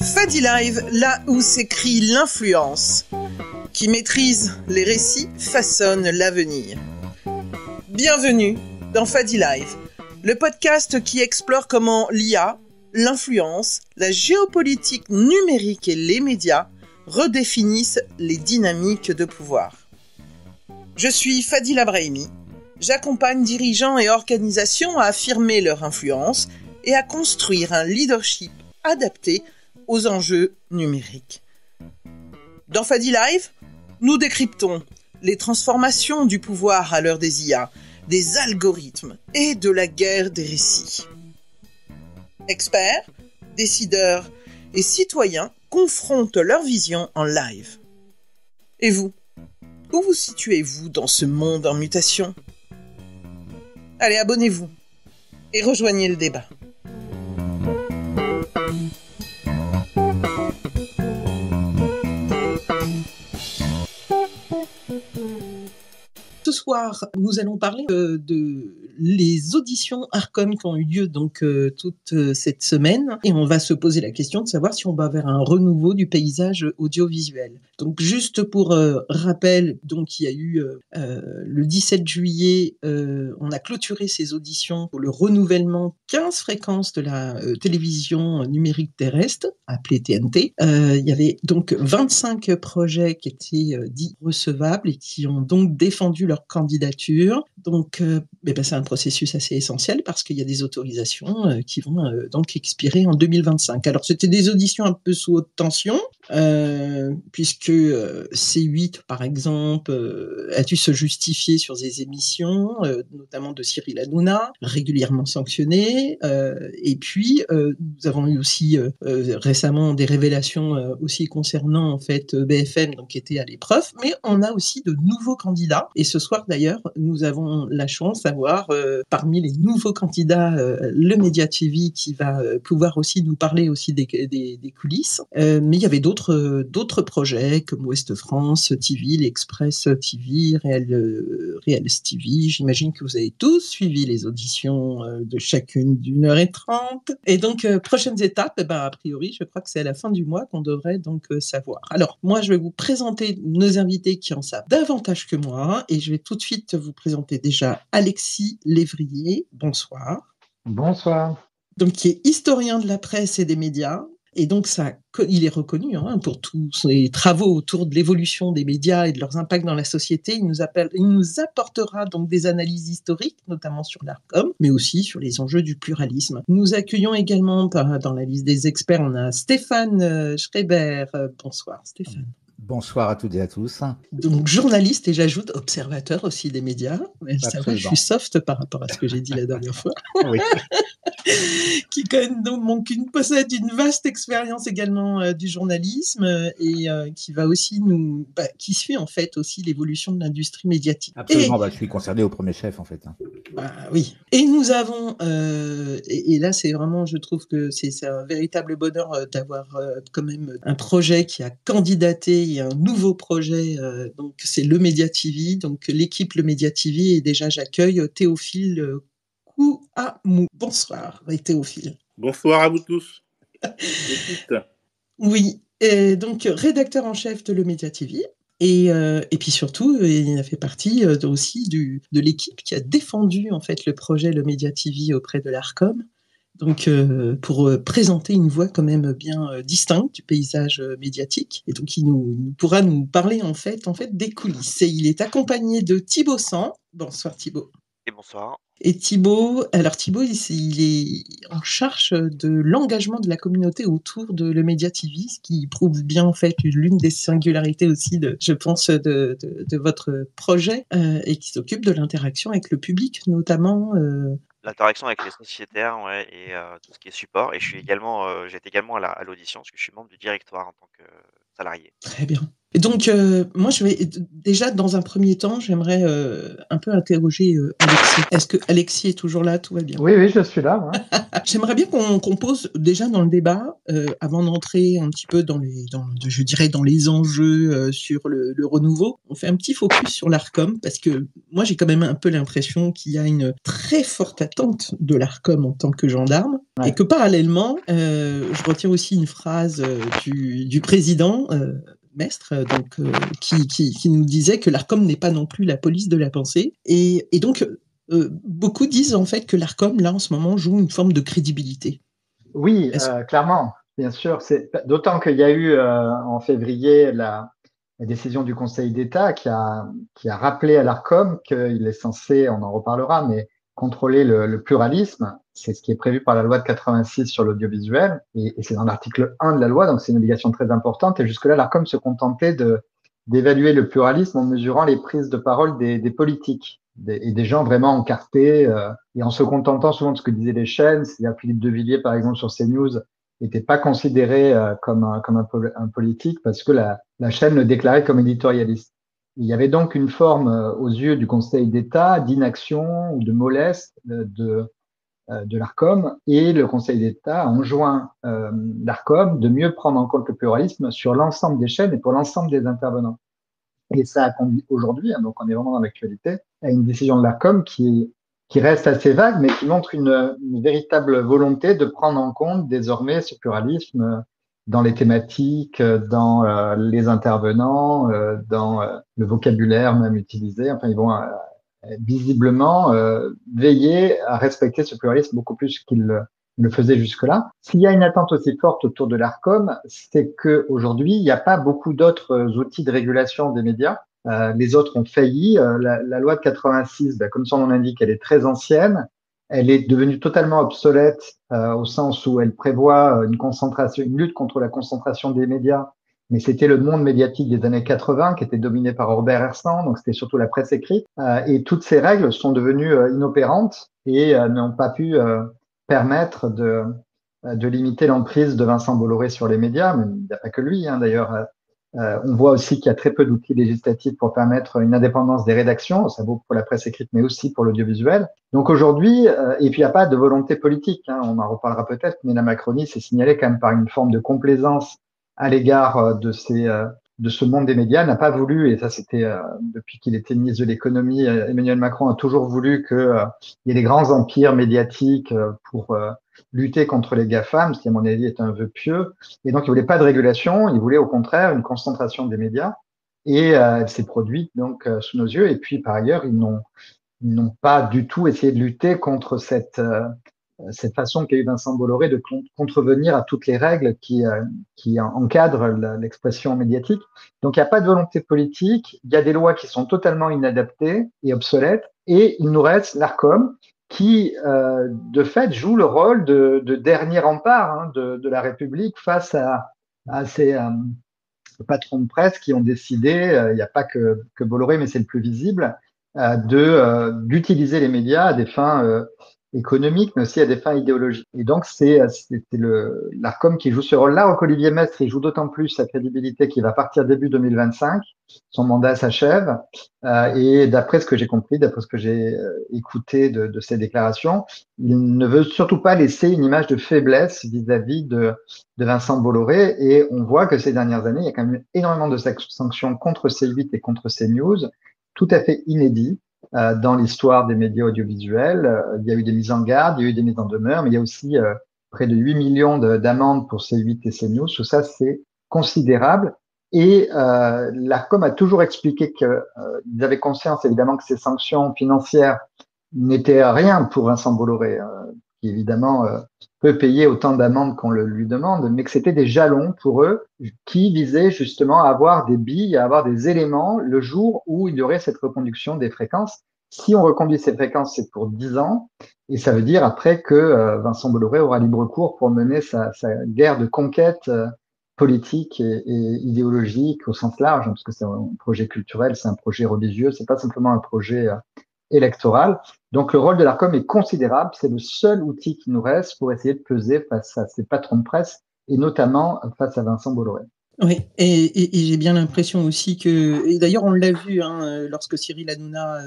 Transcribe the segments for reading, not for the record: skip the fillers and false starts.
Fadi Live, là où s'écrit l'influence. Qui maîtrise les récits façonne l'avenir. Bienvenue dans Fadi Live, le podcast qui explore comment l'IA, l'influence, la géopolitique numérique et les médias redéfinissent les dynamiques de pouvoir. Je suis Fadila Brahimi. J'accompagne dirigeants et organisations à affirmer leur influence et à construire un leadership adapté aux enjeux numériques. Dans Fadi Live, nous décryptons les transformations du pouvoir à l'heure des IA, des algorithmes et de la guerre des récits. Experts, décideurs et citoyens confrontent leur vision en live. Et vous, où vous situez-vous dans ce monde en mutation ? Allez, abonnez-vous et rejoignez le débat. Ce soir, nous allons parler de les auditions Arcom qui ont eu lieu donc toute cette semaine, et on va se poser la question de savoir si on va vers un renouveau du paysage audiovisuel. Donc juste pour rappel, donc il y a eu le 17 juillet, on a clôturé ces auditions pour le renouvellement 15 fréquences de la télévision numérique terrestre, appelée TNT. Il y avait donc 25 projets qui étaient dits recevables et qui ont donc défendu leur candidature. Donc c'est un processus assez essentiel parce qu'il y a des autorisations qui vont donc expirer en 2025. Alors c'était des auditions un peu sous haute tension, puisque C8 par exemple a dû se justifier sur des émissions, notamment de Cyril Hanouna, régulièrement sanctionnées, et puis nous avons eu aussi récemment des révélations aussi concernant en fait BFM, donc qui était à l'épreuve, mais on a aussi de nouveaux candidats, et ce soir d'ailleurs nous avons la chance d'avoir parmi les nouveaux candidats le Média TV qui va pouvoir aussi nous parler aussi des coulisses, mais il y avait d'autres projets comme Ouest France TV, l'Express TV, Real TV. J'imagine que vous avez tous suivi les auditions de chacune d'1h30, et donc prochaines étapes, a priori je crois que c'est à la fin du mois qu'on devrait donc savoir. Alors moi je vais vous présenter nos invités qui en savent davantage que moi, et je vais tout de suite vous présenter déjà Alexis Lévrier. Bonsoir. Bonsoir. Donc qui est historien de la presse et des médias. Et donc, il est reconnu pour tous ses travaux autour de l'évolution des médias et de leurs impacts dans la société. Il nous apportera donc des analyses historiques, notamment sur l'Arcom, mais aussi sur les enjeux du pluralisme. Nous accueillons également, dans la liste des experts, on a Stéphane Schreiber. Bonsoir Stéphane. Bonsoir à toutes et à tous. Donc journaliste, et j'ajoute observateur aussi des médias. Ça va, je suis soft par rapport à ce que j'ai dit la dernière fois. Oui. Qui possède une vaste expérience également du journalisme, et qui va aussi qui suit en fait aussi l'évolution de l'industrie médiatique. Absolument, je suis concerné au premier chef en fait. Oui. Et nous avons, et là c'est vraiment, je trouve que c'est un véritable bonheur d'avoir quand même un projet qui a candidaté, et un nouveau projet, donc c'est le Média TV, donc l'équipe Le Média TV, et déjà j'accueille Théophile Kouamou. Bonsoir, Théophile. Bonsoir à vous tous. Oui, et donc rédacteur en chef de Le Média TV. Et puis surtout, il a fait partie aussi de l'équipe qui a défendu en fait le projet Le Média TV auprès de l'Arcom. Donc pour présenter une voix quand même bien distincte du paysage médiatique. Et donc il pourra nous parler en fait des coulisses. Et il est accompagné de Thibaut Sang. Bonsoir Thibaut. Et bonsoir. Et Thibaut, il est en charge de l'engagement de la communauté autour de Le Média TV, ce qui prouve bien en fait l'une des singularités aussi de votre projet, et qui s'occupe de l'interaction avec le public, notamment. L'interaction avec les sociétaires, ouais, et tout ce qui est support. Et je suis également, j'étais également à l'audition parce que je suis membre du directoire en tant que salarié. Très bien. Et donc, moi, je vais déjà, dans un premier temps, j'aimerais un peu interroger Alexis. Est-ce que Alexis est toujours là? Tout va bien? Oui, je suis là. Ouais. J'aimerais bien qu'on pose déjà dans le débat, avant d'entrer un petit peu je dirais, dans les enjeux sur le renouveau. On fait un petit focus sur l'Arcom parce que moi, j'ai quand même un peu l'impression qu'il y a une très forte attente de l'Arcom en tant que gendarme. Ouais. Et que parallèlement, je retiens aussi une phrase du président. Mestre, donc qui nous disait que l'Arcom n'est pas non plus la police de la pensée. Et donc, beaucoup disent en fait que l'Arcom, là, en ce moment, joue une forme de crédibilité. Oui, clairement, bien sûr. D'autant qu'il y a eu en février la décision du Conseil d'État qui a rappelé à l'Arcom qu'il est censé, on en reparlera, mais contrôler le pluralisme. C'est ce qui est prévu par la loi de 86 sur l'audiovisuel. Et c'est dans l'article 1 de la loi, donc c'est une obligation très importante. Et jusque-là, l'Arcom se contentait d'évaluer le pluralisme en mesurant les prises de parole des politiques et des gens vraiment encartés et en se contentant souvent de ce que disaient les chaînes. C'est-à-dire Philippe de Villiers, par exemple, sur CNews, n'était pas considéré comme un politique parce que la chaîne le déclarait comme éditorialiste. Il y avait donc une forme, aux yeux du Conseil d'État, d'inaction ou de mollesse de l'Arcom, et le Conseil d'État a enjoint l'Arcom de mieux prendre en compte le pluralisme sur l'ensemble des chaînes et pour l'ensemble des intervenants. Et ça a conduit aujourd'hui, donc on est vraiment dans l'actualité, à une décision de l'Arcom qui reste assez vague, mais qui montre une véritable volonté de prendre en compte désormais ce pluralisme dans les thématiques, dans les intervenants, dans le vocabulaire même utilisé. Enfin, ils vont visiblement veiller à respecter ce pluralisme beaucoup plus qu'ils le faisaient jusque-là. S'il y a une attente aussi forte autour de l'Arcom, c'est que aujourd'hui, il n'y a pas beaucoup d'autres outils de régulation des médias. Les autres ont failli. La loi de 86, comme son nom l'indique, elle est très ancienne. Elle est devenue totalement obsolète au sens où elle prévoit une lutte contre la concentration des médias. Mais c'était le monde médiatique des années 80 qui était dominé par Robert Hersant, donc c'était surtout la presse écrite. Et toutes ces règles sont devenues inopérantes et n'ont pas pu permettre de limiter l'emprise de Vincent Bolloré sur les médias, mais il n'y a pas que lui, d'ailleurs. On voit aussi qu'il y a très peu d'outils législatifs pour permettre une indépendance des rédactions, ça vaut pour la presse écrite, mais aussi pour l'audiovisuel. Donc aujourd'hui, et puis il n'y a pas de volonté politique, on en reparlera peut-être, mais la Macronie s'est signalée quand même par une forme de complaisance à l'égard de ce monde des médias, n'a pas voulu, et ça c'était depuis qu'il était ministre de l'économie, Emmanuel Macron a toujours voulu qu'il y ait des grands empires médiatiques pour lutter contre les GAFAM, ce qui à mon avis est un vœu pieux. Et donc il voulait pas de régulation, il voulait au contraire une concentration des médias, et elle s'est produite donc sous nos yeux. Et puis par ailleurs, ils n'ont pas du tout essayé de lutter contre cette façon qu'a eu Vincent Bolloré de contrevenir à toutes les règles qui encadrent l'expression médiatique. Donc, il n'y a pas de volonté politique, il y a des lois qui sont totalement inadaptées et obsolètes, et il nous reste l'Arcom qui, de fait, joue le rôle de dernier rempart de la République face à ces patrons de presse qui ont décidé, il n'y a pas que Bolloré, mais c'est le plus visible, d'utiliser les médias à des fins économiques, mais aussi à des fins idéologiques. Et donc, c'était l'Arcom qui joue ce rôle-là. Donc, Olivier Mestre, il joue d'autant plus sa crédibilité qu'il va partir début 2025. Son mandat s'achève. Et d'après ce que j'ai compris, d'après ce que j'ai écouté de ses déclarations, il ne veut surtout pas laisser une image de faiblesse vis-à-vis de Vincent Bolloré. Et on voit que ces dernières années, il y a quand même énormément de sanctions contre C8 et contre CNews, tout à fait inédit dans l'histoire des médias audiovisuels. Il y a eu des mises en garde, il y a eu des mises en demeure, mais il y a aussi près de 8 millions d'amendes pour C8 et CNews. Tout ça, c'est considérable. Et l'Arcom a toujours expliqué qu'ils avaient conscience, évidemment, que ces sanctions financières n'étaient rien pour Vincent Bolloré, qui évidemment peut payer autant d'amendes qu'on le lui demande, mais que c'était des jalons pour eux qui visaient justement à avoir des billes, à avoir des éléments le jour où il y aurait cette reconduction des fréquences. Si on reconduit ces fréquences, c'est pour 10 ans, et ça veut dire après que Vincent Bolloré aura libre cours pour mener sa guerre de conquête politique et idéologique au sens large, parce que c'est un projet culturel, c'est un projet religieux, c'est pas simplement un projet électoral. Donc le rôle de l'Arcom est considérable, c'est le seul outil qui nous reste pour essayer de peser face à ces patrons de presse et notamment face à Vincent Bolloré. Oui, et j'ai bien l'impression aussi que, et d'ailleurs on l'a vu hein, lorsque Cyril Hanouna,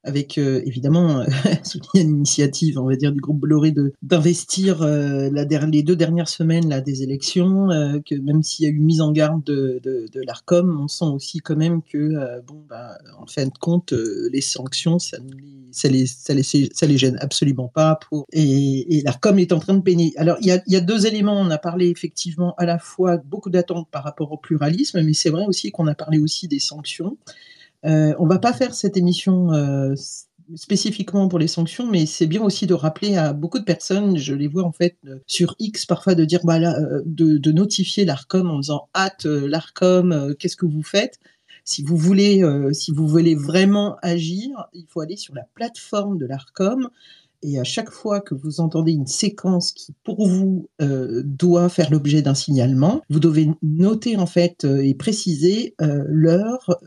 avec évidemment soutient l'initiative, on va dire, du groupe Bolloré d'investir les 2 dernières semaines là, des élections, que même s'il y a eu mise en garde de l'Arcom, on sent aussi quand même que, en fin de compte, les sanctions, ça les gêne absolument pas. Et l'Arcom est en train de peiner. Alors, il y a 2 éléments. On a parlé effectivement à la fois beaucoup d'attentes par rapport au pluralisme, mais c'est vrai aussi qu'on a parlé aussi des sanctions. On va pas faire cette émission spécifiquement pour les sanctions, mais c'est bien aussi de rappeler à beaucoup de personnes, je les vois en fait sur X parfois, de dire de notifier l'Arcom en disant hâte l'Arcom, qu'est-ce que vous faites? Si vous voulez vraiment agir, il faut aller sur la plateforme de l'Arcom. Et à chaque fois que vous entendez une séquence qui, pour vous, doit faire l'objet d'un signalement, vous devez noter en fait et préciser l'heure,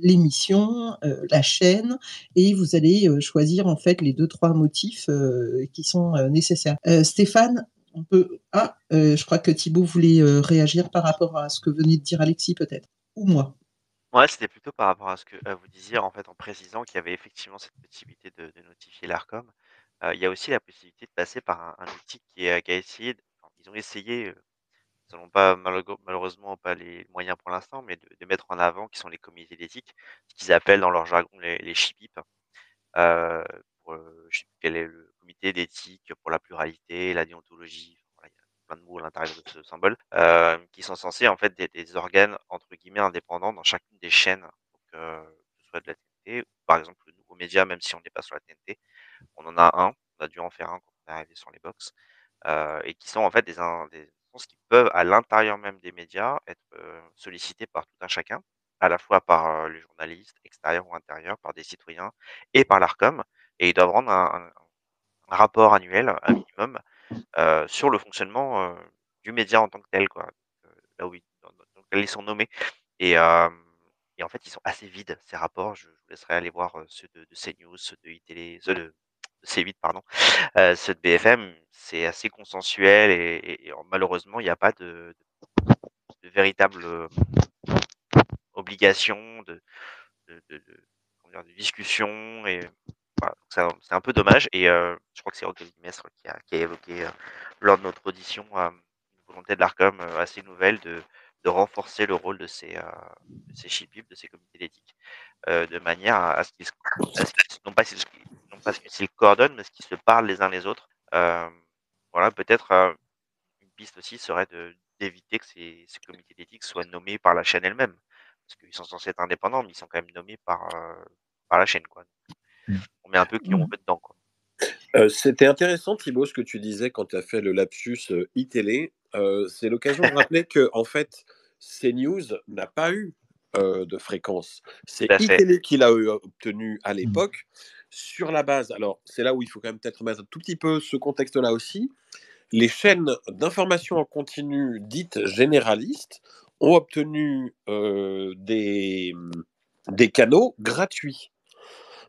l'émission, la chaîne, et vous allez choisir en fait les 2-3 motifs qui sont nécessaires. Stéphane, je crois que Thibaut voulait réagir par rapport à ce que venait de dire Alexis peut-être, ou moi. Ouais, c'était plutôt par rapport à ce que vous disiez, en fait, en précisant qu'il y avait effectivement cette possibilité de notifier l'Arcom. Il y a aussi la possibilité de passer par un outil qui a essayé, enfin, ils ont essayé, ils n'ont pas malheureusement pas les moyens pour l'instant, mais de mettre en avant qui sont les comités d'éthique, ce qu'ils appellent dans leur jargon les SHIPIP. Heu, je sais plus quel est le comité d'éthique pour la pluralité, la déontologie, voilà, il y a plein de mots à l'intérieur de ce symbole, qui sont censés en fait des organes entre guillemets «indépendants» dans chacune des chaînes, donc que ce soit de la TNT ou par exemple le Nouveau Média, même si on n'est pas sur la TNT, on en a un, on a dû en faire un quand on est arrivé sur les box, et qui sont en fait des instances qui peuvent à l'intérieur même des médias être, sollicités par tout un chacun, à la fois par, les journalistes extérieurs ou intérieurs, par des citoyens et par l'Arcom, et ils doivent rendre un rapport annuel, un minimum, sur le fonctionnement, du média en tant que tel, quoi. Là où dans lequel ils sont nommés, et et en fait, ils sont assez vides ces rapports. Je vous laisserai aller voir, ceux de CNews, ceux de iTélé, ceux de C8 pardon, ceux de BFM. C'est assez consensuel, et malheureusement, il y a pas de véritable, obligation de comment dire? De discussion, et voilà, donc c'est un peu dommage, et je crois que c'est Aurélie Mestre qui a évoqué, lors de notre audition, une volonté de l'Arcom, assez nouvelle de renforcer le rôle de ces SHIPIP, de ces comités d'éthique, de manière à ce qu'ils non pas ce qu'ils coordonnent, mais ce qu'ils se parlent les uns les autres. Voilà, peut-être, une piste aussi serait d'éviter que ces comités d'éthique soient nommés par la chaîne elle-même. Parce qu'ils sont censés être indépendants, mais ils sont quand même nommés par la chaîne, quoi. On met un peu qui on veut dedans, quoi. C'était intéressant, Thibaut, ce que tu disais quand tu as fait le lapsus iTélé. C'est l'occasion de rappeler que, en fait, CNews n'a pas eu de fréquence. Tout C'est à fait. iTélé qui l'a obtenu à l'époque sur la base. Alors, c'est là où il faut quand même peut-être mettre un tout petit peu ce contexte-là aussi. Les chaînes d'information en continu dites généralistes ont obtenu des canaux gratuits.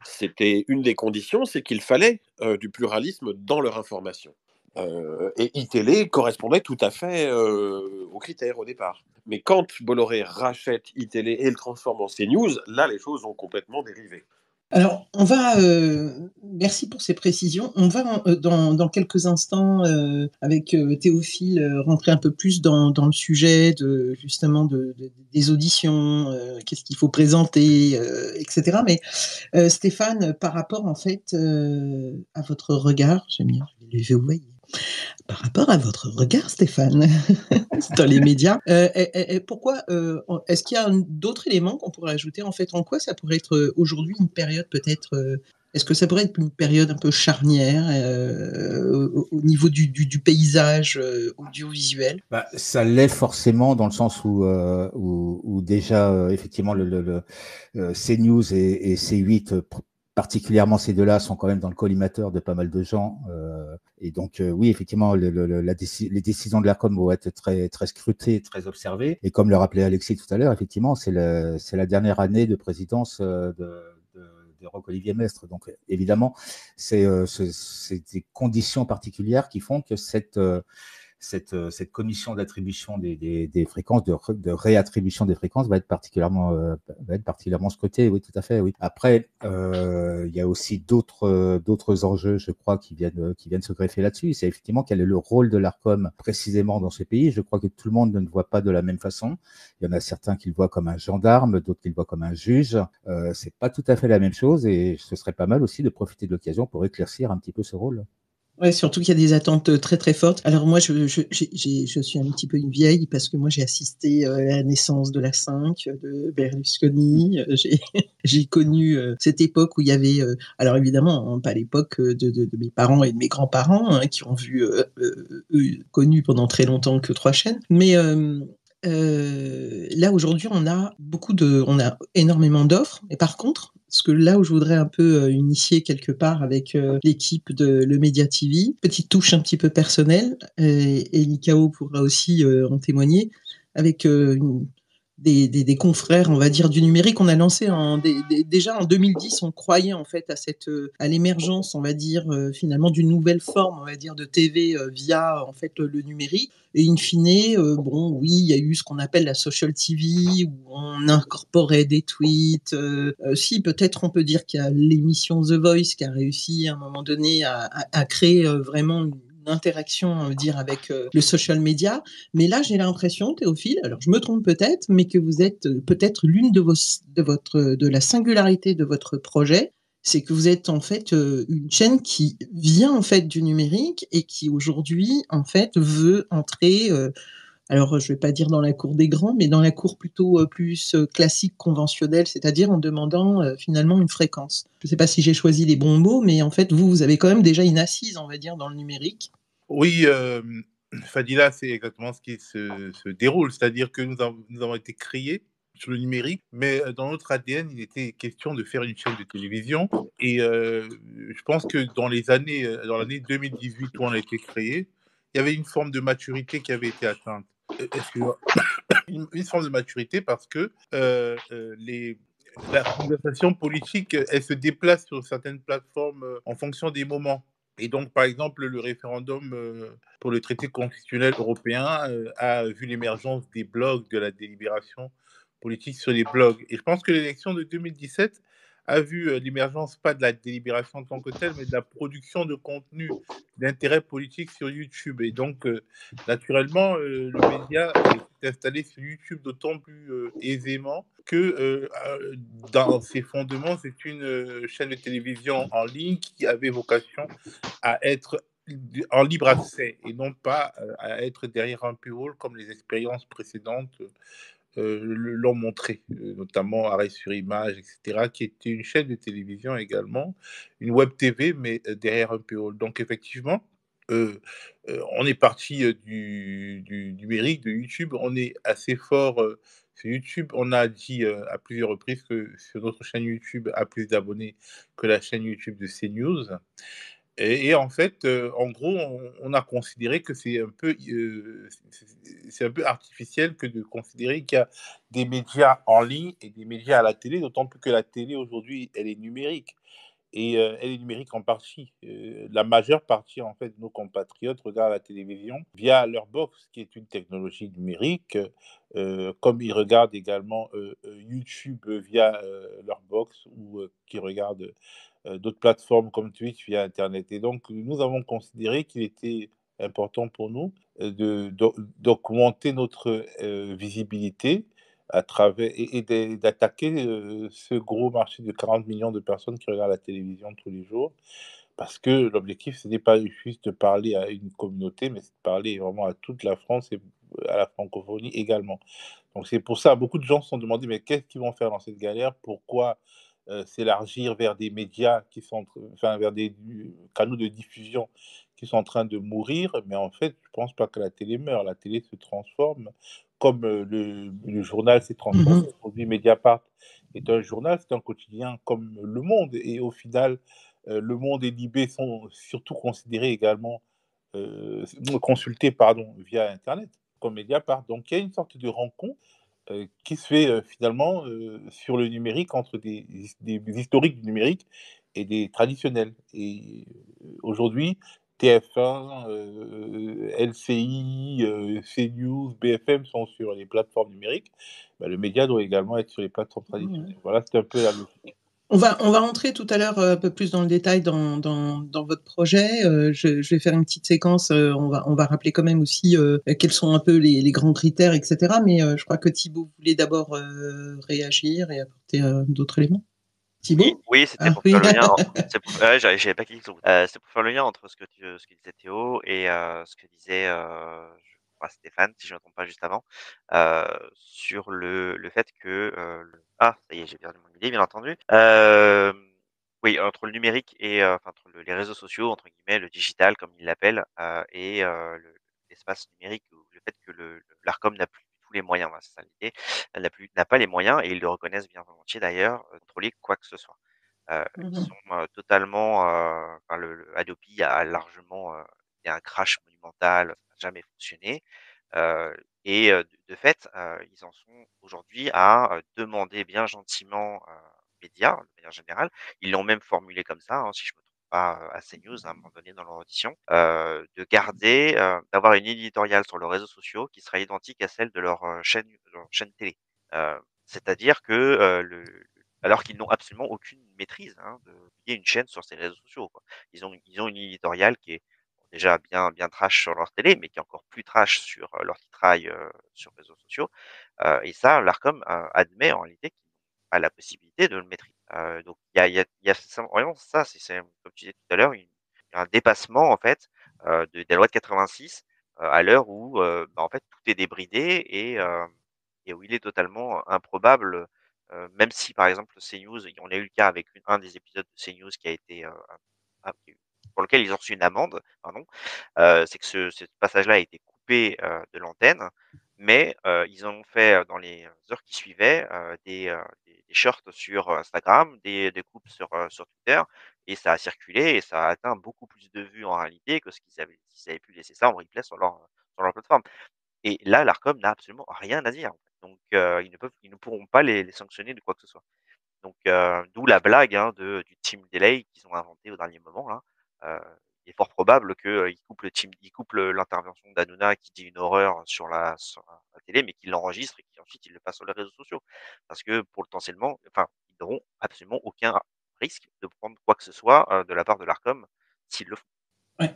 C'était une des conditions, c'est qu'il fallait du pluralisme dans leur information. Et iTélé correspondait tout à fait aux critères au départ. Mais quand Bolloré rachète iTélé et le transforme en CNews, là, les choses ont complètement dérivé. Alors, merci pour ces précisions. On va dans quelques instants avec Théophile rentrer un peu plus dans le sujet justement des auditions, qu'est-ce qu'il faut présenter, etc. Mais Stéphane, par rapport en fait à votre regard, j'aime bien, je vais vous voyez. Par rapport à votre regard, Stéphane, dans les médias, pourquoi est-ce qu'il y a d'autres éléments qu'on pourrait ajouter en fait? En quoi ça pourrait être aujourd'hui une période peut-être? Est-ce que ça pourrait être une période un peu charnière au niveau du paysage audiovisuel? Ça l'est forcément dans le sens où déjà effectivement le CNews et C8 particulièrement ces deux-là sont quand même dans le collimateur de pas mal de gens, et donc oui effectivement les décisions de l'Arcom vont être très très scrutées, très observées, et comme le rappelait Alexis tout à l'heure, effectivement c'est la dernière année de présidence de Roch-Olivier Mestre, donc évidemment c'est des conditions particulières qui font que cette commission d'attribution des fréquences, de réattribution des fréquences va être particulièrement scrutée. Oui, tout à fait. Oui. Après, il y a aussi d'autres enjeux, je crois, qui viennent se greffer là-dessus. C'est effectivement quel est le rôle de l'Arcom précisément dans ce pays. Je crois que tout le monde ne le voit pas de la même façon. Il y en a certains qui le voient comme un gendarme, d'autres qui le voient comme un juge. C'est pas tout à fait la même chose, et ce serait pas mal aussi de profiter de l'occasion pour éclaircir un petit peu ce rôle. Ouais, surtout qu'il y a des attentes très très fortes. Alors moi, je suis un petit peu une vieille parce que moi j'ai assisté à la naissance de la 5 de Berlusconi. J'ai connu cette époque où il y avait, alors évidemment hein, pas l'époque de mes parents et de mes grands-parents hein, qui ont vu connu pendant très longtemps que 3 chaînes, mais là aujourd'hui on a énormément d'offres, et par contre parce que là où je voudrais un peu initier quelque part avec l'équipe de Le Média TV, petite touche un petit peu personnelle, et Nikao pourra aussi en témoigner, avec des confrères, on va dire, du numérique. On a lancé déjà en 2010, on croyait en fait à l'émergence, on va dire, finalement d'une nouvelle forme, on va dire, de TV via en fait le numérique. Et in fine, bon, oui, il y a eu ce qu'on appelle la social TV, où on incorporait des tweets. Si, peut-être on peut dire qu'il y a l'émission The Voice qui a réussi à un moment donné à créer vraiment une interaction, on va dire, avec le social media. Mais là, j'ai l'impression, Théophile, alors je me trompe peut-être, mais que vous êtes peut-être l'une de la singularité de votre projet, c'est que vous êtes en fait une chaîne qui vient en fait du numérique et qui aujourd'hui en fait veut entrer, alors je vais pas dire dans la cour des grands, mais dans la cour plutôt plus classique, conventionnelle, c'est-à-dire en demandant finalement une fréquence. Je ne sais pas si j'ai choisi les bons mots, mais en fait vous avez quand même déjà une assise, on va dire, dans le numérique. Oui, Fadila, c'est exactement ce qui se déroule, c'est-à-dire que nous avons été créés sur le numérique, mais dans notre ADN, il était question de faire une chaîne de télévision. Et je pense que dans l'année 2018 où on a été créé, il y avait une forme de maturité qui avait été atteinte. Excusez-moi. Une forme de maturité parce que la conversation politique, elle se déplace sur certaines plateformes en fonction des moments. Et donc, par exemple, le référendum pour le traité constitutionnel européen a vu l'émergence des blogs, de la délibération politique sur les blogs. Et je pense que l'élection de 2017 a vu l'émergence pas de la délibération en tant que telle, mais de la production de contenu d'intérêt politique sur YouTube. Et donc, naturellement, le média est installé sur YouTube d'autant plus aisément que dans ses fondements, c'est une chaîne de télévision en ligne qui avait vocation à être en libre accès et non pas à être derrière un paywall comme les expériences précédentes l'ont montré, notamment Arrêt sur Image, etc., qui était une chaîne de télévision également, une web TV, mais derrière un paywall. Donc effectivement, on est parti du numérique, de YouTube, on est assez fort sur YouTube. On a dit à plusieurs reprises que sur notre chaîne YouTube a plus d'abonnés que la chaîne YouTube de CNews. Et en fait, en gros, on a considéré que c'est un peu artificiel que de considérer qu'il y a des médias en ligne et des médias à la télé, d'autant plus que la télé aujourd'hui, elle est numérique. Et elle est numérique en partie. La majeure partie, en fait, de nos compatriotes regardent la télévision via leur box, qui est une technologie numérique, comme ils regardent également YouTube via leur box, ou qui regardent d'autres plateformes comme Twitch via Internet. Et donc, nous avons considéré qu'il était important pour nous d'augmenter notre visibilité à travers et d'attaquer ce gros marché de 40 millions de personnes qui regardent la télévision tous les jours. Parce que l'objectif, ce n'est pas juste de parler à une communauté, mais c'est de parler vraiment à toute la France et à la francophonie également. Donc c'est pour ça, beaucoup de gens se sont demandé, mais qu'est-ce qu'ils vont faire dans cette galère? Pourquoi s'élargir vers des médias qui sont, enfin, vers des canaux de diffusion qui sont en train de mourir? Mais en fait, je ne pense pas que la télé meurt. La télé se transforme, comme le journal s'est transformé. Aujourd'hui, Mediapart est un journal, c'est un quotidien comme Le Monde. Et au final, Le Monde et Libé sont surtout considérés également, consultés, pardon, via Internet, comme Mediapart. Donc il y a une sorte de rencontre qui se fait finalement sur le numérique entre des historiques du numérique et des traditionnels. Et aujourd'hui, TF1, LCI, CNews, BFM sont sur les plateformes numériques, le média doit également être sur les plateformes traditionnelles. Voilà, c'est un peu la logique. On va rentrer tout à l'heure un peu plus dans le détail dans votre projet. Je vais faire une petite séquence. On va rappeler quand même aussi quels sont un peu les grands critères, etc. Mais je crois que Thibaut voulait d'abord réagir et apporter d'autres éléments. Thibaut? Oui, c'était pour oui. faire le lien. J'avais pas cliqué sur le bouton. C'est pour faire le lien entre ce que disait Théo et ce que disait je crois Stéphane, si je ne me trompe pas juste avant, sur le fait que ah, ça y est, j'ai perdu mon idée, bien entendu. Oui, entre le numérique et entre les réseaux sociaux, entre guillemets, le digital, comme ils l'appellent, et l'espace numérique, ou le fait que l'Arcom n'a plus tous les moyens, voilà, c'est ça l'idée. Elle n'a pas les moyens, et ils le reconnaissent bien volontiers d'ailleurs, de contrôler quoi que ce soit. Ils sont totalement, enfin le Adopi a largement été un crash monumental, ça n'a jamais fonctionné. Et de fait, ils en sont aujourd'hui à demander bien gentiment aux médias, de manière générale. Ils l'ont même formulé comme ça, hein, si je me trompe pas, à CNews, à un moment donné dans leur audition, de garder, d'avoir une éditoriale sur leurs réseaux sociaux qui sera identique à celle de leur chaîne télé. C'est-à-dire que, alors qu'ils n'ont absolument aucune maîtrise, hein, de lier une chaîne sur ces réseaux sociaux, quoi. Ils ont une éditoriale qui est déjà bien trash sur leur télé, mais qui est encore plus trash sur leur titrail sur les réseaux sociaux. Et ça, l'Arcom admet en réalité qu'ils n'ont pas la possibilité de le maîtriser. Donc il y a vraiment ça, c'est comme tu disais tout à l'heure, un dépassement en fait de la loi de 86 à l'heure où en fait tout est débridé, et où il est totalement improbable, même si par exemple CNews, on a eu le cas avec un des épisodes de CNews qui a été pour lequel ils ont reçu une amende, pardon. C'est que ce passage-là a été coupé de l'antenne, mais ils ont fait dans les heures qui suivaient des shorts sur Instagram, des coupes sur Twitter, et ça a circulé et ça a atteint beaucoup plus de vues en réalité que s'ils avaient pu laisser ça en replay sur leur plateforme. Et là, l'Arcom n'a absolument rien à dire. Donc ils ne pourront pas les sanctionner de quoi que ce soit. Donc d'où la blague, hein, du team delay qu'ils ont inventé au dernier moment là. Il est fort probable qu'ils coupent l'intervention d'Hanouna qui dit une horreur sur la télé, mais qu'ils l'enregistrent et qu'ensuite ils le passent sur les réseaux sociaux. Parce que potentiellement, enfin, ils n'auront absolument aucun risque de prendre quoi que ce soit de la part de l'Arcom s'ils le font. Ouais.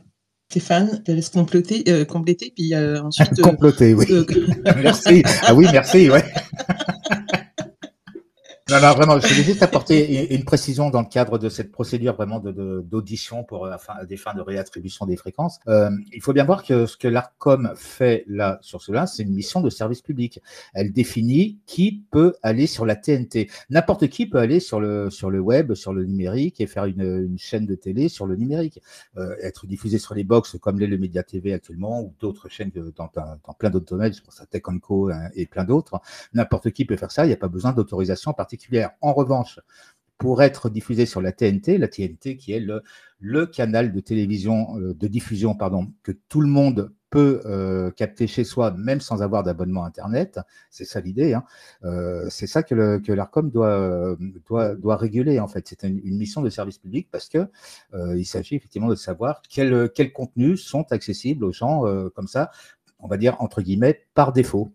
Stéphane, je te laisse compléter, puis ensuite. Comploter, oui. Merci. Ah oui, merci, ouais. Non, vraiment, je voulais juste apporter une précision dans le cadre de cette procédure vraiment d'audition pour à des fins de réattribution des fréquences. Il faut bien voir que ce que l'Arcom fait là sur cela, c'est une mission de service public. Elle définit qui peut aller sur la TNT. N'importe qui peut aller sur le web, sur le numérique et faire une chaîne de télé sur le numérique. Être diffusé sur les box comme l'est le Média TV actuellement ou d'autres chaînes dans plein d'autres domaines, je pense à Tech & Co et plein d'autres. N'importe qui peut faire ça, il n'y a pas besoin d'autorisation particulière. En revanche, pour être diffusé sur la TNT qui est le canal de télévision, de diffusion, que tout le monde peut capter chez soi, même sans avoir d'abonnement Internet, c'est ça l'idée, hein. C'est ça que l'Arcom doit réguler, en fait. C'est une mission de service public parce que il s'agit effectivement de savoir quels contenus sont accessibles aux gens comme ça, on va dire, entre guillemets, par défaut.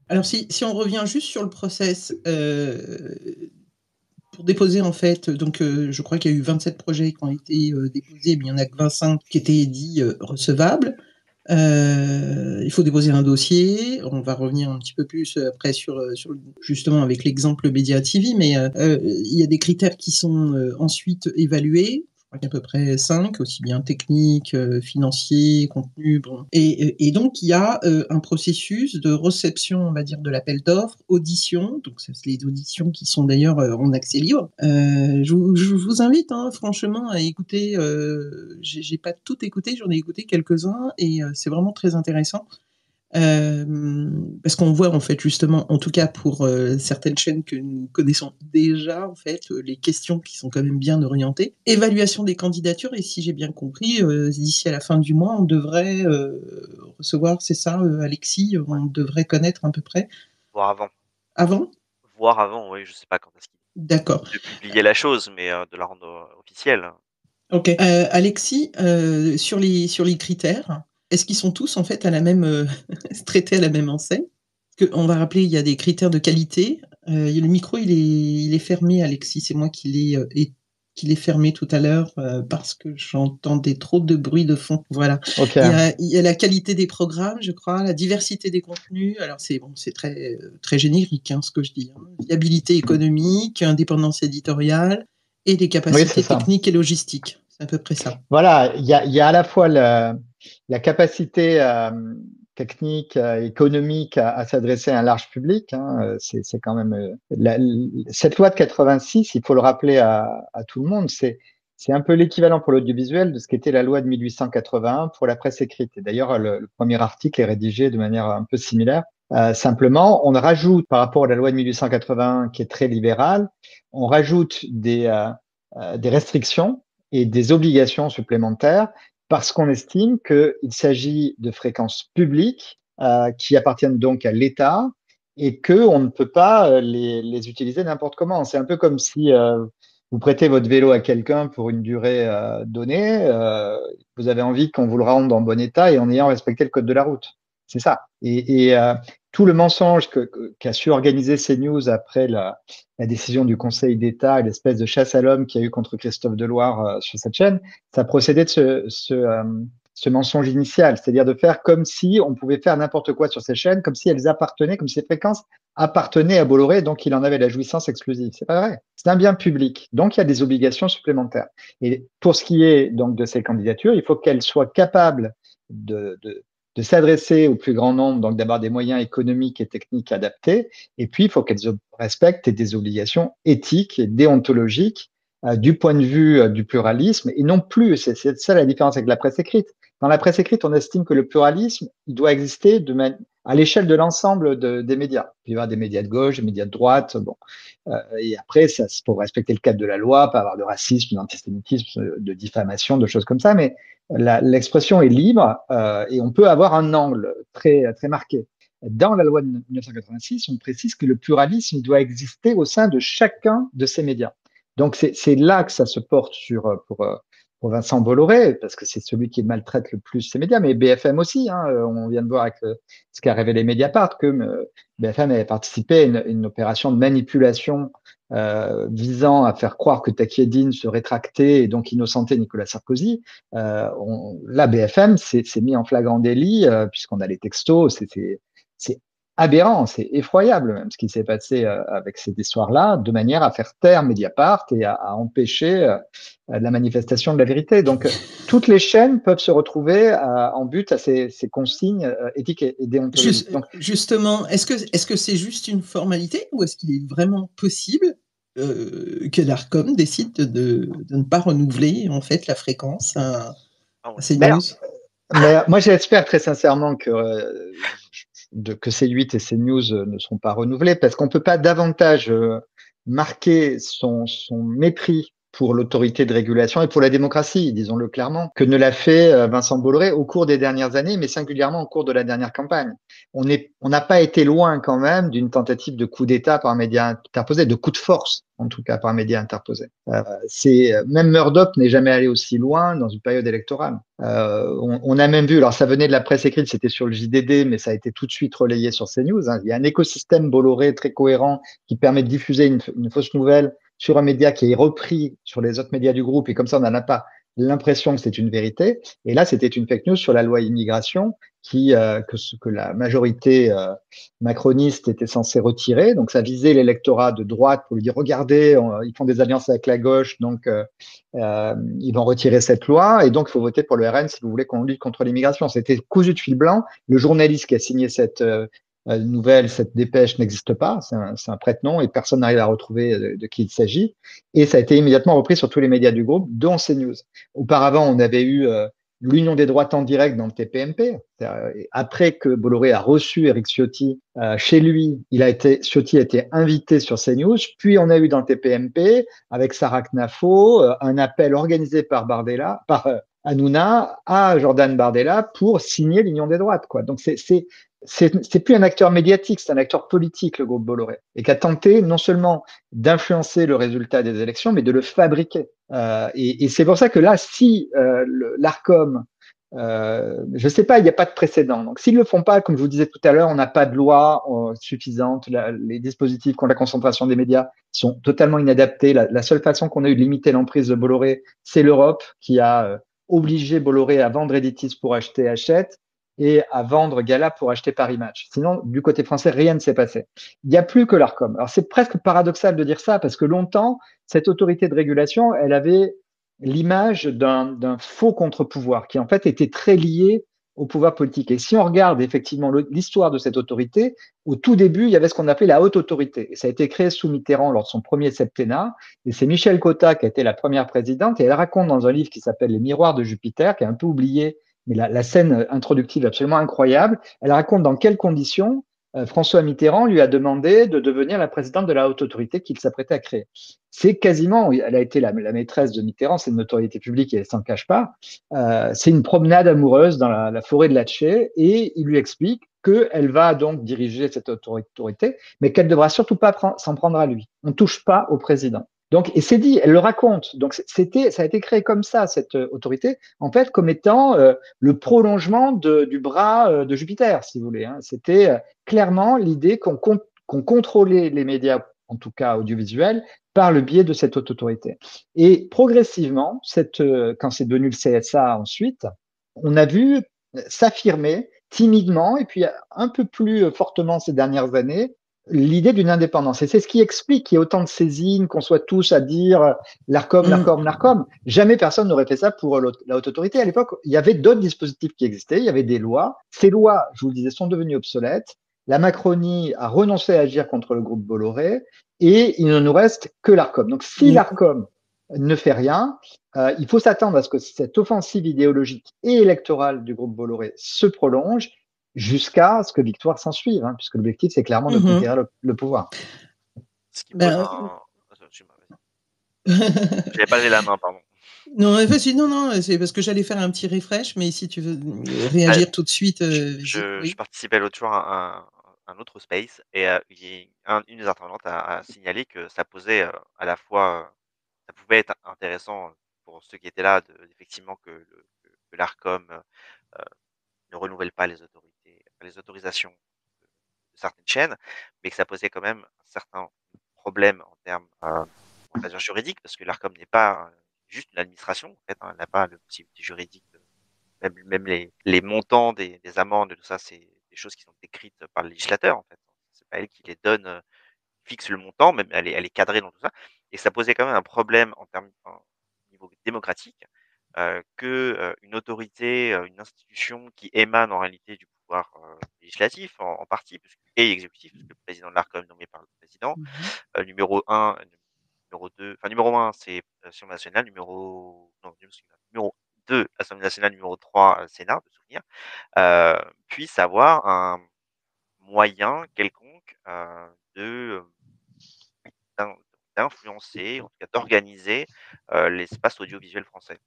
Alors, si on revient juste sur le process, pour déposer, en fait, donc je crois qu'il y a eu 27 projets qui ont été déposés, mais il n'y en a que 25 qui étaient dits recevables. Il faut déposer un dossier. On va revenir un petit peu plus après sur justement avec l'exemple Média TV, mais il y a des critères qui sont ensuite évalués. Je crois qu'il y a à peu près 5, aussi bien techniques, financiers, contenu. Bon. Et donc, il y a un processus de réception, on va dire, de l'appel d'offres, audition. Donc, c'est les auditions qui sont d'ailleurs en accès libre. Je vous invite, hein, franchement, à écouter. J'ai pas tout écouté, j'en ai écouté quelques-uns et c'est vraiment très intéressant. Parce qu'on voit en fait justement, en tout cas pour certaines chaînes que nous connaissons déjà, en fait, les questions qui sont quand même bien orientées. Évaluation des candidatures, et si j'ai bien compris, d'ici à la fin du mois, on devrait recevoir, c'est ça, Alexis, on devrait connaître à peu près. Voire avant. Avant ? Voire avant, oui, je sais pas quand est-ce qu'il D'accord. de publier la chose, mais de la rendre officielle. Ok. Alexis, sur les critères, est-ce qu'ils sont tous en fait traités à la même enseigne? On va rappeler, il y a des critères de qualité. Le micro, il est fermé, Alexis. C'est moi qui l'ai fermé tout à l'heure parce que j'entendais trop de bruit de fond. Voilà. Ok. Il y a la qualité des programmes, je crois, la diversité des contenus. Alors c'est très très générique ce que je dis. Viabilité économique, indépendance éditoriale et des Oui, c'est capacités ça. techniques et logistiques. C'est à peu près ça. Voilà, il y a à la fois la capacité technique, économique à s'adresser à un large public. C'est quand même cette loi de 86, il faut le rappeler à tout le monde, c'est un peu l'équivalent pour l'audiovisuel de ce qu'était la loi de 1881 pour la presse écrite. Et d'ailleurs, le premier article est rédigé de manière un peu similaire. Simplement, on rajoute par rapport à la loi de 1881 qui est très libérale, on rajoute des restrictions et des obligations supplémentaires parce qu'on estime qu'il s'agit de fréquences publiques qui appartiennent donc à l'État et qu'on ne peut pas les utiliser n'importe comment. C'est un peu comme si vous prêtez votre vélo à quelqu'un pour une durée donnée, vous avez envie qu'on vous le rende en bon état et en ayant respecté le code de la route. C'est ça. Et tout le mensonge qu'a su organiser CNews après la décision du Conseil d'État et l'espèce de chasse à l'homme qu'il y a eu contre Christophe Deloire sur cette chaîne, ça procédait de ce mensonge initial, c'est-à-dire de faire comme si on pouvait faire n'importe quoi sur ces chaînes, comme si elles appartenaient, comme si ces fréquences appartenaient à Bolloré, donc il en avait la jouissance exclusive. C'est pas vrai. C'est un bien public, donc il y a des obligations supplémentaires. Et pour ce qui est donc de ces candidatures, il faut qu'elles soient capables de s'adresser au plus grand nombre, donc d'avoir des moyens économiques et techniques adaptés. Et puis, il faut qu'elles respectent des obligations éthiques et déontologiques du point de vue du pluralisme et non plus, c'est ça la différence avec la presse écrite. Dans la presse écrite, on estime que le pluralisme, il doit exister à l'échelle de l'ensemble des médias. Il peut y avoir des médias de gauche, des médias de droite, bon. Et après, ça, pour respecter le cadre de la loi, pas avoir de racisme, d'antisémitisme, de diffamation, de choses comme ça, mais l'expression est libre et on peut avoir un angle très, très marqué. Dans la loi de 1986, on précise que le pluralisme doit exister au sein de chacun de ces médias. Donc, c'est là que ça se porte pour Vincent Bolloré, parce que c'est celui qui maltraite le plus ces médias, mais BFM aussi. On vient de voir avec ce qu'a révélé Mediapart, que BFM avait participé à une opération de manipulation visant à faire croire que Takieddine se rétractait et donc innocentait Nicolas Sarkozy. Là, BFM s'est mis en flagrant délit, puisqu'on a les textos, c'est aberrant, c'est effroyable même ce qui s'est passé avec cette histoire-là, de manière à faire taire Mediapart et à empêcher la manifestation de la vérité. Donc, toutes les chaînes peuvent se retrouver en but à ces consignes éthiques et déontologiques. Justement, est-ce que c'est juste une formalité ou est-ce qu'il est vraiment possible que l'Arcom décide de ne pas renouveler en fait la fréquence à CNews? Mais moi, j'espère très sincèrement que C8 et CNews ne seront pas renouvelés parce qu'on ne peut pas davantage marquer son mépris pour l'autorité de régulation et pour la démocratie, disons-le clairement, que ne l'a fait Vincent Bolloré au cours des dernières années, mais singulièrement au cours de la dernière campagne. On n'a pas été loin quand même d'une tentative de coup d'État par un média interposé, de coup de force en tout cas par un média interposé. Même Murdoch n'est jamais allé aussi loin dans une période électorale. On a même vu, alors ça venait de la presse écrite, c'était sur le JDD, mais ça a été tout de suite relayé sur CNews. Il y a un écosystème Bolloré très cohérent qui permet de diffuser une fausse nouvelle sur un média qui est repris sur les autres médias du groupe, et comme ça, on n'en a pas l'impression que c'est une vérité. Et là, c'était une fake news sur la loi immigration que la majorité macroniste était censée retirer. Donc, ça visait l'électorat de droite pour lui dire, regardez, ils font des alliances avec la gauche, donc ils vont retirer cette loi. Et donc, il faut voter pour le RN si vous voulez qu'on lutte contre l'immigration. C'était cousu de fil blanc. Le journaliste qui a signé cette nouvelle, cette dépêche n'existe pas, c'est un prête-nom et personne n'arrive à retrouver de qui il s'agit. Et ça a été immédiatement repris sur tous les médias du groupe, dont CNews. Auparavant, on avait eu l'Union des droites en direct dans le TPMP. Après que Bolloré a reçu Éric Ciotti chez lui, Ciotti a été invité sur CNews, puis on a eu dans le TPMP, avec Sarah Knafo, un appel organisé par Hanouna à Jordan Bardella pour signer l'Union des droites, quoi. Donc c'est plus un acteur médiatique, c'est un acteur politique, le groupe Bolloré, et qui a tenté non seulement d'influencer le résultat des élections, mais de le fabriquer. Et c'est pour ça que là, si l'Arcom, je sais pas, il n'y a pas de précédent. Donc, s'ils le font pas, comme je vous disais tout à l'heure, on n'a pas de loi suffisante. Les dispositifs contre la concentration des médias sont totalement inadaptés. La seule façon qu'on a eu de limiter l'emprise de Bolloré, c'est l'Europe qui a obligé Bolloré à vendre Editis pour acheter Hachette et à vendre Gala pour acheter Paris Match. Sinon, du côté français, rien ne s'est passé. Il n'y a plus que l'Arcom. Alors, c'est presque paradoxal de dire ça parce que longtemps, cette autorité de régulation, elle avait l'image d'un faux contre-pouvoir qui en fait était très lié au pouvoir politique. Et si on regarde effectivement l'histoire de cette autorité, au tout début, il y avait ce qu'on appelait la haute autorité. Et ça a été créé sous Mitterrand lors de son premier septennat. Et c'est Michel Cotta qui a été la première présidente. Et elle raconte dans un livre qui s'appelle Les Miroirs de Jupiter, qui est un peu oublié, mais la scène introductive est absolument incroyable. Elle raconte dans quelles conditions François Mitterrand lui a demandé de devenir la présidente de la haute autorité qu'il s'apprêtait à créer. C'est quasiment, elle a été la maîtresse de Mitterrand, c'est une notoriété publique et elle s'en cache pas. C'est une promenade amoureuse dans la forêt de Latché et il lui explique qu'elle va donc diriger cette autorité, mais qu'elle ne devra surtout pas s'en prendre à lui. On ne touche pas au président. Donc, et c'est dit, elle le raconte. Donc, ça a été créé comme ça, cette autorité, en fait, comme étant le prolongement du bras de Jupiter, si vous voulez. Hein. C'était clairement l'idée qu'on contrôlait les médias, en tout cas audiovisuels, par le biais de cette haute autorité. Et progressivement, quand c'est devenu le CSA ensuite, on a vu s'affirmer timidement et puis un peu plus fortement ces dernières années l'idée d'une indépendance. Et c'est ce qui explique qu'il y ait autant de saisines, qu'on soit tous à dire l'Arcom, l'Arcom, l'Arcom. Jamais personne n'aurait fait ça pour la haute autorité. À l'époque, il y avait d'autres dispositifs qui existaient, il y avait des lois. Ces lois, je vous le disais, sont devenues obsolètes. La Macronie a renoncé à agir contre le groupe Bolloré et il ne nous reste que l'Arcom. Donc, si l'Arcom ne fait rien, il faut s'attendre à ce que cette offensive idéologique et électorale du groupe Bolloré se prolonge jusqu'à ce que victoire s'en suive, hein, puisque l'objectif, c'est clairement de conquérir le pouvoir. Ce qui pose J'avais pas levé la main, pardon. Non, non, c'est parce que j'allais faire un petit refresh, mais si tu veux réagir tout de suite. Je participais l'autre jour à un autre space et une des intervenantes a signalé que ça posait à la fois, ça pouvait être intéressant pour ceux qui étaient là, effectivement, que l'Arcom ne renouvelle pas les autorisations de certaines chaînes, mais que ça posait quand même un certain problème en termes juridiques, parce que l'Arcom n'est pas juste une administration, en fait, hein, elle n'a pas le possibilité juridique, même les montants des amendes, tout ça, c'est des choses qui sont décrites par le législateur, en fait. C'est pas elle qui les donne, fixe le montant, même elle est cadrée dans tout ça, et ça posait quand même un problème au niveau démocratique, une autorité, une institution qui émane en réalité du pouvoir législatif en partie, et exécutif, puisque le président de l'Arcom est nommé par le président. Numéro 1, numéro 2, enfin numéro 1, c'est l'Assemblée nationale, numéro 2, Assemblée nationale, numéro 3, Sénat, de souvenir, puisse avoir un moyen quelconque d'influencer, en tout cas d'organiser l'espace audiovisuel français.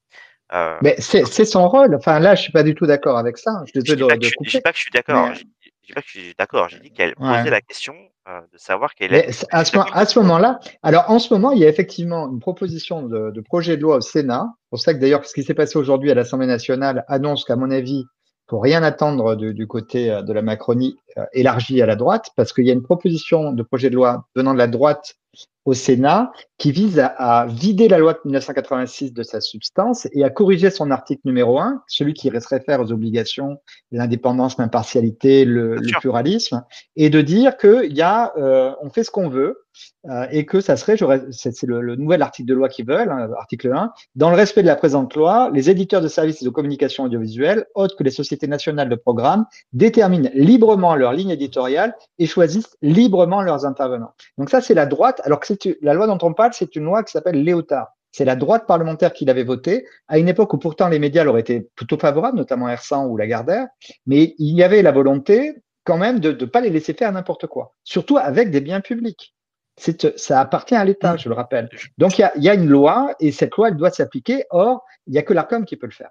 Mais c'est son rôle. Enfin, là, je suis pas du tout d'accord avec ça. Je dis pas que je suis d'accord. Je dis pas que je suis d'accord. J'ai dit qu'elle posait la question de savoir quelle est. À ce moment-là, alors en ce moment, il y a effectivement une proposition de projet de loi au Sénat. C'est pour ça que d'ailleurs, ce qui s'est passé aujourd'hui à l'Assemblée nationale annonce qu'à mon avis, faut rien attendre du côté de la Macronie élargie à la droite, parce qu'il y a une proposition de projet de loi venant de la droite au Sénat qui vise à vider la loi de 1986 de sa substance et à corriger son article numéro 1, celui qui se réfère aux obligations, l'indépendance, l'impartialité, le pluralisme, et de dire qu'il y a, on fait ce qu'on veut, et que ça serait, c'est le nouvel article de loi qu'ils veulent, hein, article 1, dans le respect de la présente loi, les éditeurs de services de communication audiovisuelle, autres que les sociétés nationales de programmes, déterminent librement leur ligne éditoriale et choisissent librement leurs intervenants. Donc ça, c'est la droite, alors que la loi dont on parle, c'est une loi qui s'appelle Léotard. C'est la droite parlementaire qui l'avait votée, à une époque où pourtant les médias leur étaient plutôt favorables, notamment R100 ou Lagardère, mais il y avait la volonté quand même de ne pas les laisser faire n'importe quoi, surtout avec des biens publics. Ça appartient à l'État, je le rappelle. Donc, il y a une loi et cette loi, elle doit s'appliquer. Or, il n'y a que l'Arcom qui peut le faire.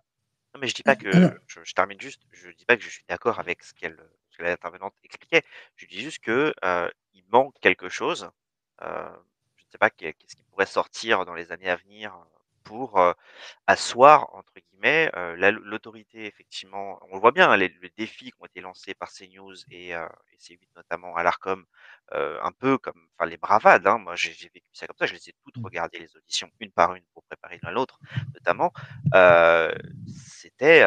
Non, mais je dis pas que, je termine juste, je dis pas que je suis d'accord avec ce qu'elle ce que l'intervenante expliquait. Je dis juste que il manque quelque chose. Je ne sais pas qu'est-ce qui pourrait sortir dans les années à venir pour asseoir entre guillemets l'autorité effectivement. On le voit bien, hein, les défis qui ont été lancés par CNews et C8 notamment à l'Arcom, un peu comme, enfin les bravades. Hein, moi j'ai vécu ça comme ça. Je les ai toutes regardées les auditions une par une pour préparer l'une à l'autre, notamment. C'était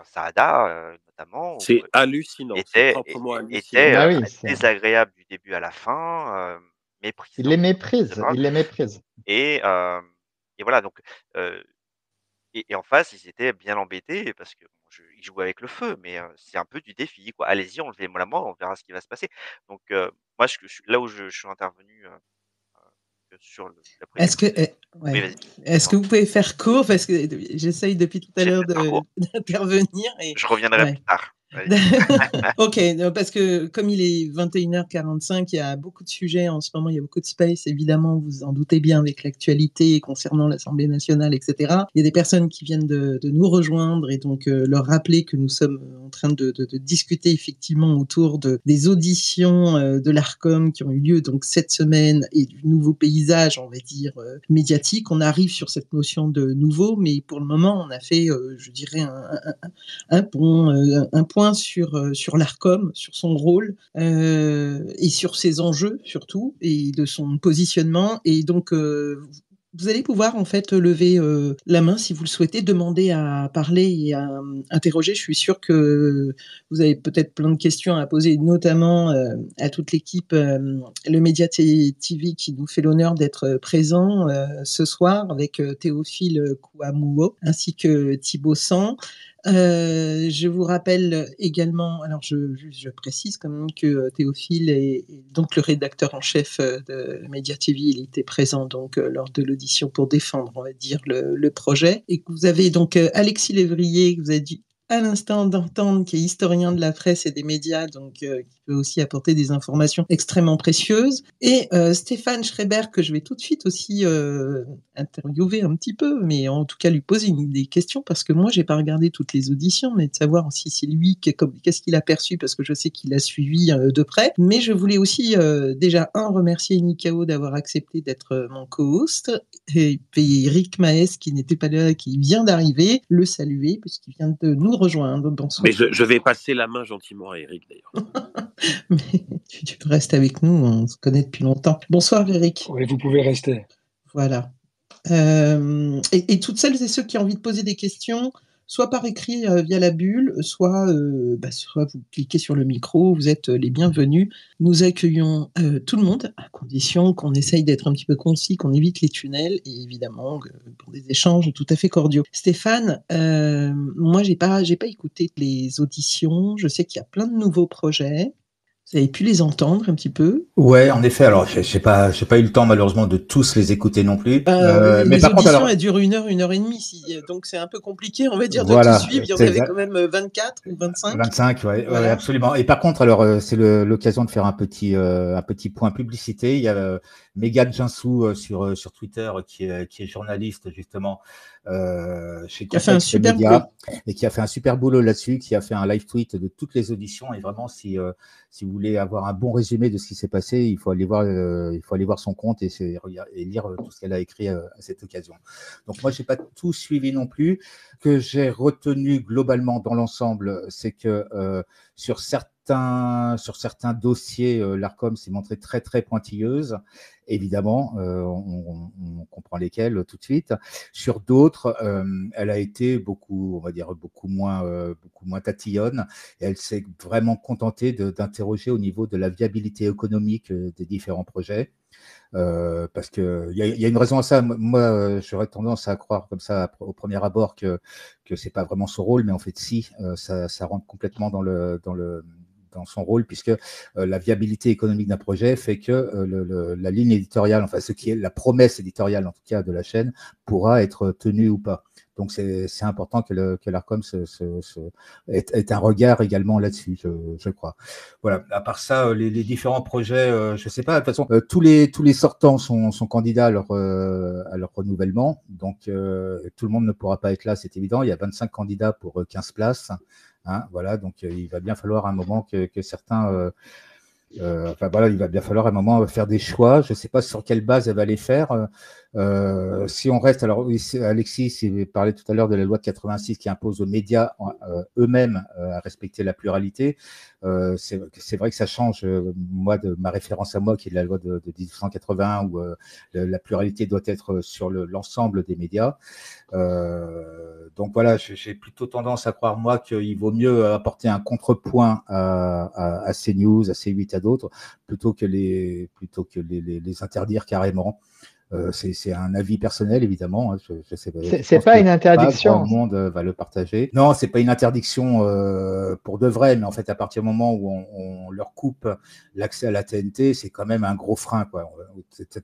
Saada notamment C'est hallucinant, c'est proprement hallucinant. Bah oui, désagréable du début à la fin, il méprisant. les méprise, il les méprise. Et voilà donc et en face, ils étaient bien embêtés parce que bon, ils jouaient avec le feu, mais c'est un peu du défi, quoi. Allez-y, enlevez-moi la moi, on verra ce qui va se passer. Donc moi, je suis là où je suis intervenu sur la première. Est-ce que, Oui, ouais. vas-y. Est-ce que vous pouvez faire court parce que j'essaye depuis tout à J'ai l'heure fait très court. d'intervenir et Je reviendrai ouais. plus tard. Vas-y. Ok, parce que comme il est 21h45, il y a beaucoup de sujets en ce moment, il y a beaucoup de space, évidemment, vous en doutez bien avec l'actualité concernant l'Assemblée nationale, etc. Il y a des personnes qui viennent de nous rejoindre et donc leur rappeler que nous sommes en train de discuter effectivement autour des auditions de l'Arcom qui ont eu lieu donc cette semaine et du nouveau paysage, on va dire, médiatique. On arrive sur cette notion de nouveau, mais pour le moment, on a fait, je dirais, un point sur l'Arcom, sur son rôle et sur ses enjeux surtout et de son positionnement. Et donc, vous allez pouvoir en fait lever la main si vous le souhaitez, demander à parler et à interroger. Je suis sûre que vous avez peut-être plein de questions à poser, notamment à toute l'équipe, le Média TV qui nous fait l'honneur d'être présent ce soir avec Théophile Kouamouo ainsi que Thibaut San. Je vous rappelle également, alors je précise quand même que Théophile est donc le rédacteur en chef de Média TV, il était présent donc lors de l'audition pour défendre, on va dire, le projet, et que vous avez donc Alexis Lévrier, que vous avez dit à l'instant d'entendre, qui est historien de la presse et des médias, donc qui peut aussi apporter des informations extrêmement précieuses, et Stéphane Schreiber, que je vais tout de suite aussi interviewer un petit peu, mais en tout cas lui poser des questions, parce que moi j'ai pas regardé toutes les auditions, mais de savoir si c'est lui, qu'est-ce qu'il a perçu, parce que je sais qu'il a suivi de près. Mais je voulais aussi déjà remercier Nikao d'avoir accepté d'être mon co-host, et puis Eric Maes qui n'était pas là, qui vient d'arriver, le saluer puisqu'il vient de nous rejoindre. Bonsoir. Mais je vais passer la main gentiment à Eric d'ailleurs. Mais tu restes avec nous, on se connaît depuis longtemps. Bonsoir Eric. Oui, vous pouvez rester. Voilà. Et toutes celles et ceux qui ont envie de poser des questions, soit par écrit via la bulle, soit vous cliquez sur le micro, vous êtes les bienvenus. Nous accueillons tout le monde, à condition qu'on essaye d'être un petit peu concis, qu'on évite les tunnels, et évidemment pour des échanges tout à fait cordiaux. Stéphane, moi j'ai pas écouté les auditions, je sais qu'il y a plein de nouveaux projets. Vous avez pu les entendre un petit peu? Ouais, en effet. Alors, j'ai pas eu le temps malheureusement de tous les écouter non plus. Mais mais les par contre, auditions, alors, elles durent 1 heure et demie, donc c'est un peu compliqué, on va dire, de voilà, tout suivre. Il y en c'est avait exact. quand même 24 ou 25. 25, ouais, Voilà. ouais, absolument. Et par contre, alors, c'est l'occasion de faire un petit point publicité. Il y a Megan Jinsou sur Twitter qui est journaliste justement chez Qui a fait un Contexte super Média et qui a fait un super boulot là-dessus, qui a fait un live tweet de toutes les auditions. Et vraiment, si vous voulez avoir un bon résumé de ce qui s'est passé, il faut aller voir son compte et lire tout ce qu'elle a écrit à cette occasion. Donc moi, j'ai pas tout suivi non plus. Que j'ai retenu globalement dans l'ensemble, c'est que sur certains dossiers, l'Arcom s'est montrée très très pointilleuse. Évidemment, on comprend lesquels tout de suite. Sur d'autres, elle a été beaucoup moins tatillonne. Et elle s'est vraiment contentée d'interroger au niveau de la viabilité économique des différents projets. Parce que il y a une raison à ça. Moi, j'aurais tendance à croire comme ça au premier abord que c'est pas vraiment son rôle, mais en fait si, ça rentre complètement dans son rôle, puisque la viabilité économique d'un projet fait que la ligne éditoriale, enfin ce qui est la promesse éditoriale en tout cas de la chaîne, pourra être tenue ou pas. Donc c'est important que l'Arcom ait un regard également là-dessus, je crois. Voilà. À part ça, les différents projets, je sais pas. De toute façon, tous les sortants sont candidats à leur renouvellement. Donc tout le monde ne pourra pas être là, c'est évident. Il y a 25 candidats pour 15 places. Hein, voilà, donc il va bien falloir un moment que certains enfin voilà, il va bien falloir à un moment faire des choix. Je ne sais pas sur quelle base elle va les faire. Si on reste, alors oui, Alexis parlait tout à l'heure de la loi de 86 qui impose aux médias eux-mêmes à respecter la pluralité. C'est vrai que ça change, moi, de ma référence à moi, qui est de la loi de 1981, où la pluralité doit être sur l'ensemble des médias. Donc voilà, j'ai plutôt tendance à croire, moi, qu'il vaut mieux apporter un contrepoint à CNews, à C8, à d'autres, plutôt que les interdire carrément. C'est un avis personnel, évidemment. Hein. Je sais, c'est pas une interdiction. Pas grand monde va le partager. Non, c'est pas une interdiction pour de vrai, mais en fait, à partir du moment où on leur coupe l'accès à la TNT, c'est quand même un gros frein, quoi.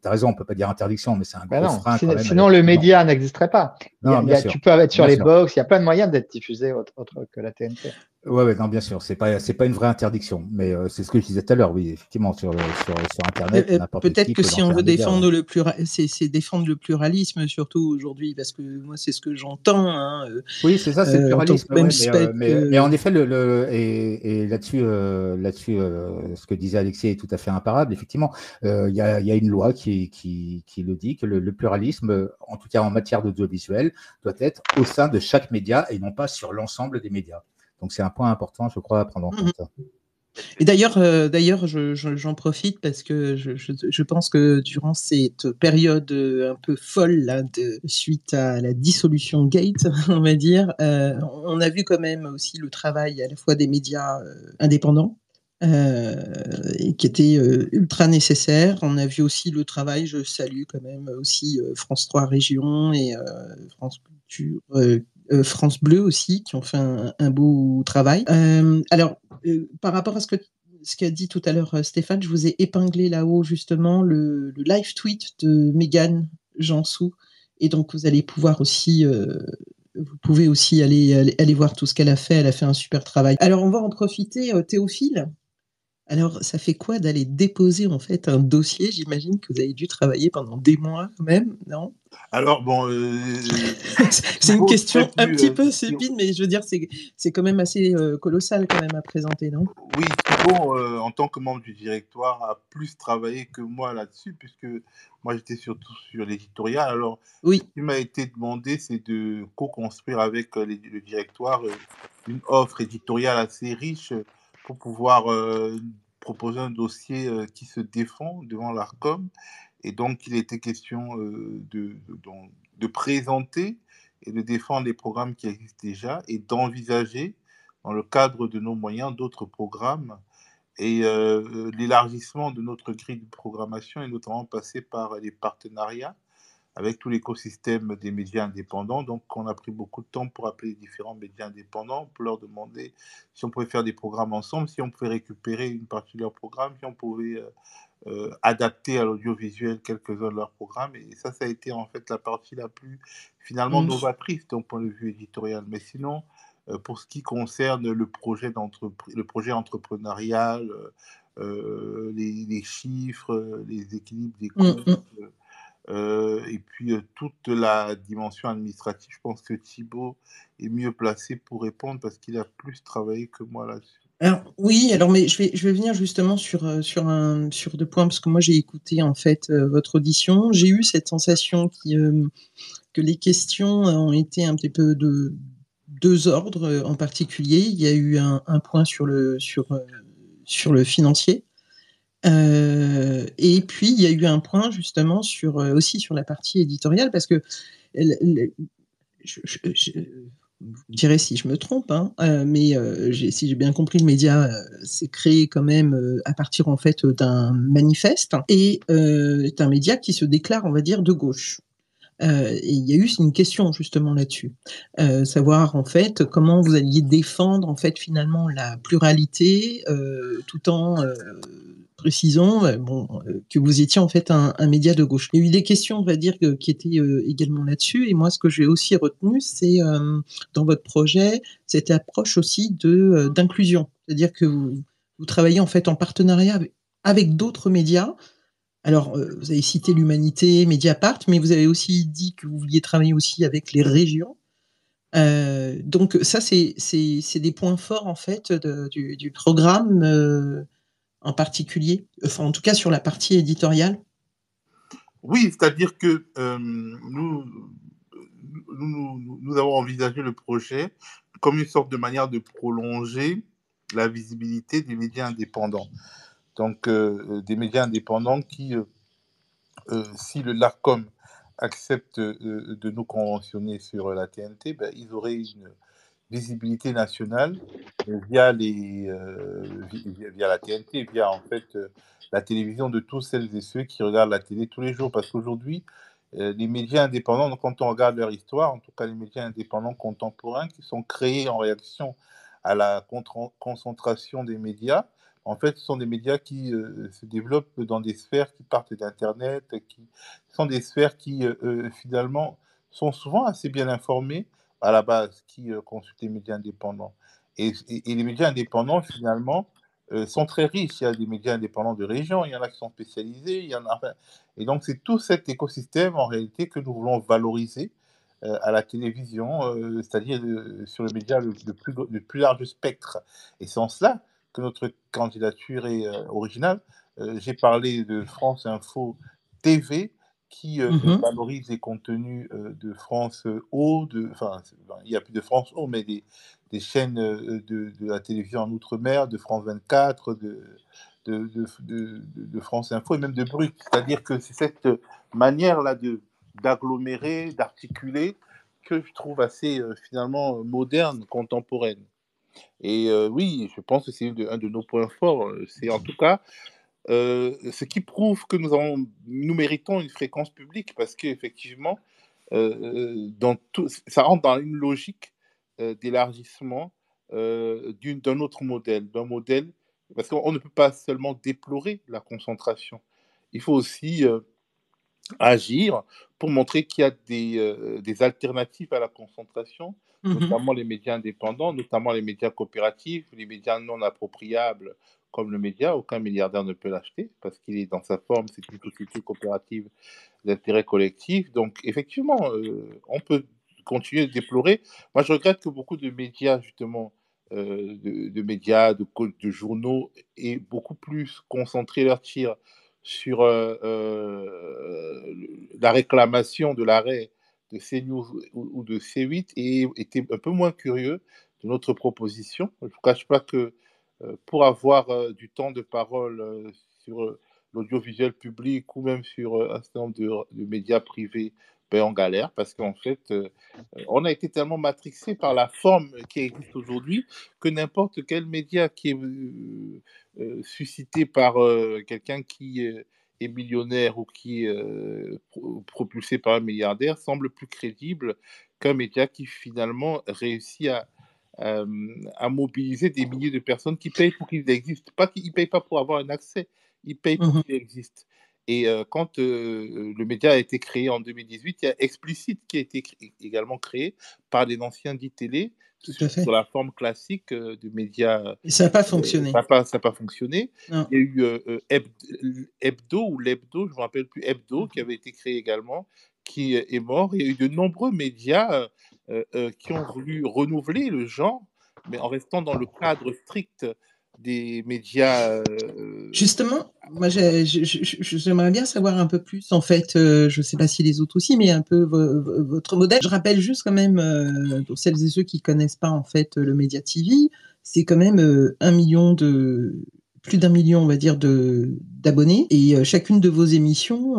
T'as raison, on peut pas dire interdiction, mais c'est un gros frein quand même. Sinon, le média n'existerait pas. Non, tu peux être sur les box, il y a plein de moyens d'être diffusé autre que la TNT. Ouais, non, bien sûr, c'est pas une vraie interdiction, mais c'est ce que je disais tout à l'heure, oui, effectivement, sur Internet, peut-être que si on veut défendre c'est défendre le pluralisme, surtout aujourd'hui, parce que moi, c'est ce que j'entends. Hein, oui, c'est ça, c'est le pluralisme. Mais en effet, et là-dessus, ce que disait Alexis est tout à fait imparable. Effectivement, il y a une loi qui le dit, que le pluralisme, en tout cas en matière d'audiovisuel, doit être au sein de chaque média et non pas sur l'ensemble des médias. Donc, c'est un point important, je crois, à prendre en compte. Et d'ailleurs, j'en profite parce que je pense que durant cette période un peu folle là, suite à la dissolution Gate, on va dire, on a vu quand même aussi le travail à la fois des médias indépendants, et qui était ultra nécessaire. On a vu aussi le travail, je salue quand même aussi France 3 Région et France Culture, France Bleu aussi, qui ont fait un beau travail. Alors, par rapport à ce qu'a dit tout à l'heure Stéphane, je vous ai épinglé là-haut justement le live tweet de Mégane Jansou, et donc vous allez pouvoir aussi vous pouvez aussi aller voir tout ce qu'elle a fait. Elle a fait un super travail. Alors on va en profiter, Théophile. Alors, ça fait quoi d'aller déposer en fait un dossier? J'imagine que vous avez dû travailler pendant des mois quand même, non? Alors bon, c'est une question un petit peu stupide, mais je veux dire, c'est quand même assez colossal quand même à présenter, non? Oui, Thibaut, en tant que membre du directoire, a plus travaillé que moi là-dessus, puisque moi j'étais surtout sur l'éditorial. Alors, oui. Ce qui m'a été demandé, c'est de co-construire avec le directoire une offre éditoriale assez riche pour pouvoir proposer un dossier qui se défend devant l'ARCOM. Et donc, il était question de présenter et de défendre les programmes qui existent déjà et d'envisager, dans le cadre de nos moyens, d'autres programmes. Et l'élargissement de notre grille de programmation est notamment passé par les partenariats avec tout l'écosystème des médias indépendants. Donc, on a pris beaucoup de temps pour appeler les différents médias indépendants, pour leur demander si on pouvait faire des programmes ensemble, si on pouvait récupérer une partie de leurs programmes, si on pouvait adapter à l'audiovisuel quelques-uns de leurs programmes. Et ça a été en fait la partie la plus finalement novatrice d'un point de vue éditorial. Mais sinon, pour ce qui concerne le projet entrepreneurial, les chiffres, les équilibres des comptes, et puis toute la dimension administrative, je pense que Thibaut est mieux placé pour répondre parce qu'il a plus travaillé que moi là-dessus. Alors, oui, mais je vais venir justement sur deux points, parce que moi j'ai écouté en fait votre audition. J'ai eu cette sensation que les questions ont été un petit peu de deux ordres en particulier. Il y a eu un point sur le financier. Et puis il y a eu un point justement aussi sur la partie éditoriale, parce que vous me direz si je me trompe, hein, mais si j'ai bien compris, le média s'est créé quand même à partir en fait d'un manifeste, et est un média qui se déclare, on va dire, de gauche. Et il y a eu une question justement là-dessus, savoir en fait comment vous alliez défendre en fait finalement la pluralité, tout en précisant que vous étiez en fait un média de gauche. Il y a eu des questions, on va dire, qui étaient également là-dessus, et moi ce que j'ai aussi retenu, c'est dans votre projet cette approche aussi d'inclusion, c'est-à-dire que vous travaillez en fait en partenariat avec d'autres médias. Alors, vous avez cité l'Humanité, Mediapart, mais vous avez aussi dit que vous vouliez travailler aussi avec les régions Donc ça, c'est des points forts en fait du programme en particulier, enfin en tout cas sur la partie éditoriale. Oui, c'est-à-dire que nous avons envisagé le projet comme une sorte de manière de prolonger la visibilité des médias indépendants. Donc, des médias indépendants qui, si le LARCOM accepte de nous conventionner sur la TNT, ben, ils auraient une visibilité nationale via la TNT, via en fait la télévision de tous celles et ceux qui regardent la télé tous les jours. Parce qu'aujourd'hui, les médias indépendants, donc quand on regarde leur histoire, en tout cas les médias indépendants contemporains qui sont créés en réaction à la concentration des médias, en fait, ce sont des médias qui se développent dans des sphères qui partent d'Internet, qui sont des sphères qui finalement sont souvent assez bien informées à la base, qui consultent les médias indépendants. Et les médias indépendants, finalement, sont très riches. Il y a des médias indépendants de région, il y en a qui sont spécialisés, il y en a... enfin, et donc, c'est tout cet écosystème, en réalité, que nous voulons valoriser à la télévision, c'est-à-dire sur le média le plus large spectre. Et c'est en cela que notre candidature est originale. J'ai parlé de France Info TV, qui valorise les contenus de France O, enfin, il n'y a plus de France O, mais des chaînes de la télévision en Outre-mer, de France 24, de France Info et même de Brut. C'est-à-dire que c'est cette manière-là d'agglomérer, d'articuler, que je trouve assez finalement moderne, contemporaine. Et oui, je pense que c'est un de nos points forts. C'est en tout cas ce qui prouve que nous méritons une fréquence publique parce qu'effectivement, ça rentre dans une logique d'élargissement d'un autre modèle, parce qu'on ne peut pas seulement déplorer la concentration. Il faut aussi agir pour montrer qu'il y a des alternatives à la concentration, notamment les médias indépendants, notamment les médias coopératifs, les médias non appropriables comme le média. Aucun milliardaire ne peut l'acheter parce qu'il est dans sa forme, c'est une société coopérative d'intérêt collectif. Donc, effectivement, on peut continuer de déplorer. Moi, je regrette que beaucoup de médias, justement, de médias, de journaux, aient beaucoup plus concentré leur tir sur la réclamation de l'arrêt de CNews ou de C8 et étaient un peu moins curieux de notre proposition. Je ne vous cache pas que pour avoir du temps de parole sur l'audiovisuel public ou même sur un certain nombre de médias privés, ben, on galère parce qu'en fait, on a été tellement matrixé par la forme qui existe aujourd'hui que n'importe quel média qui est suscité par quelqu'un qui est millionnaire ou qui est propulsé par un milliardaire semble plus crédible qu'un média qui finalement réussit à mobiliser des milliers de personnes qui payent pour qu'il existe. Pas qu'ils ne payent pas pour avoir un accès, ils payent pour qu'il existe. Et quand le média a été créé en 2018, il y a Explicite qui a été également créé par des anciens d'ITélé sur la forme classique de médias. Et ça n'a pas fonctionné. Ça n'a pas fonctionné. Non. Il y a eu Hebdo ou l'Hebdo, je ne me rappelle plus, Hebdo, qui avait été créé également, qui est mort. Il y a eu de nombreux médias qui ont voulu renouveler le genre, mais en restant dans le cadre strict des médias. Justement, moi, j'aimerais bien savoir un peu plus, en fait, je ne sais pas si les autres aussi, mais un peu votre modèle. Je rappelle juste quand même, pour celles et ceux qui ne connaissent pas, en fait, le Média TV, c'est quand même plus d'un million, on va dire, d'abonnés, et chacune de vos émissions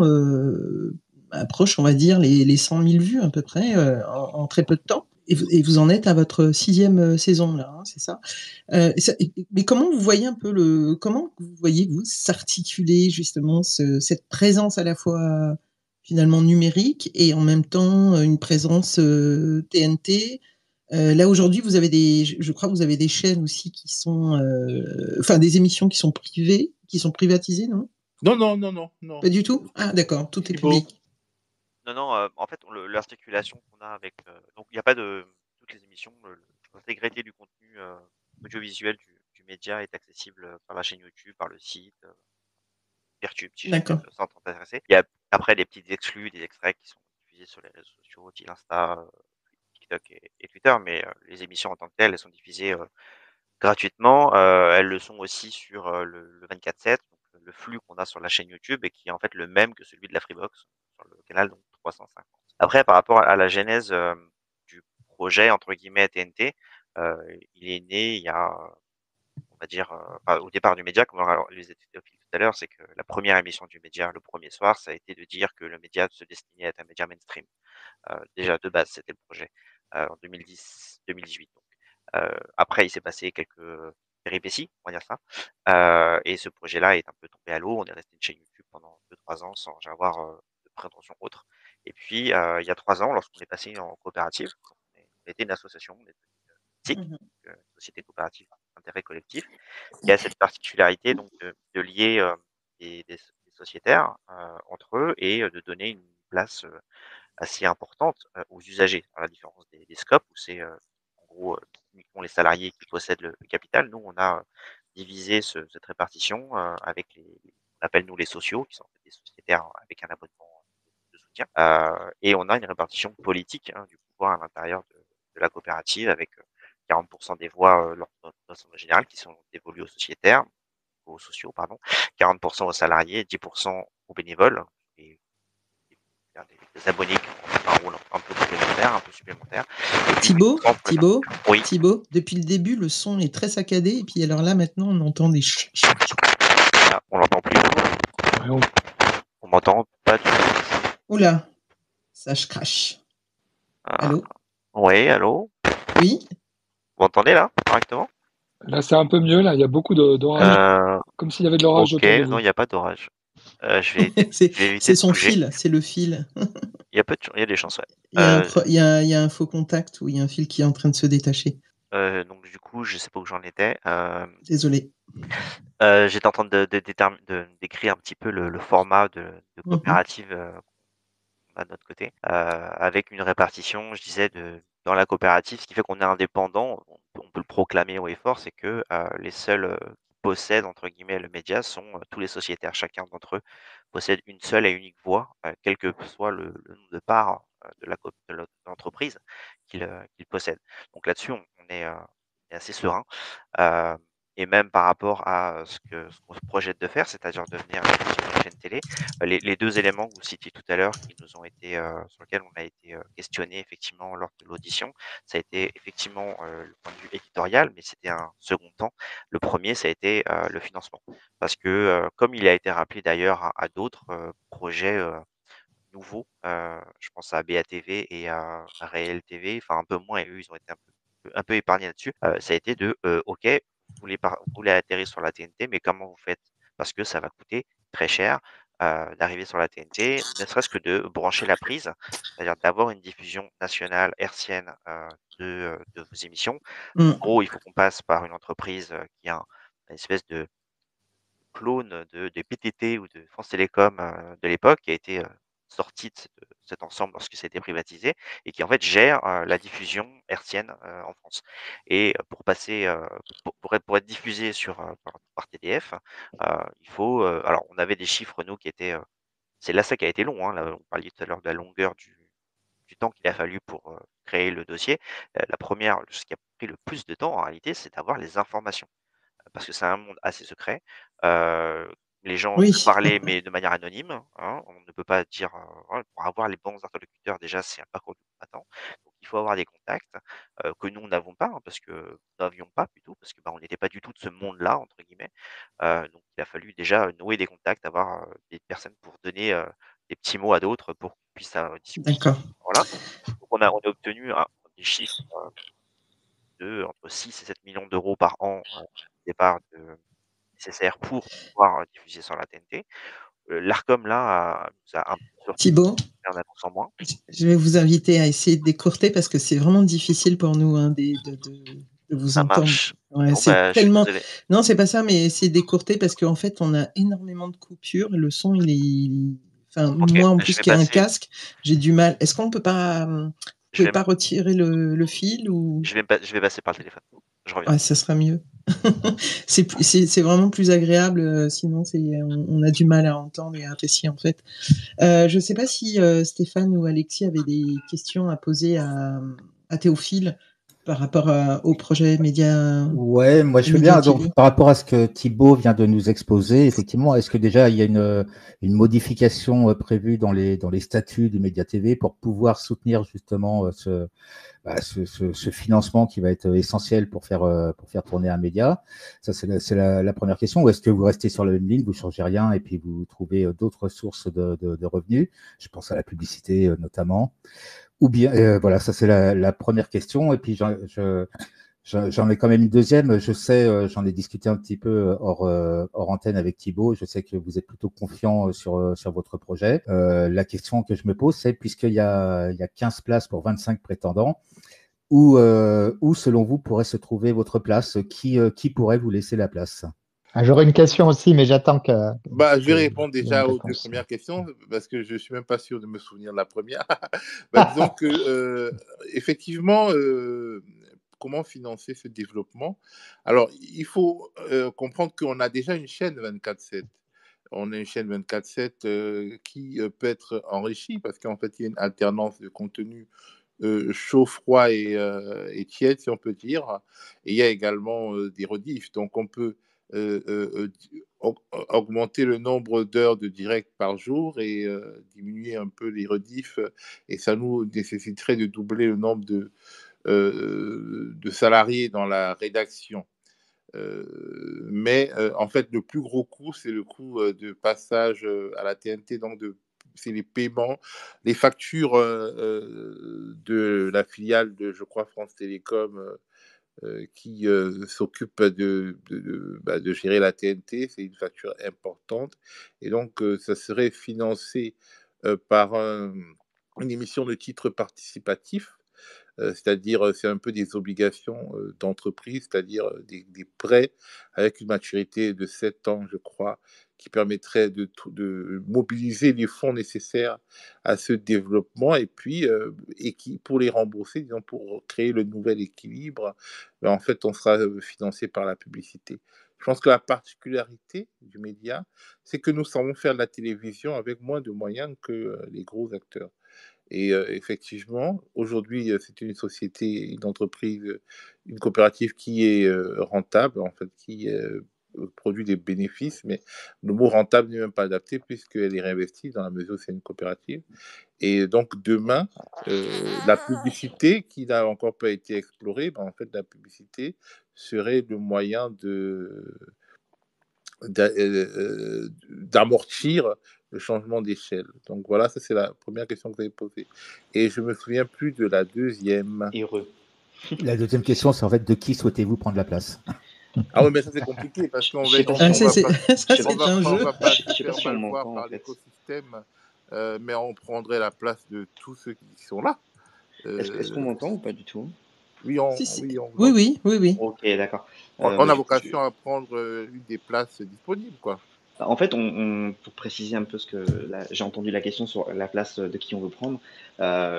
approche, on va dire, les 100 000 vues à peu près en très peu de temps. Et vous en êtes à votre 6e saison, là, hein, c'est ça. Mais comment vous voyez un peu comment vous voyez-vous s'articuler justement cette présence à la fois finalement numérique et en même temps une présence TNT. Là aujourd'hui, vous avez je crois que vous avez des chaînes aussi qui sont, enfin des émissions qui sont privées, qui sont privatisées, non? Non. Pas du tout. Ah d'accord, tout est public. Non, en fait, l'articulation qu'on a avec, donc il n'y a pas de toutes les émissions, l'intégralité du contenu audiovisuel du média est accessible par la chaîne YouTube, par le site, Peertube, si jamais ça t'intéresse. Il y a après des petits exclus, des extraits qui sont diffusés sur les réseaux sociaux, style Insta, TikTok et Twitter, mais les émissions en tant que telles, elles sont diffusées gratuitement. Elles le sont aussi sur le 24/7, donc le flux qu'on a sur la chaîne YouTube et qui est en fait le même que celui de la Freebox sur le canal donc 350. Après, par rapport à la genèse du projet entre guillemets TNT, il est né il y a, on va dire, au départ du média, comme les étudiants tout à l'heure, c'est que la première émission du média, le premier soir, ça a été de dire que le média se destinait à être un média mainstream. Déjà de base, c'était le projet en 2010-2018. Après, il s'est passé quelques péripéties, on va dire ça. Et ce projet-là est un peu tombé à l'eau. On est resté une chaîne YouTube pendant 2-3 ans sans avoir de prétention autre. Et puis, il y a 3 ans, lorsqu'on est passé en coopérative, on était une association, on était SIC, Mhm. Société coopérative d'intérêt collectif, qui a cette particularité donc de lier des sociétaires entre eux et de donner une place assez importante aux usagers, à la différence des SCOP où c'est en gros uniquement les salariés qui possèdent le capital. Nous, on a divisé cette répartition avec on appelle nous les sociaux, qui sont en fait des sociétaires avec un abonnement de soutien. Et on a une répartition politique du pouvoir à l'intérieur de la coopérative avec 40% des voix lors de notre assemblée générale qui sont dévolues aux sociétaires, aux sociaux, pardon, 40% aux salariés, 10% aux bénévoles et des abonnés qui ont un rôle un peu complémentaire, un peu supplémentaire. Et puis oui, Thibaut, depuis le début, le son est très saccadé. Et puis alors là, maintenant, on entend des on l'entend plus. On m'entend pas du tout. Oula, ça je crache. Allô? Oui, allô? Oui? Vous m'entendez là, correctement? Là, c'est un peu mieux. Là, il y a beaucoup d'orage. Comme s'il y avait de l'orage autour de vous. Non, il n'y a pas d'orage. Je vais éviter c'est de son bouger. fil, c'est le fil. Il y a des chances, ouais. Il y a un faux contact où il y a un fil qui est en train de se détacher. Donc du coup, je sais pas où j'en étais. Désolé. J'étais en train de décrire un petit peu le format de coopérative qu'on a de notre côté, avec une répartition, je disais, dans la coopérative, ce qui fait qu'on est indépendant, on peut le proclamer haut et fort, c'est que les seuls qui possèdent entre guillemets le média sont tous les sociétaires. Chacun d'entre eux possède une seule et unique voix, quel que soit le nombre de parts de l'entreprise qu'il possède. Donc là-dessus, on est assez serein. Et même par rapport à ce qu'on se projette de faire, c'est-à-dire devenir une chaîne télé, les 2 éléments que vous citiez tout à l'heure qui nous ont été, sur lesquels on a été questionné effectivement lors de l'audition, ça a été effectivement le point de vue éditorial, mais c'était un second temps. Le premier, ça a été le financement. Parce que, comme il a été rappelé d'ailleurs à d'autres projets nouveaux, je pense à BATV et à Réel TV, enfin un peu moins, et eux, ils ont été un peu épargnés là-dessus. Ça a été de OK, vous voulez atterrir sur la TNT, mais comment vous faites? Parce que ça va coûter très cher d'arriver sur la TNT, ne serait-ce que de brancher la prise, c'est-à-dire d'avoir une diffusion nationale hertzienne de vos émissions. En gros, il faut qu'on passe par une entreprise qui a une espèce de clone des PTT ou de France Télécom de l'époque, qui a été sorti de cet ensemble lorsque ça a été privatisé et qui en fait gère la diffusion hertzienne en France. Et pour passer, pour être diffusé par TDF, il faut, alors on avait des chiffres nous qui étaient, c'est là ça qui a été long, hein, là, on parlait tout à l'heure de la longueur du temps qu'il a fallu pour créer le dossier. Ce qui a pris le plus de temps en réalité, c'est d'avoir les informations parce que c'est un monde assez secret. Les gens peuvent parler, mais de manière anonyme, hein. On ne peut pas dire, pour avoir les bons interlocuteurs, déjà, c'est un parcours du combattant. Donc il faut avoir des contacts, que nous n'avons pas, hein, parce que nous n'avions pas plutôt, parce que, bah, on n'était pas du tout de ce «monde-là» entre guillemets. Donc il a fallu déjà nouer des contacts, avoir, des personnes pour donner, des petits mots à d'autres pour qu'on puisse, discuter. D'accord. Voilà. Donc on a obtenu des chiffres, entre 6 et 7 millions d'euros par an, au départ nécessaires pour pouvoir diffuser sur la TNT. L'Arcom là nous a un peu surpris. Thibaut, En annonçant moins. je vais vous inviter à essayer de décourter parce que c'est vraiment difficile pour nous de vous Ça entendre. marche. Ouais, Bon, c'est tellement. je suis désolé. Non, c'est pas ça, mais essayez de décourter parce qu'en fait, on a énormément de coupures. Le son, enfin, Okay, moi, en je plus, vais qui a un passer. casque, j'ai du mal. Est-ce qu'on peut pas, Je vais, pas retirer le fil ou. je vais passer par le téléphone. Je reviens. Ouais, ça sera mieux. c'est vraiment plus agréable. Sinon, on a du mal à entendre et à apprécier en fait. Je ne sais pas si Stéphane ou Alexis avaient des questions à poser à à Théophile par rapport au projet média. Ouais, moi je veux bien. Donc, par rapport à ce que Thibaut vient de nous exposer, effectivement, est-ce que déjà il y a une modification prévue dans les statuts du Média TV pour pouvoir soutenir justement ce financement qui va être essentiel pour faire tourner un média? Ça, c'est la première question. Ou est-ce que vous restez sur la même ligne, vous changez rien et puis vous trouvez d'autres sources de revenus? Je pense à la publicité notamment. Ou bien, voilà, ça c'est la première question. Et puis j'en ai quand même une deuxième. Je sais, j'en ai discuté un petit peu hors antenne avec Thibaut. Je sais que vous êtes plutôt confiant sur votre projet. La question que je me pose, c'est puisqu'il y a 15 places pour 25 prétendants, où selon vous pourrait se trouver votre place? Qui pourrait vous laisser la place? J'aurais une question aussi, mais j'attends que. Je vais répondre déjà aux deux premières questions parce que je suis même pas sûr de me souvenir de la première. Disons que effectivement, comment financer ce développement? Alors, il faut comprendre qu'on a déjà une chaîne 24/7. On a une chaîne 24/7 qui peut être enrichie parce qu'en fait, il y a une alternance de contenu chaud, froid et tiède, si on peut dire. Et il y a également des rediffs. Donc, on peut augmenter le nombre d'heures de direct par jour et diminuer un peu les rediffs. Et ça nous nécessiterait de doubler le nombre de salariés dans la rédaction. Mais en fait, le plus gros coût, c'est le coût de passage à la TNT, donc c'est les paiements, les factures de la filiale de, je crois, France Télécom qui s'occupe de gérer la TNT. C'est une facture importante. Et donc, ça serait financé par une émission de titres participatifs. C'est-à-dire, c'est un peu des obligations d'entreprise, c'est-à-dire des prêts avec une maturité de 7 ans, je crois, qui permettrait de mobiliser les fonds nécessaires à ce développement et puis pour les rembourser, disons, pour créer le nouvel équilibre, en fait, on sera financé par la publicité. Je pense que la particularité du média, c'est que nous savons faire de la télévision avec moins de moyens que les gros acteurs. Et effectivement, aujourd'hui, c'est une société, une entreprise, une coopérative qui est rentable, en fait, qui produit des bénéfices, mais le mot rentable n'est même pas adapté puisqu'elle est réinvestie dans la mesure où c'est une coopérative. Et donc, demain, la publicité qui n'a encore pas été explorée, en fait, la publicité serait le moyen d'amortir le changement d'échelle. Donc voilà, ça c'est la première question que vous avez posée. Et je me souviens plus de la deuxième. Heureux. La deuxième question, c'est en fait de qui souhaitez-vous prendre la place? Ah oui, mais ça c'est compliqué parce qu'on va pas se faire mal voir par l'écosystème, mais on prendrait la place de tous ceux qui sont là. Est-ce qu'on m'entend ou pas du tout? Oui, oui. Ok, d'accord. On a vocation à prendre une des places disponibles, quoi. En fait, pour préciser un peu j'ai entendu la question sur la place de qui on veut prendre.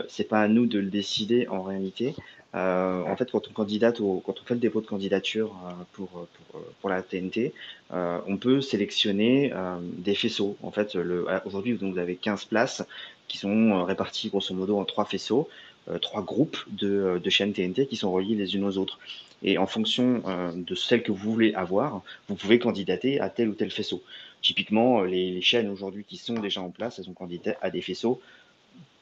C'est pas à nous de le décider en réalité. En fait, quand on fait le dépôt de candidature pour la TNT, on peut sélectionner des faisceaux. En fait, aujourd'hui, vous avez 15 places qui sont réparties grosso modo en 3 faisceaux, 3 groupes de chaînes TNT qui sont reliés les unes aux autres. Et en fonction de celle que vous voulez avoir, vous pouvez candidater à tel ou tel faisceau. Typiquement, les chaînes aujourd'hui qui sont déjà en place, elles ont candidaté à des faisceaux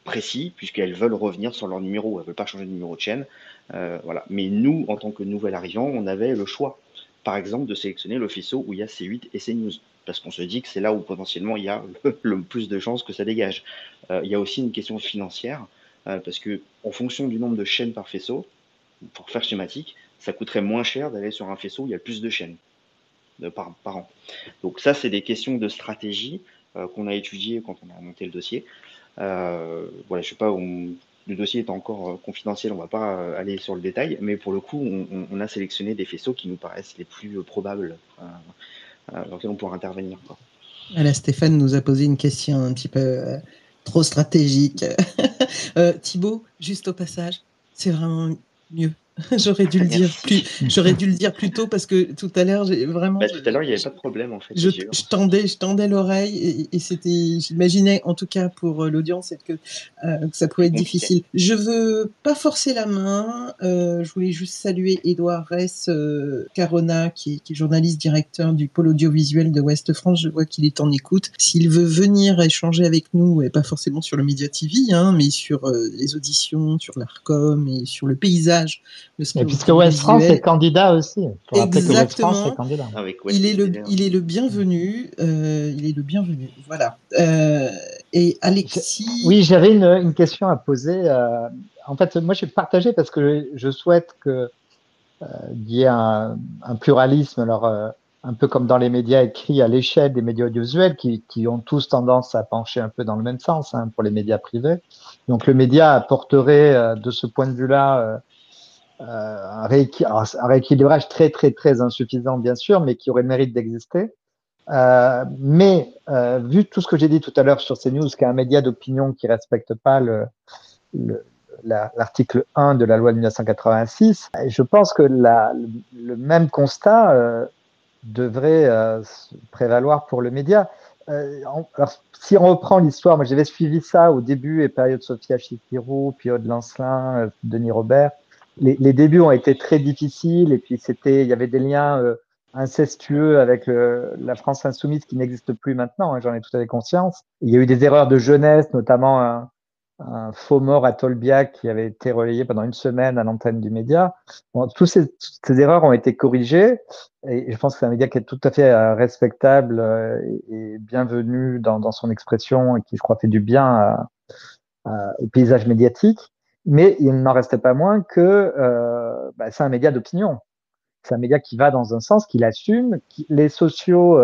précis, puisqu'elles veulent revenir sur leur numéro, elles ne veulent pas changer de numéro de chaîne. Voilà. Mais nous, en tant que nouvel arrivant, on avait le choix, par exemple, de sélectionner le faisceau où il y a C8 et CNews, parce qu'on se dit que c'est là où potentiellement il y a le plus de chances que ça dégage. Il y a aussi une question financière, parce que en fonction du nombre de chaînes par faisceau, pour faire schématique, ça coûterait moins cher d'aller sur un faisceau où il y a plus de chaînes par an. Donc ça, c'est des questions de stratégie qu'on a étudiées quand on a monté le dossier. Voilà, je sais pas, le dossier est encore confidentiel, on ne va pas aller sur le détail, mais pour le coup, on a sélectionné des faisceaux qui nous paraissent les plus probables dans lesquels on pourra intervenir, quoi. Là, Stéphane nous a posé une question un petit peu trop stratégique. Thibaut, juste au passage, c'est vraiment mieux J'aurais dû le dire Merci. j'aurais dû le dire plus tôt parce que tout à l'heure, Bah, tout à l'heure, il n'y avait pas de problème, en fait, je, les yeux. je tendais l'oreille et c'était, j'imaginais en tout cas pour l'audience que ça pouvait être Compliqué. difficile. Je veux pas forcer la main. Je voulais juste saluer Édouard Ress Carona, qui est journaliste directeur du pôle audiovisuel de Ouest France. Je vois qu'il est en écoute. S'il veut venir échanger avec nous, et pas forcément sur le Média TV, mais sur les auditions, sur l'ARCOM et sur le paysage de ce Et puisque Ouest France est candidat aussi. Pour rappeler que Ouest France est candidat. Avec il est le bienvenu. Il est le bienvenu. Voilà. Et Alexis. Oui, j'avais une question à poser. En fait, moi, je suis partagé parce que je souhaite qu'il y ait un pluralisme, alors un peu comme dans les médias écrits à l'échelle des médias audiovisuels, qui ont tous tendance à pencher un peu dans le même sens pour les médias privés. Donc, le média apporterait de ce point de vue-là un rééquilibrage très, très, très insuffisant, bien sûr, mais qui aurait le mérite d'exister. Mais vu tout ce que j'ai dit tout à l'heure sur CNews, qui est un média d'opinion qui respecte pas l'article 1 de la loi de 1986, je pense que le même constat devrait prévaloir pour le média. Alors, si on reprend l'histoire, moi j'avais suivi ça au début et période Sophia Chikirou, puis Aude Lancelin, Denis Robert. Les débuts ont été très difficiles et puis il y avait des liens incestueux avec la France insoumise qui n'existe plus maintenant, j'en ai tout à fait conscience. Il y a eu des erreurs de jeunesse, notamment un faux mort à Tolbiac qui avait été relayé pendant une semaine à l'antenne du média. Bon, toutes ces erreurs ont été corrigées et je pense que c'est un média qui est tout à fait respectable et bienvenu dans son expression et qui, je crois, fait du bien au paysage médiatique. Mais il n'en restait pas moins que c'est un média d'opinion. C'est un média qui va dans un sens, qui l'assume. Les sociaux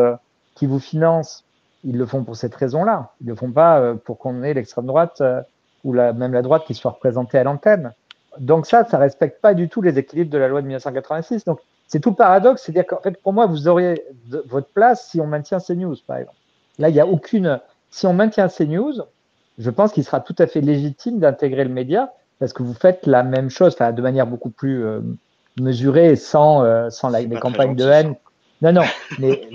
qui vous financent, ils le font pour cette raison-là. Ils ne le font pas pour qu'on ait l'extrême droite ou même la droite qui soit représentée à l'antenne. Donc ça respecte pas du tout les équilibres de la loi de 1986. Donc c'est tout le paradoxe, c'est-à-dire qu'en fait, pour moi, vous auriez votre place si on maintient CNews, par exemple. Là, il n'y a aucune... Si on maintient CNews, je pense qu'il sera tout à fait légitime d'intégrer le média parce que vous faites la même chose, de manière beaucoup plus mesurée, sans les campagnes de haine. Non, mais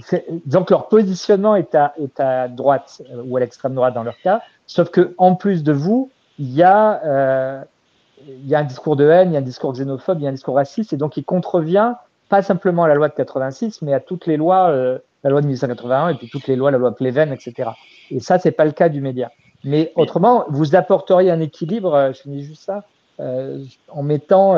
donc leur positionnement est à droite ou à l'extrême droite dans leur cas, sauf que en plus de vous, il y a un discours de haine, il y a un discours xénophobe, il y a un discours raciste, et donc il contrevient pas simplement à la loi de 86, mais à toutes les lois, la loi de 1881 et puis toutes les lois, la loi Pleven, etc. Et ça, c'est pas le cas du média. Mais autrement, vous apporteriez un équilibre, je finis juste ça, en mettant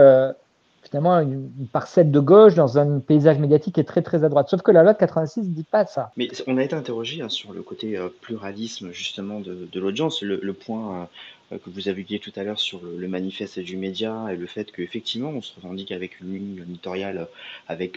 finalement une parcelle de gauche dans un paysage médiatique qui est très très à droite. Sauf que la loi de 86 ne dit pas ça. Mais on a été interrogé sur le côté pluralisme justement de l'audience, le point que vous aviez tout à l'heure sur le manifeste du média et le fait qu'effectivement on se revendique avec une ligne éditoriale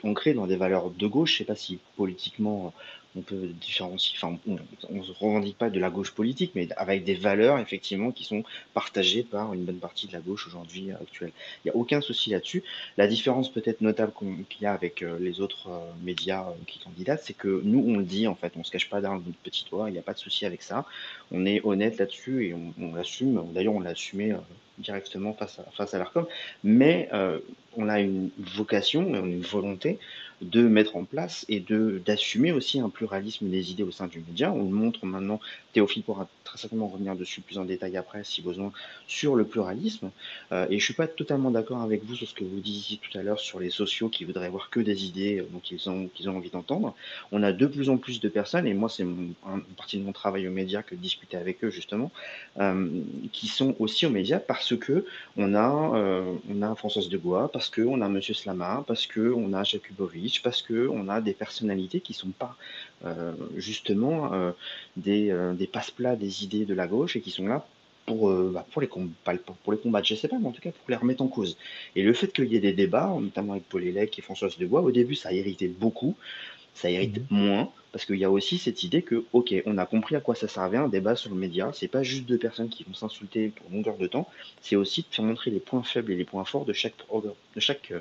ancrée dans des valeurs de gauche. Je ne sais pas si politiquement on peut différencier, enfin on ne se revendique pas de la gauche politique, mais avec des valeurs effectivement qui sont partagées par une bonne partie de la gauche aujourd'hui actuelle. Il n'y a aucun souci là-dessus. La différence peut-être notable qu'il y a avec les autres médias qui candidatent, c'est que nous on le dit en fait, on se cache pas derrière notre petit doigt, il n'y a pas de souci avec ça. On est honnête là-dessus et on l'assume. D'ailleurs, on l'a assumé directement face à l'ARCOM. Mais on a une vocation et une volonté de mettre en place et d'assumer aussi un pluralisme des idées au sein du média. On le montre maintenant. Théophile pourra très certainement revenir dessus plus en détail après, si besoin, sur le pluralisme. Et je ne suis pas totalement d'accord avec vous sur ce que vous disiez tout à l'heure sur les sociaux qui voudraient voir que des idées qu'ils ont envie d'entendre. On a de plus en plus de personnes, et moi c'est une partie de mon travail aux médias que de discuter avec eux justement, qui sont aussi aux médias parce que on a Françoise Debois, parce qu'on a Monsieur Slama, parce qu'on a Jakubowicz, parce qu'on a des personnalités qui ne sont pas justement des passe-plats des idées de la gauche et qui sont là pour les combattre, je sais pas, mais en tout cas pour les remettre en cause. Et le fait qu'il y ait des débats, notamment avec Paul Hellec et Françoise Debois, au début ça irritait beaucoup, ça irrite moins, parce qu'il y a aussi cette idée que, ok, on a compris à quoi ça servait un débat sur le média, c'est pas juste deux personnes qui vont s'insulter pour longueur de temps, c'est aussi de faire montrer les points faibles et les points forts de chaque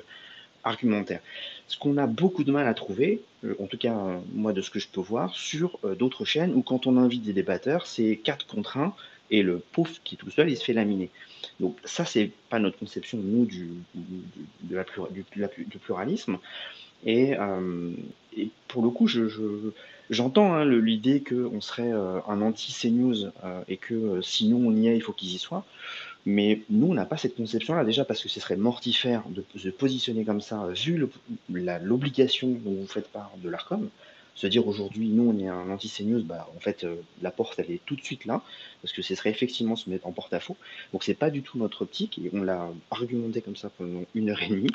argumentaire. Ce qu'on a beaucoup de mal à trouver, en tout cas moi de ce que je peux voir, sur d'autres chaînes où quand on invite des débatteurs, c'est 4 contre 1, et le pouf qui tout seul, il se fait laminer. Donc ça, c'est pas notre conception, nous, du pluralisme. Et pour le coup, j'entends l'idée qu'on serait un anti-CNews et que sinon on y est, il faut qu'ils y soient. Mais nous, on n'a pas cette conception-là, déjà parce que ce serait mortifère de se positionner comme ça, vu l'obligation dont vous faites part de l'ARCOM. Se dire aujourd'hui, nous, on est un anti-CNews, bah, en fait, la porte, elle est tout de suite là, parce que ce serait effectivement se mettre en porte-à-faux. Donc, c'est pas du tout notre optique, et on l'a argumenté comme ça pendant 1h30,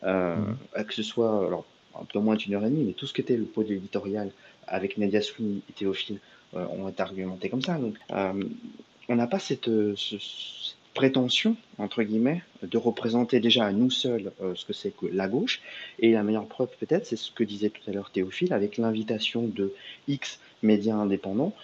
que ce soit, alors, un peu moins d'1h30, mais tout ce qui était le pôle éditorial avec Nadia Souni et Théophile ont été argumentés comme ça. Donc, on n'a pas cette prétention, entre guillemets, de représenter déjà à nous seuls ce que c'est que la gauche. Et la meilleure preuve, peut-être, c'est ce que disait tout à l'heure Théophile, avec l'invitation de X médias indépendants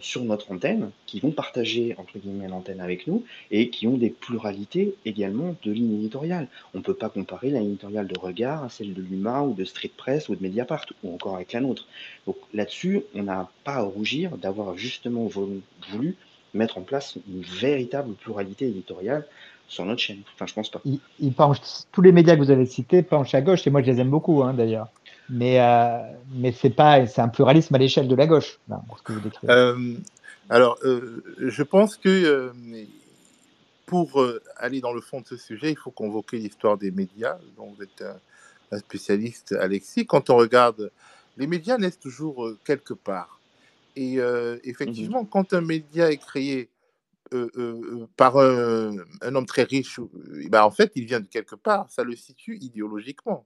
sur notre antenne, qui vont partager, entre guillemets, l'antenne avec nous, et qui ont des pluralités également de lignes éditoriales. On ne peut pas comparer la ligne éditoriale de Regard à celle de l'UMA, ou de Street Press, ou de Mediapart, ou encore avec la nôtre. Donc là-dessus, on n'a pas à rougir d'avoir justement voulu mettre en place une véritable pluralité éditoriale sur notre chaîne. Enfin, je pense pas. Ils penchent, tous les médias que vous avez cités penchent à gauche, et moi je les aime beaucoup d'ailleurs. Mais c'est un pluralisme à l'échelle de la gauche, là, ce que vous décrivez. Je pense que pour aller dans le fond de ce sujet, il faut convoquer l'histoire des médias. Donc vous êtes un spécialiste, Alexis. Quand on regarde, les médias naissent toujours quelque part. Et effectivement, quand un média est créé par un homme très riche, en fait, il vient de quelque part, ça le situe idéologiquement.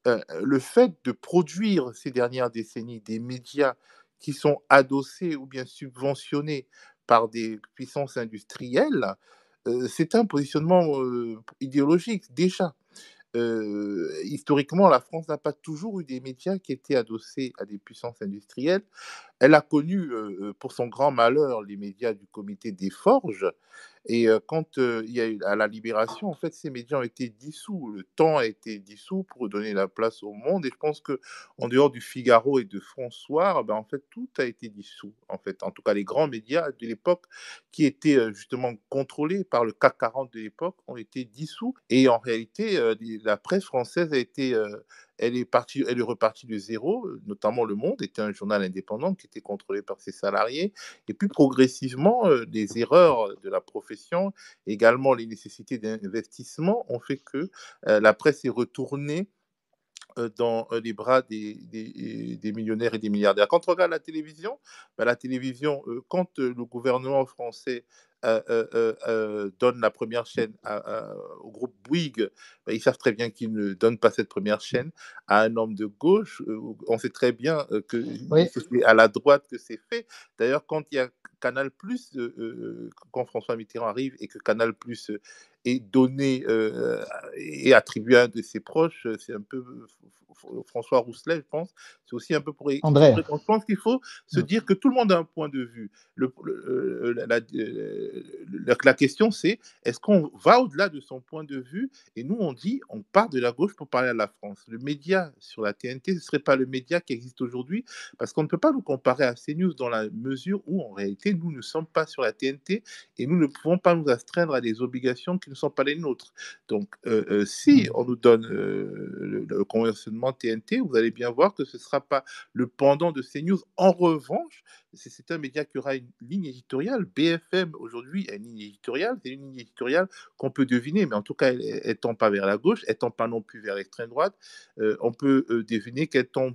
Le fait de produire ces dernières décennies des médias qui sont adossés ou bien subventionnés par des puissances industrielles, c'est un positionnement idéologique déjà. Historiquement, la France n'a pas toujours eu des médias qui étaient adossés à des puissances industrielles. Elle a connu, pour son grand malheur, les médias du comité des Forges. Et quand il y a eu à la Libération, en fait, ces médias ont été dissous. Le Temps a été dissous pour donner la place au Monde. Et je pense que en dehors du Figaro et de François, en fait, tout a été dissous. En fait, en tout cas, les grands médias de l'époque qui étaient justement contrôlés par le CAC 40 de l'époque ont été dissous. Et en réalité, la presse française a été elle est repartie de zéro, notamment Le Monde était un journal indépendant qui était contrôlé par ses salariés. Et puis progressivement, les erreurs de la profession, également les nécessités d'investissement, ont fait que la presse est retournée dans les bras des millionnaires et des milliardaires. Quand on regarde la télévision, quand le gouvernement français donne la première chaîne au groupe Bouygues, ils savent très bien qu'ils ne donnent pas cette première chaîne à un homme de gauche. On sait très bien que c'est à la droite que c'est fait. D'ailleurs, quand il y a Canal+, quand François Mitterrand arrive et que Canal+ est donné et attribué à un de ses proches, c'est un peu François Rousselet, je pense. C'est aussi un peu pour André. Je pense qu'il faut se dire que tout le monde a un point de vue. La question, c'est est-ce qu'on va au-delà de son point de vue? Et nous, on dit, on part de la gauche pour parler à la France. Le média sur la TNT, ce ne serait pas le média qui existe aujourd'hui, parce qu'on ne peut pas nous comparer à CNews dans la mesure où, en réalité, nous ne sommes pas sur la TNT et nous ne pouvons pas nous astreindre à des obligations qui ne sont pas les nôtres. Donc, si on nous donne le conventionnement TNT, vous allez bien voir que ce ne sera pas le pendant de CNews. En revanche, c'est un média qui aura une ligne éditoriale. BFM, aujourd'hui, a une ligne éditoriale. C'est une ligne éditoriale qu'on peut deviner, mais en tout cas, elle ne tend pas vers la gauche, elle ne tend pas non plus vers l'extrême droite. On peut deviner qu'elle tend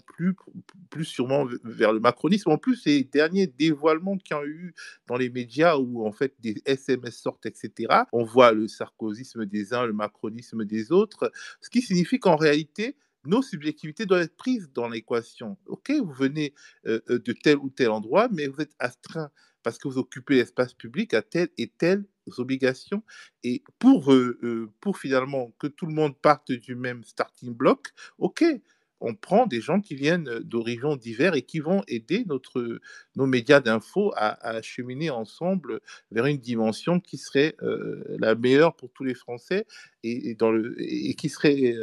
plus sûrement vers le macronisme. En plus, ces derniers dévoilements qu'il y a eu dans les médias où, en fait, des SMS sortent, etc., on voit le sarkozysme des uns, le macronisme des autres, ce qui signifie qu'en réalité, nos subjectivités doivent être prises dans l'équation. Ok, vous venez de tel ou tel endroit, mais vous êtes astreint parce que vous occupez l'espace public à telle et telle obligations. Et pour finalement que tout le monde parte du même starting block, ok, on prend des gens qui viennent d'horizons divers et qui vont aider nos médias d'info à cheminer ensemble vers une dimension qui serait la meilleure pour tous les Français et qui serait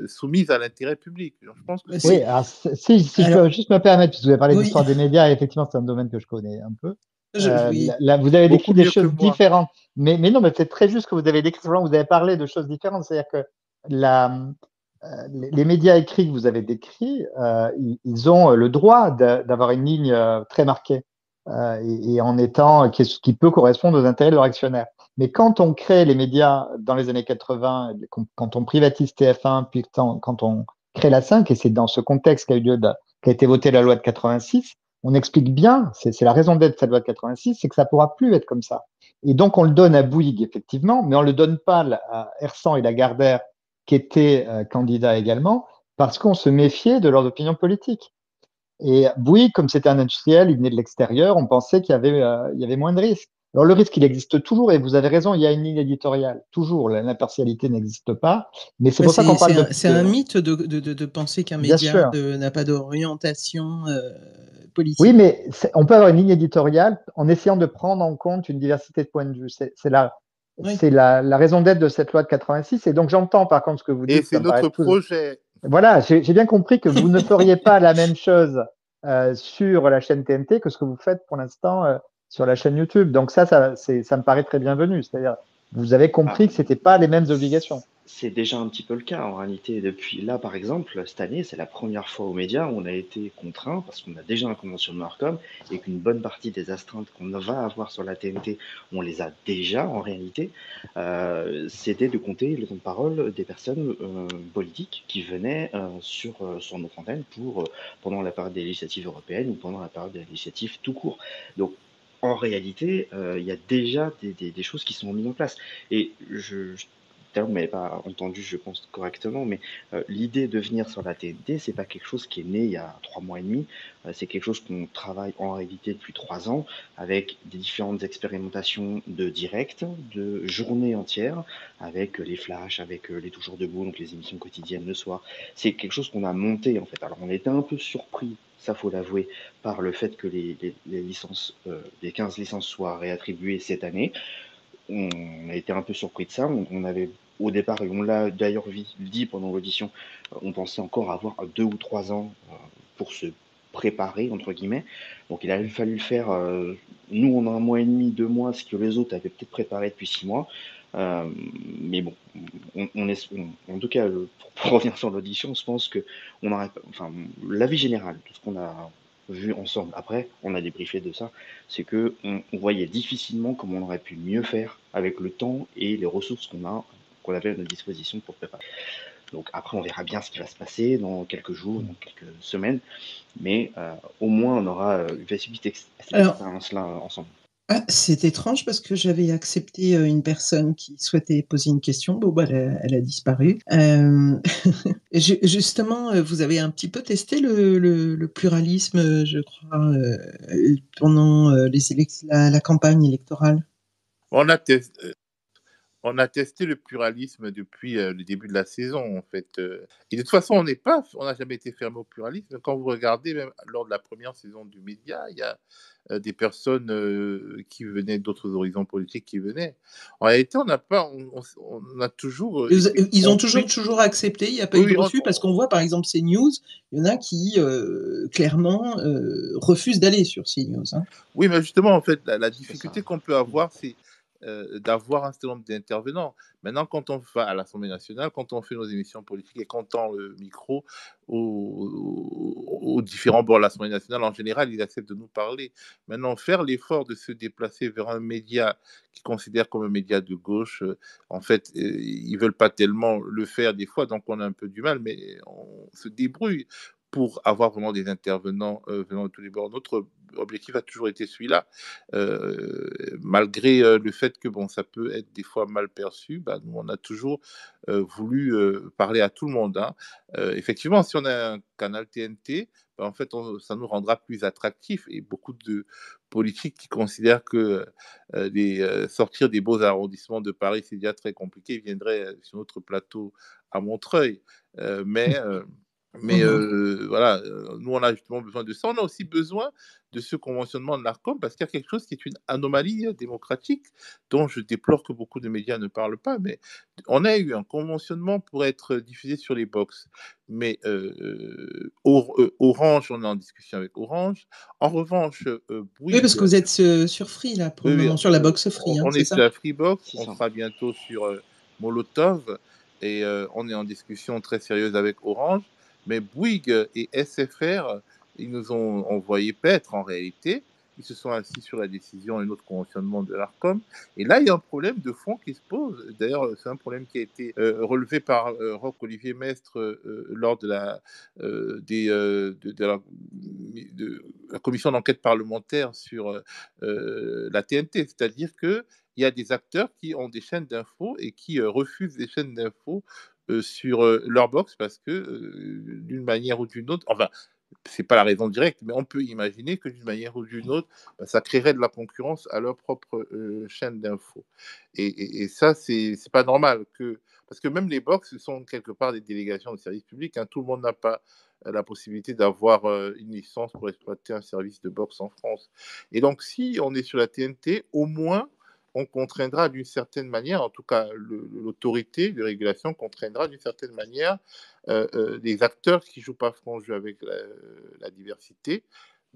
soumise à l'intérêt public. Je pense que oui, alors, si je peux juste me permettre, puisque vous avez parlé d'histoire des médias, et effectivement, c'est un domaine que je connais un peu. Oui. Là, vous avez décrit Beaucoup des mieux que choses moi. différentes. Mais non, mais c'est très juste que vous avez décrit. Vous avez parlé de choses différentes. C'est-à-dire que les médias écrits que vous avez décrits, ils ont le droit d'avoir une ligne très marquée et en étant qui peut correspondre aux intérêts de leur actionnaire. Mais quand on crée les médias dans les années 80, quand on privatise TF1, puis quand on crée la 5, et c'est dans ce contexte qu'a été votée la loi de 86, on explique bien, c'est la raison d'être de cette loi de 86, c'est que ça pourra plus être comme ça. Et donc on le donne à Bouygues, effectivement, mais on le donne pas à Hersant et Lagardère, qui étaient candidats également, parce qu'on se méfiait de leurs opinions politiques. Et Bouygues, comme c'était un industriel, il venait de l'extérieur, on pensait qu'il y avait moins de risques. Alors le risque, il existe toujours, et vous avez raison, il y a une ligne éditoriale. Toujours, l'impartialité n'existe pas, mais c'est pour ça qu'on parle c'est un mythe de penser qu'un Bien média sûr. n'a pas d'orientation Oui, politique. mais on peut avoir une ligne éditoriale en essayant de prendre en compte une diversité de points de vue. Oui. C'est la raison d'être de cette loi de 86. Et donc j'entends par contre ce que vous Et dites, ça c'est me paraît notre tout. projet. Voilà, j'ai bien compris que vous ne feriez pas la même chose sur la chaîne TNT que ce que vous faites pour l'instant sur la chaîne YouTube. Donc ça me paraît très bienvenu. C'est-à-dire, vous avez compris Ah, que c'était pas les mêmes obligations. c'est déjà un petit peu le cas en réalité. Depuis là, par exemple, cette année, c'est la première fois aux médias où on a été contraint, parce qu'on a déjà un conventionnement Arcom, et qu'une bonne partie des astreintes qu'on va avoir sur la TNT, on les a déjà en réalité, c'était de compter le temps de parole des personnes politiques qui venaient sur notre antenne pendant la période des législatives européennes ou pendant la période des législatives tout court. Donc, en réalité, il y a déjà des choses qui sont mises en place. Et tout à l'heure, vous m'avez pas entendu, je pense, correctement, mais l'idée de venir sur la TNT, c'est pas quelque chose qui est né il y a 3 mois et demi. C'est quelque chose qu'on travaille en réalité depuis 3 ans, avec des différentes expérimentations de direct, de journées entières, avec les flashs, avec les toujours debout, donc les émissions quotidiennes le soir. C'est quelque chose qu'on a monté en fait. Alors on était un peu surpris, ça faut l'avouer, par le fait que les licences, les 15 licences soient réattribuées cette année. On a été un peu surpris de ça. On avait au départ, et on l'a d'ailleurs dit pendant l'audition, on pensait encore avoir 2 ou 3 ans pour se préparer, entre guillemets. Donc il a fallu le faire. Nous, on a 1 mois et demi, 2 mois, ce que les autres avaient peut-être préparé depuis 6 mois. Mais bon, en tout cas, pour revenir sur l'audition, je pense que enfin, l'avis général, tout ce qu'on a vu ensemble. Après, on a débriefé de ça, c'est que on voyait difficilement comment on aurait pu mieux faire avec le temps et les ressources qu'on avait à notre disposition pour préparer. Donc après, on verra bien ce qui va se passer dans quelques jours, dans quelques semaines, mais au moins on aura vécu cette expérience-là ensemble. C'est étrange parce que j'avais accepté une personne qui souhaitait poser une question. Bon, bah, elle a disparu. Justement, vous avez un petit peu testé le pluralisme, je crois, pendant la campagne électorale. On a testé. On a testé le pluralisme depuis le début de la saison, en fait. Et de toute façon, on n'a jamais été fermé au pluralisme. Quand vous regardez, même lors de la première saison du Média, il y a des personnes qui venaient d'autres horizons politiques qui venaient. En réalité, on n'a pas, on a toujours été Ils ont construit. toujours accepté, il n'y a pas eu Oui, de refus, parce qu'on voit par exemple CNews, il y en a qui clairement refusent d'aller sur CNews. Hein. oui, mais justement, en fait, la difficulté qu'on peut avoir, c'est d'avoir un certain nombre d'intervenants. Maintenant, quand on va à l'Assemblée nationale, quand on fait nos émissions politiques et qu'on tend le micro aux différents bords de l'Assemblée nationale, en général, ils acceptent de nous parler. Maintenant, faire l'effort de se déplacer vers un média qu'ils considèrent comme un média de gauche, en fait, ils veulent pas tellement le faire des fois, donc on a un peu du mal, mais on se débrouille pour avoir vraiment des intervenants venant de tous les bords. Notre objectif a toujours été celui-là, malgré le fait que bon, ça peut être des fois mal perçu. Bah, nous, on a toujours voulu parler à tout le monde. Hein. Effectivement, si on a un canal TNT, bah, en fait, ça nous rendra plus attractifs et beaucoup de politiques qui considèrent que sortir des beaux arrondissements de Paris, c'est déjà très compliqué, viendraient sur notre plateau à Montreuil. Mais Mais voilà, nous, on a justement besoin de ça. On a aussi besoin de ce conventionnement de l'ARCOM parce qu'il y a quelque chose qui est une anomalie démocratique dont je déplore que beaucoup de médias ne parlent pas. Mais on a eu un conventionnement pour être diffusé sur les box. Mais Orange, on est en discussion avec Orange. En revanche, Oui, Bouygues, parce que vous êtes sur Free, là, pour le oui, moment, sur la box Free, on c'est est ça? sur la Freebox, C'est on ça. sera bientôt sur Molotov et on est en discussion très sérieuse avec Orange. Mais Bouygues et SFR, ils nous ont envoyé paître en réalité. Ils se sont assis sur la décision et notre conventionnement de l'ARCOM. Et là, il y a un problème de fond qui se pose. D'ailleurs, c'est un problème qui a été relevé par Roch-Olivier Mestre lors de la, de la commission d'enquête parlementaire sur la TNT. C'est-à-dire qu'il y a des acteurs qui ont des chaînes d'infos et qui refusent des chaînes d'infos sur leur box parce que d'une manière ou d'une autre, enfin, c'est pas la raison directe, mais on peut imaginer que d'une manière ou d'une autre, ça créerait de la concurrence à leur propre chaîne d'infos. Et ça, c'est pas normal parce que même les box sont quelque part des délégations de services publics. Tout le monde n'a pas la possibilité d'avoir une licence pour exploiter un service de box en France. Et donc, si on est sur la TNT, au moins, on contraindra d'une certaine manière, en tout cas l'autorité de régulation contraindra d'une certaine manière les acteurs qui ne jouent pas franc jeu avec la diversité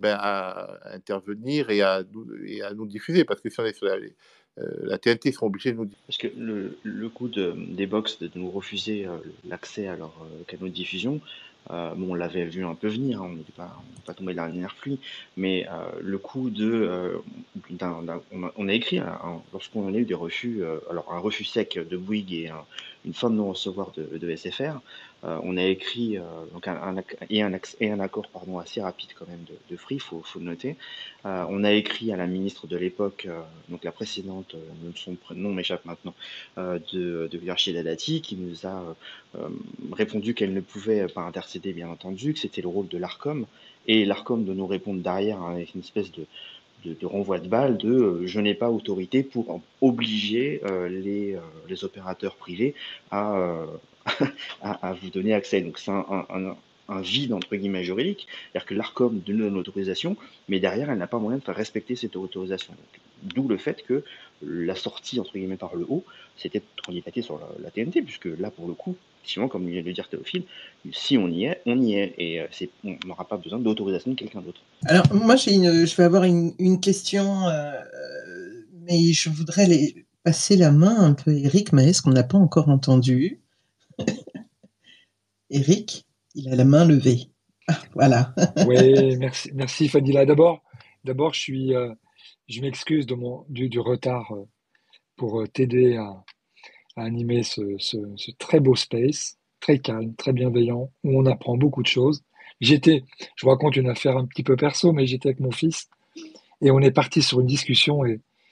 à intervenir et à nous diffuser. Parce que si on est sur la TNT, ils seront obligés de nous diffuser. Parce que le coup des box de nous refuser l'accès à leur canaux de diffusion, bon, on l'avait vu un peu venir, on n'était pas tombé de la dernière pluie, mais le coup on a écrit, lorsqu'on a eu des refus, alors un refus sec de Bouygues et une fin de non-recevoir de SFR, on a écrit donc un accord pardon, assez rapide quand même de Free, faut le noter. On a écrit à la ministre de l'époque, donc la précédente, son nom m'échappe maintenant, de Virginie Dati, qui nous a répondu qu'elle ne pouvait pas intercéder, bien entendu, que c'était le rôle de l'ARCOM, et l'ARCOM de nous répondre derrière avec une espèce de renvoi de balle je n'ai pas autorité pour obliger les opérateurs privés à, à vous donner accès. Donc c'est un vide entre guillemets juridique, c'est-à-dire que l'ARCOM donne une autorisation, mais derrière elle n'a pas moyen de faire respecter cette autorisation. D'où le fait que la sortie entre guillemets par le haut, c'était de candidater sur la TNT, puisque là pour le coup, effectivement, comme vient de le dire Théophile, si on y est, on y est, et on n'aura pas besoin d'autorisation de quelqu'un d'autre. Alors moi je vais avoir une question, mais je voudrais passer la main un peu à Eric Maes, qu'on n'a pas encore entendu. Eric, il a la main levée. Ah, voilà. Oui, merci Fadila. D'abord, je m'excuse du retard pour t'aider à animer ce très beau space, très calme, très bienveillant, où on apprend beaucoup de choses. Je vous raconte une affaire un petit peu perso, mais j'étais avec mon fils et on est parti sur une discussion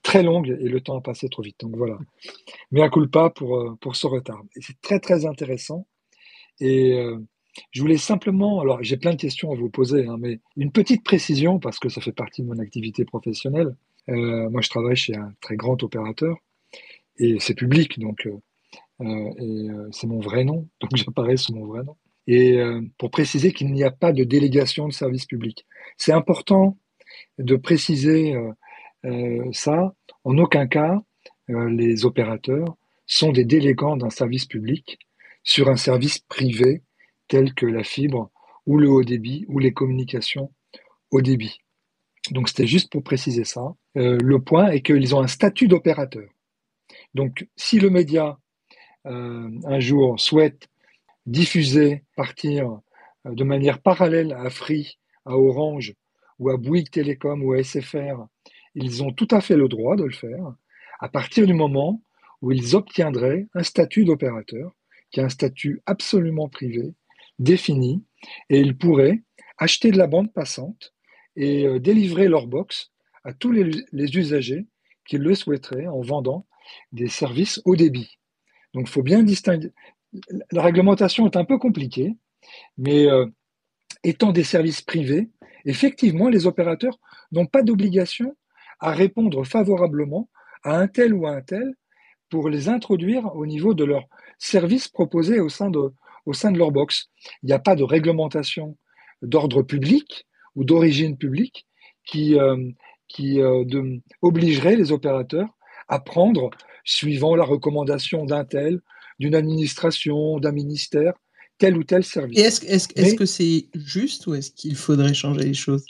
très longue et le temps a passé trop vite. Donc voilà, mea culpa pour ce retard. Et c'est très très intéressant. Et je voulais simplement, alors j'ai plein de questions à vous poser, mais une petite précision parce que ça fait partie de mon activité professionnelle. Moi, je travaille chez un très grand opérateur et c'est public, donc c'est mon vrai nom, donc j'apparais sous mon vrai nom. Et pour préciser qu'il n'y a pas de délégation de service public. C'est important de préciser ça. En aucun cas, les opérateurs sont des délégants d'un service public sur un service privé tel que la fibre ou le haut débit ou les communications haut débit. Donc c'était juste pour préciser ça. Le point est qu'ils ont un statut d'opérateur. Donc si le média un jour souhaite diffuser, partir de manière parallèle à Free, à Orange ou à Bouygues Télécom ou à SFR, ils ont tout à fait le droit de le faire à partir du moment où ils obtiendraient un statut d'opérateur, qui est un statut absolument privé, défini, et ils pourraient acheter de la bande passante et délivrer leur box à tous les usagers qui le souhaiteraient en vendant des services haut débit. Donc il faut bien distinguer. La réglementation est un peu compliquée, mais étant des services privés, effectivement, les opérateurs n'ont pas d'obligation à répondre favorablement à un tel ou à un tel pour les introduire au niveau de leurs services proposés au sein au sein de leur box. Il n'y a pas de réglementation d'ordre public ou d'origine publique qui obligerait les opérateurs à prendre, suivant la recommandation d'un tel, d'une administration, d'un ministère, tel ou tel Et service. est-ce Mais que c'est juste ou est-ce qu'il faudrait changer les choses?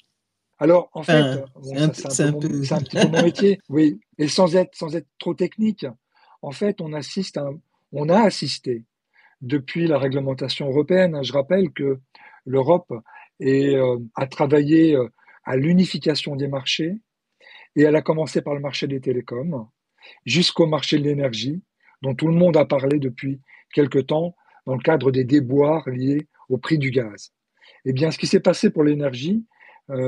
alors, en fait, Enfin, bon, c'est un ça peu, c'est un c'est peu un peu. c'est un petit peu mon métier, oui, et sans être trop technique, en fait, on a assisté depuis la réglementation européenne. Je rappelle que l'Europe a travaillé à l'unification des marchés et elle a commencé par le marché des télécoms jusqu'au marché de l'énergie, dont tout le monde a parlé depuis quelque temps dans le cadre des déboires liés au prix du gaz. Eh bien, ce qui s'est passé pour l'énergie,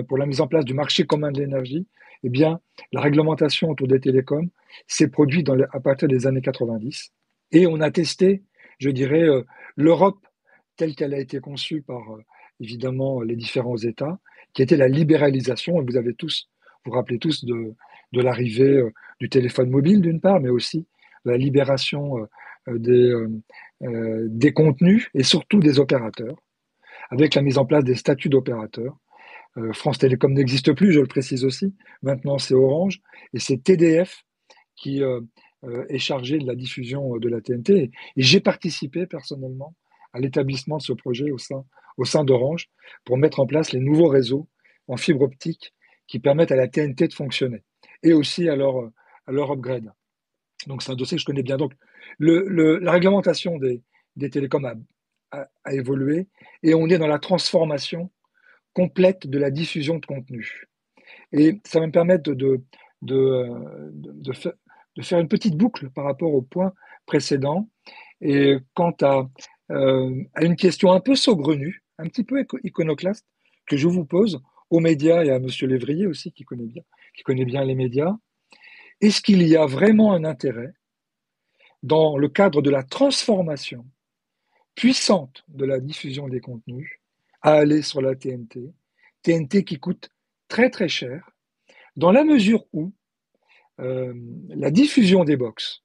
pour la mise en place du marché commun de l'énergie, eh bien, la réglementation autour des télécoms s'est produite à partir des années 90 et on a testé, je dirais, l'Europe telle qu'elle a été conçue par évidemment les différents États, qui était la libéralisation. Et vous rappelez tous de l'arrivée du téléphone mobile d'une part, mais aussi de la libération des contenus et surtout des opérateurs, avec la mise en place des statuts d'opérateurs. France Télécom n'existe plus, je le précise aussi. Maintenant, c'est Orange et c'est TDF qui est chargé de la diffusion de la TNT. Et j'ai participé personnellement à l'établissement de ce projet au sein d'Orange pour mettre en place les nouveaux réseaux en fibre optique qui permettent à la TNT de fonctionner et aussi à leur upgrade. Donc, c'est un dossier que je connais bien. Donc, la réglementation des télécoms a évolué et on est dans la transformation complète de la diffusion de contenu. Et ça va me permettre de faire une petite boucle par rapport au point précédent. Et quant à une question un peu saugrenue, un petit peu iconoclaste, que je vous pose aux médias et à M. Lévrier aussi, qui connaît bien les médias, est-ce qu'il y a vraiment un intérêt, dans le cadre de la transformation puissante de la diffusion des contenus, à aller sur la TNT qui coûte très très cher, dans la mesure où la diffusion des box,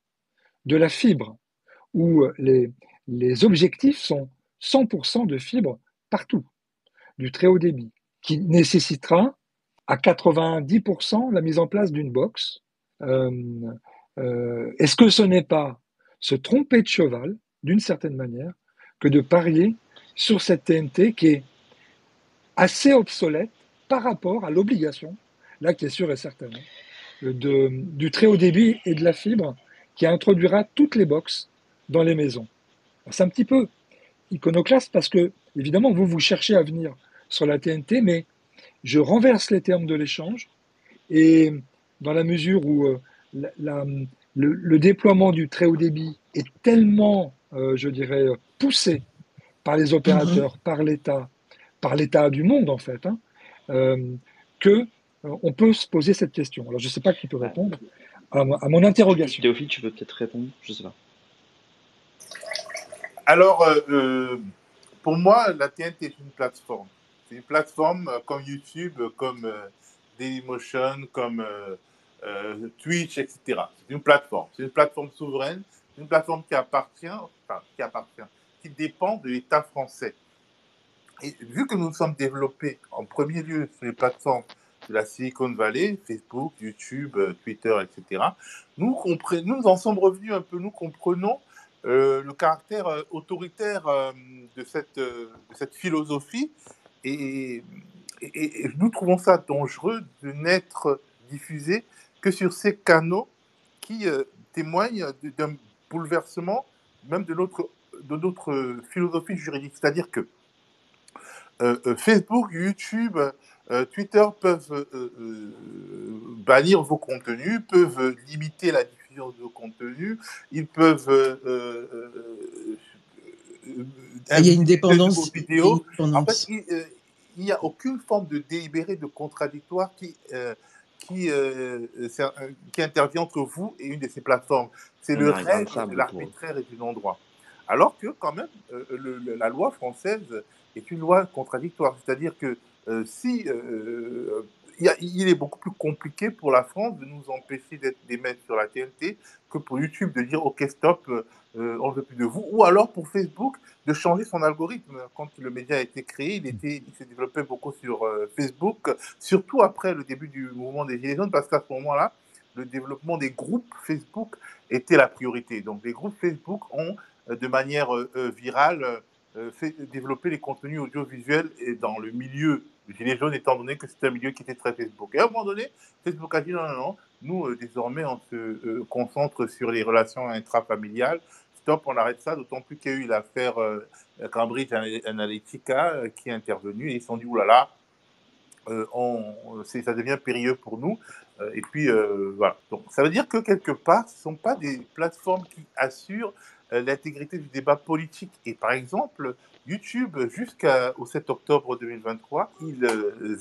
de la fibre, où les objectifs sont 100% de fibre partout, du très haut débit, qui nécessitera à 90% la mise en place d'une box. Est-ce que ce n'est pas se tromper de cheval, d'une certaine manière, que de parier sur cette TNT qui est assez obsolète par rapport à l'obligation, là qui est sûre et certaine, du très haut débit et de la fibre qui introduira toutes les boxes dans les maisons. C'est un petit peu iconoclaste parce que, évidemment, vous cherchez à venir sur la TNT, mais je renverse les termes de l'échange et dans la mesure où le déploiement du très haut débit est tellement, je dirais, poussé par les opérateurs, par l'État du monde en fait, que on peut se poser cette question. Alors je ne sais pas qui peut répondre à mon interrogation. Théophile, tu peux peut-être répondre, je ne sais pas. Alors, pour moi, la TNT est une plateforme. C'est une plateforme comme YouTube, comme Dailymotion, comme Twitch, etc. C'est une plateforme. C'est une plateforme souveraine. C'est une plateforme qui dépend de l'État français. Et vu que nous sommes développés en premier lieu sur les plateformes de la Silicon Valley, Facebook, YouTube, Twitter, etc., nous en sommes revenus un peu, nous comprenons le caractère autoritaire de cette philosophie et nous trouvons ça dangereux de n'être diffusé que sur ces canaux qui témoignent d'un bouleversement même de notre philosophie juridique. C'est-à-dire que Facebook, YouTube, Twitter peuvent bannir vos contenus, peuvent limiter la diffusion de vos contenus, ils peuvent il y a une dépendance. vos vidéos. En fait, il n'y a aucune forme de délibéré, de contradictoire qui intervient entre vous et une de ces plateformes. C'est le règle de l'arbitraire et du non-droit. Alors que quand même, la loi française est une loi contradictoire. C'est-à-dire que si il est beaucoup plus compliqué pour la France de nous empêcher d'émettre sur la TNT que pour YouTube de dire ok stop, on ne veut plus de vous, ou alors pour Facebook de changer son algorithme. Quand le média a été créé, il s'est développé beaucoup sur Facebook, surtout après le début du mouvement des Gilets jaunes, parce qu'à ce moment-là, le développement des groupes Facebook était la priorité. Donc les groupes Facebook ont, de manière virale, fait développer les contenus audiovisuels et dans le milieu du Gilet jaune, étant donné que c'était un milieu qui était très Facebook. Et à un moment donné, Facebook a dit non, non, non, nous, désormais, on se concentre sur les relations intrafamiliales. Stop, on arrête ça, d'autant plus qu'il y a eu l'affaire Cambridge Analytica qui est intervenue et ils se sont dit, oulala, ça devient périlleux pour nous. Et puis, voilà. Donc, ça veut dire que quelque part, ce ne sont pas des plateformes qui assurent l'intégrité du débat politique. Et par exemple, YouTube, jusqu'au 7 octobre 2023, ils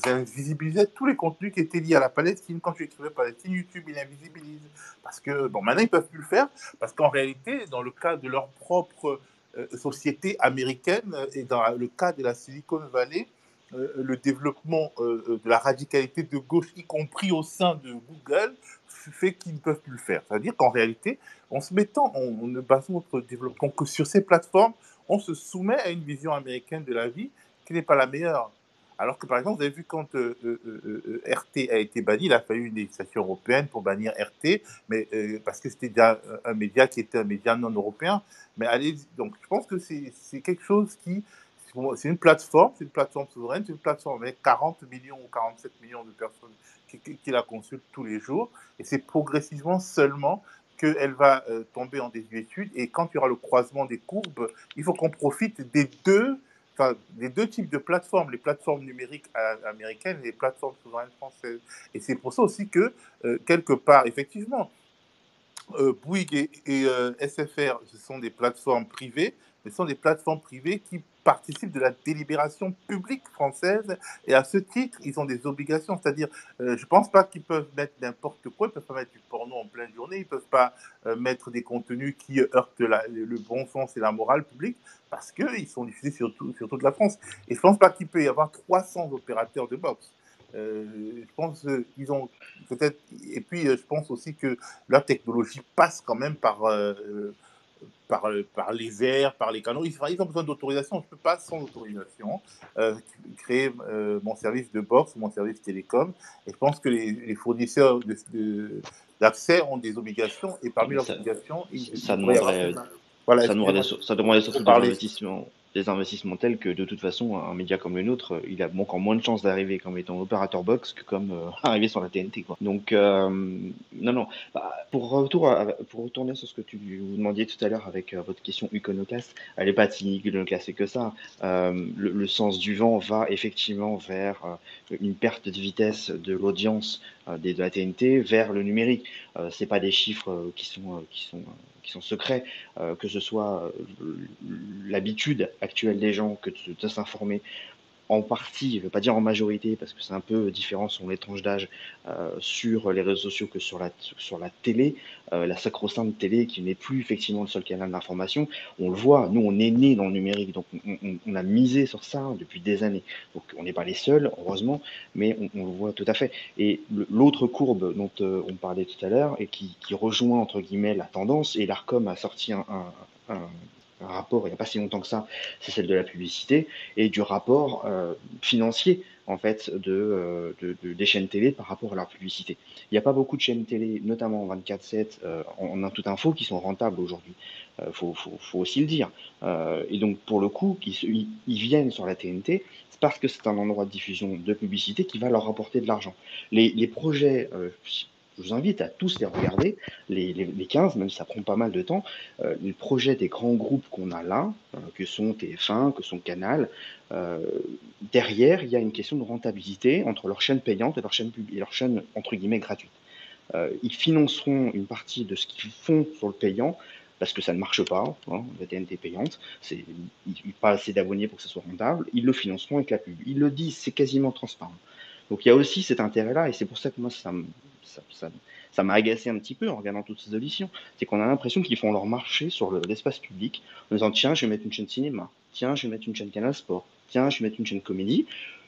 invisibilisaient tous les contenus qui étaient liés à la Palestine. Quand tu écrivais Palestine, YouTube, il invisibilise. Parce que, bon, maintenant, ils ne peuvent plus le faire, parce qu'en réalité, dans le cas de leur propre société américaine et dans le cas de la Silicon Valley, le développement de la radicalité de gauche, y compris au sein de Google, fait qu'ils ne peuvent plus le faire. C'est-à-dire qu'en réalité, en se mettant, on ne base notre développement que sur ces plateformes, on se soumet à une vision américaine de la vie qui n'est pas la meilleure. Alors que, par exemple, vous avez vu quand RT a été banni, il a fallu une législation européenne pour bannir RT, mais, parce que c'était déjà un média qui était un média non européen. Mais allez, donc je pense que c'est quelque chose qui... C'est une plateforme souveraine, c'est une plateforme avec 40 millions ou 47 millions de personnes qui la consultent tous les jours. Et c'est progressivement seulement qu'elle va tomber en désuétude. Et quand il y aura le croisement des courbes, il faut qu'on profite des deux types de plateformes, les plateformes numériques américaines et les plateformes souveraines françaises. Et c'est pour ça aussi que, quelque part, effectivement, Bouygues et SFR, ce sont des plateformes privées, mais ce sont des plateformes privées qui participent de la délibération publique française, et à ce titre, ils ont des obligations. C'est-à-dire, je ne pense pas qu'ils peuvent mettre n'importe quoi, ils ne peuvent pas mettre du porno en pleine journée, ils ne peuvent pas mettre des contenus qui heurtent le bon sens et la morale publique, parce qu'ils sont diffusés sur toute la France. Et je ne pense pas qu'il peut y avoir 300 opérateurs de boxe. Je pense qu'ils ont peut-être... Et puis, je pense aussi que la technologie passe quand même par les airs, par les canaux. Ils ont besoin d'autorisation. Je ne peux pas, sans autorisation, créer mon service de box ou mon service télécom. Et je pense que les fournisseurs d'accès ont des obligations. Et parmi leurs obligations, ça demanderait surtout des investissements tels que, de toute façon, un média comme le nôtre, il a encore moins de chances d'arriver comme étant opérateur box que comme arriver sur la TNT, quoi. Donc, non. Bah, pour retourner sur ce que vous demandiez tout à l'heure avec votre question Iconoclast, elle n'est pas si iconoclaste que ça. Le sens du vent va effectivement vers une perte de vitesse de l'audience de la TNT vers le numérique. C'est pas des chiffres qui sont secrets, que ce soit l'habitude actuelle des gens que de s'informer en partie, je ne veux pas dire en majorité, parce que c'est un peu différent selon les tranches d'âge, sur les réseaux sociaux que sur la télé, la sacro-sainte télé qui n'est plus effectivement le seul canal d'information. On le voit, nous on est nés dans le numérique, donc on a misé sur ça depuis des années. Donc on n'est pas les seuls, heureusement, mais on le voit tout à fait. Et l'autre courbe dont on parlait tout à l'heure, et qui rejoint entre guillemets la tendance, et l'ARCOM a sorti un rapport il n'y a pas si longtemps que ça, c'est celle de la publicité, et du rapport financier en fait des chaînes télé par rapport à leur publicité. Il n'y a pas beaucoup de chaînes télé, notamment en 24/7, en toute info, qui sont rentables aujourd'hui. Faut aussi le dire. Et donc pour le coup, ils viennent sur la TNT, c'est parce que c'est un endroit de diffusion de publicité qui va leur rapporter de l'argent. Les projets, je vous invite à tous les regarder, les 15, même si ça prend pas mal de temps, les projets des grands groupes qu'on a là, que sont TF1, que sont Canal, derrière, il y a une question de rentabilité entre leur chaîne payante et leur chaîne entre guillemets gratuite. Ils financeront une partie de ce qu'ils font sur le payant, parce que ça ne marche pas, hein, la TNT payante, il n'y a pas assez d'abonnés pour que ce soit rentable, ils le financeront avec la pub. Ils le disent, c'est quasiment transparent. Donc il y a aussi cet intérêt-là, et c'est pour ça que moi, ça m'a agacé un petit peu en regardant toutes ces auditions. C'est qu'on a l'impression qu'ils font leur marché sur l'espace public, en disant tiens, je vais mettre une chaîne cinéma, tiens, je vais mettre une chaîne Canal Sport, tiens, je vais mettre une chaîne comédie.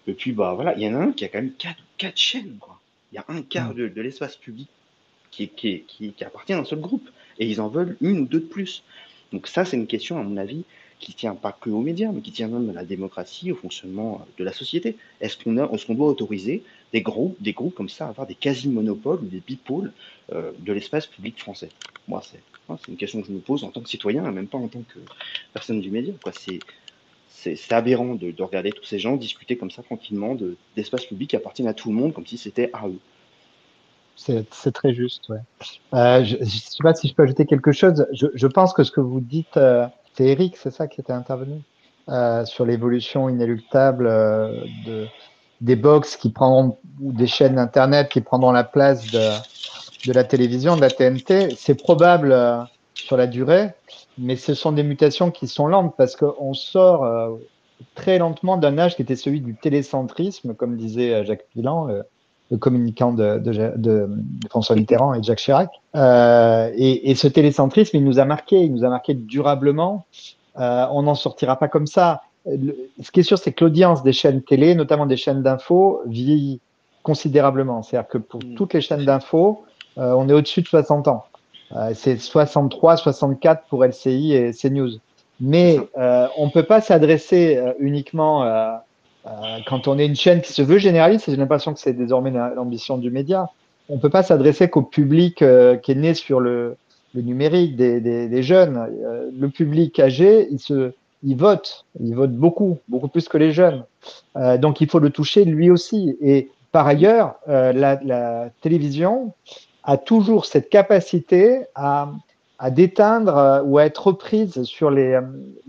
Et puis, bah voilà, il y en a un qui a quand même quatre chaînes, quoi. Il y a un quart de l'espace public qui appartient à un seul groupe. Et ils en veulent une ou deux de plus. Donc ça, c'est une question, à mon avis, qui tient pas que aux médias, mais qui tient même à la démocratie, au fonctionnement de la société. Est-ce qu'on doit autoriser des groupes comme ça à avoir des quasi-monopoles ou des bipôles de l'espace public français? Moi, c'est une question que je me pose en tant que citoyen, et même pas en tant que personne du média, quoi. C'est aberrant de regarder tous ces gens discuter comme ça tranquillement d'espaces publics qui appartiennent à tout le monde, comme si c'était à eux. C'est très juste, ouais. Je ne sais pas si je peux ajouter quelque chose. Je pense que ce que vous dites, c'est Eric, c'est ça qui était intervenu, sur l'évolution inéluctable des box qui prendront, ou des chaînes Internet qui prendront la place de la télévision, de la TNT. C'est probable sur la durée, mais ce sont des mutations qui sont lentes parce qu'on sort très lentement d'un âge qui était celui du télécentrisme, comme disait Jacques Pillan, le communicant de François Mitterrand et de Jacques Chirac. Et ce télécentrisme, il nous a marqué durablement. On n'en sortira pas comme ça. Ce qui est sûr, c'est que l'audience des chaînes télé, notamment des chaînes d'infos, vieillit considérablement. C'est-à-dire que pour toutes les chaînes d'infos, on est au-dessus de 60 ans. C'est 63, 64 pour LCI et CNews. Mais on ne peut pas s'adresser uniquement quand on est une chaîne qui se veut généraliste, et j'ai l'impression que c'est désormais l'ambition du média. On ne peut pas s'adresser qu'au public qui est né sur le numérique, des jeunes. Le public âgé, il vote beaucoup, beaucoup plus que les jeunes. Donc il faut le toucher lui aussi. Et par ailleurs, la télévision a toujours cette capacité à déteindre ou à être reprise sur le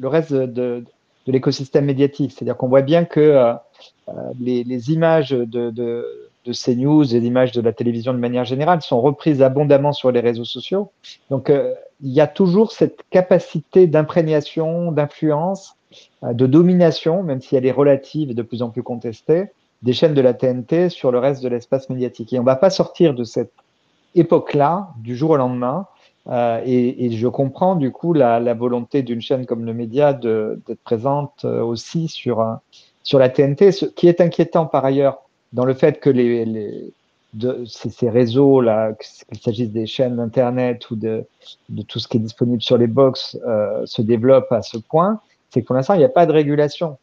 reste de l'écosystème médiatique. C'est-à-dire qu'on voit bien que les images de CNews et les images de la télévision de manière générale sont reprises abondamment sur les réseaux sociaux. Donc, il y a toujours cette capacité d'imprégnation, d'influence, de domination, même si elle est relative et de plus en plus contestée, des chaînes de la TNT sur le reste de l'espace médiatique. Et on ne va pas sortir de cette époque-là du jour au lendemain. Et je comprends du coup la volonté d'une chaîne comme le Média d'être présente aussi sur la TNT, ce qui est inquiétant par ailleurs dans le fait que ces réseaux-là, qu'il s'agisse des chaînes d'Internet ou de tout ce qui est disponible sur les box, se développent à ce point, c'est que pour l'instant, il n'y a pas de régulation.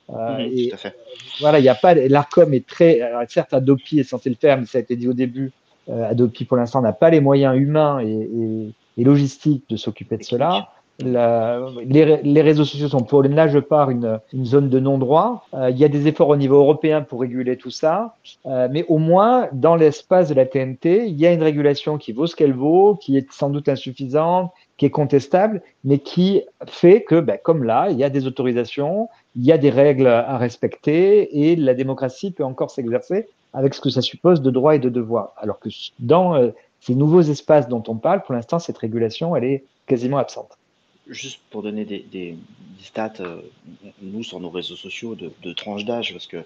Tout à fait. Voilà, il n'y a pas. L'Arcom est très. Alors, certes, Adopi est censé le faire, mais ça a été dit au début. Adopi, pour l'instant, n'a pas les moyens humains et logistiques de s'occuper de cela. Les réseaux sociaux sont pour une large part une zone de non-droit. Il y a des efforts au niveau européen pour réguler tout ça, mais au moins dans l'espace de la TNT, il y a une régulation qui vaut ce qu'elle vaut, qui est sans doute insuffisante, qui est contestable, mais qui fait que, comme là, il y a des autorisations, il y a des règles à respecter et la démocratie peut encore s'exercer avec ce que ça suppose de droits et de devoirs. Alors que dans ces nouveaux espaces dont on parle, pour l'instant, cette régulation, elle est quasiment absente. Juste pour donner des stats, nous, sur nos réseaux sociaux, de tranche d'âge, parce que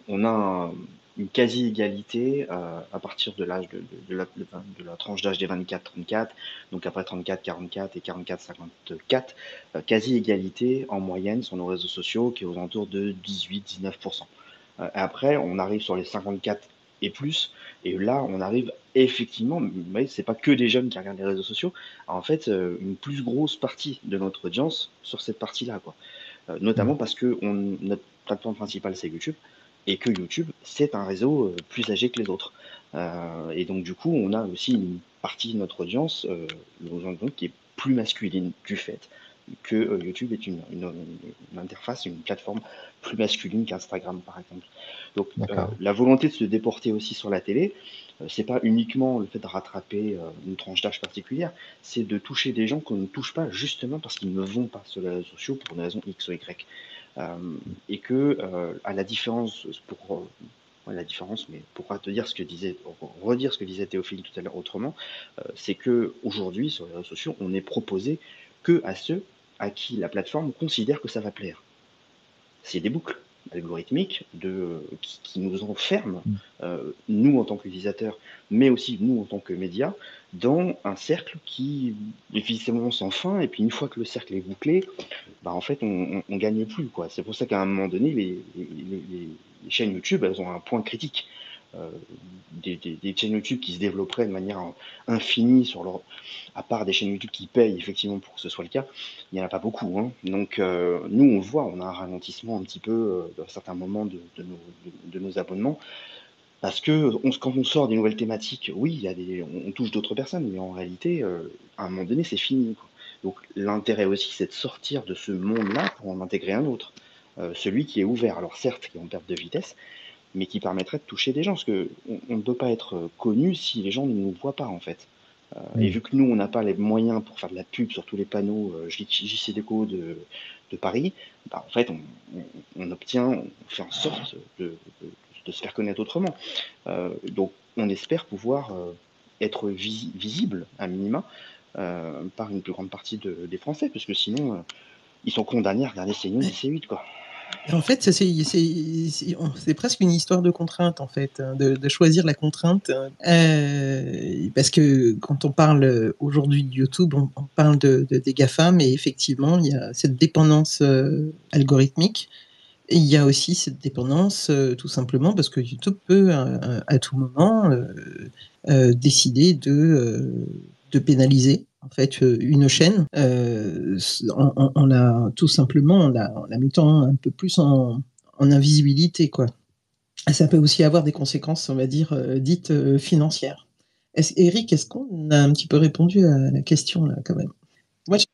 on a une quasi-égalité à partir de l'âge de la tranche d'âge des 24-34, donc après 34-44 et 44-54, quasi-égalité en moyenne sur nos réseaux sociaux qui est aux alentours de 18-19%. Après, on arrive sur les 54 et plus, et là, on arrive effectivement, mais c'est pas que des jeunes qui regardent les réseaux sociaux, en fait, une plus grosse partie de notre audience sur cette partie-là, quoi. Notamment parce que notre plateforme principale, c'est YouTube, et que YouTube, c'est un réseau plus âgé que les autres. Et donc, du coup, on a aussi une partie de notre audience, qui est plus masculine du fait que YouTube est une interface, une plateforme plus masculine qu'Instagram, par exemple. Donc, la volonté de se déporter aussi sur la télé, c'est pas uniquement le fait de rattraper une tranche d'âge particulière, c'est de toucher des gens qu'on ne touche pas justement parce qu'ils ne vont pas sur les réseaux sociaux pour une raison X ou Y. Et que, à la différence, mais pourquoi redire ce que disait Théophile tout à l'heure autrement, c'est que aujourd'hui sur les réseaux sociaux, on n'est proposé que à ceux à qui la plateforme considère que ça va plaire. C'est des boucles. algorithmiques qui nous enferment, nous en tant qu'utilisateurs, mais aussi nous en tant que médias, dans un cercle qui est visiblement sans fin. Et puis une fois que le cercle est bouclé, bah, en fait, on gagne plus, quoi. C'est pour ça qu'à un moment donné, les chaînes YouTube, elles ont un point critique. Des chaînes YouTube qui se développeraient de manière infinie à part des chaînes YouTube qui payent effectivement pour que ce soit le cas, il n'y en a pas beaucoup, hein. Donc nous on voit, on a un ralentissement un petit peu à certains moments de nos abonnements, parce que quand on sort des nouvelles thématiques, oui, on touche d'autres personnes, mais en réalité, à un moment donné, c'est fini, quoi. Donc l'intérêt aussi, c'est de sortir de ce monde-là pour en intégrer un autre, celui qui est ouvert. Alors certes, qui est en perte de vitesse, mais qui permettrait de toucher des gens, parce qu'on ne peut pas être connu si les gens ne nous voient pas, en fait. Et vu que nous, on n'a pas les moyens pour faire de la pub sur tous les panneaux JC Déco de Paris, bah, en fait, on fait en sorte de se faire connaître autrement. Donc, on espère pouvoir être visible, à minima, par une plus grande partie des Français, parce que sinon, ils sont condamnés à regarder CNews et C8, quoi. En fait, c'est presque une histoire de contrainte, en fait, hein, de choisir la contrainte. Parce que quand on parle aujourd'hui de YouTube, on parle des GAFA, mais effectivement, il y a cette dépendance algorithmique. Et il y a aussi cette dépendance, tout simplement, parce que YouTube peut, à tout moment, décider de pénaliser en fait une chaîne en la mettant un peu plus en invisibilité, quoi. Et ça peut aussi avoir des conséquences, on va dire, dites financières. Eric, est-ce qu'on a un petit peu répondu à la question là, quand même?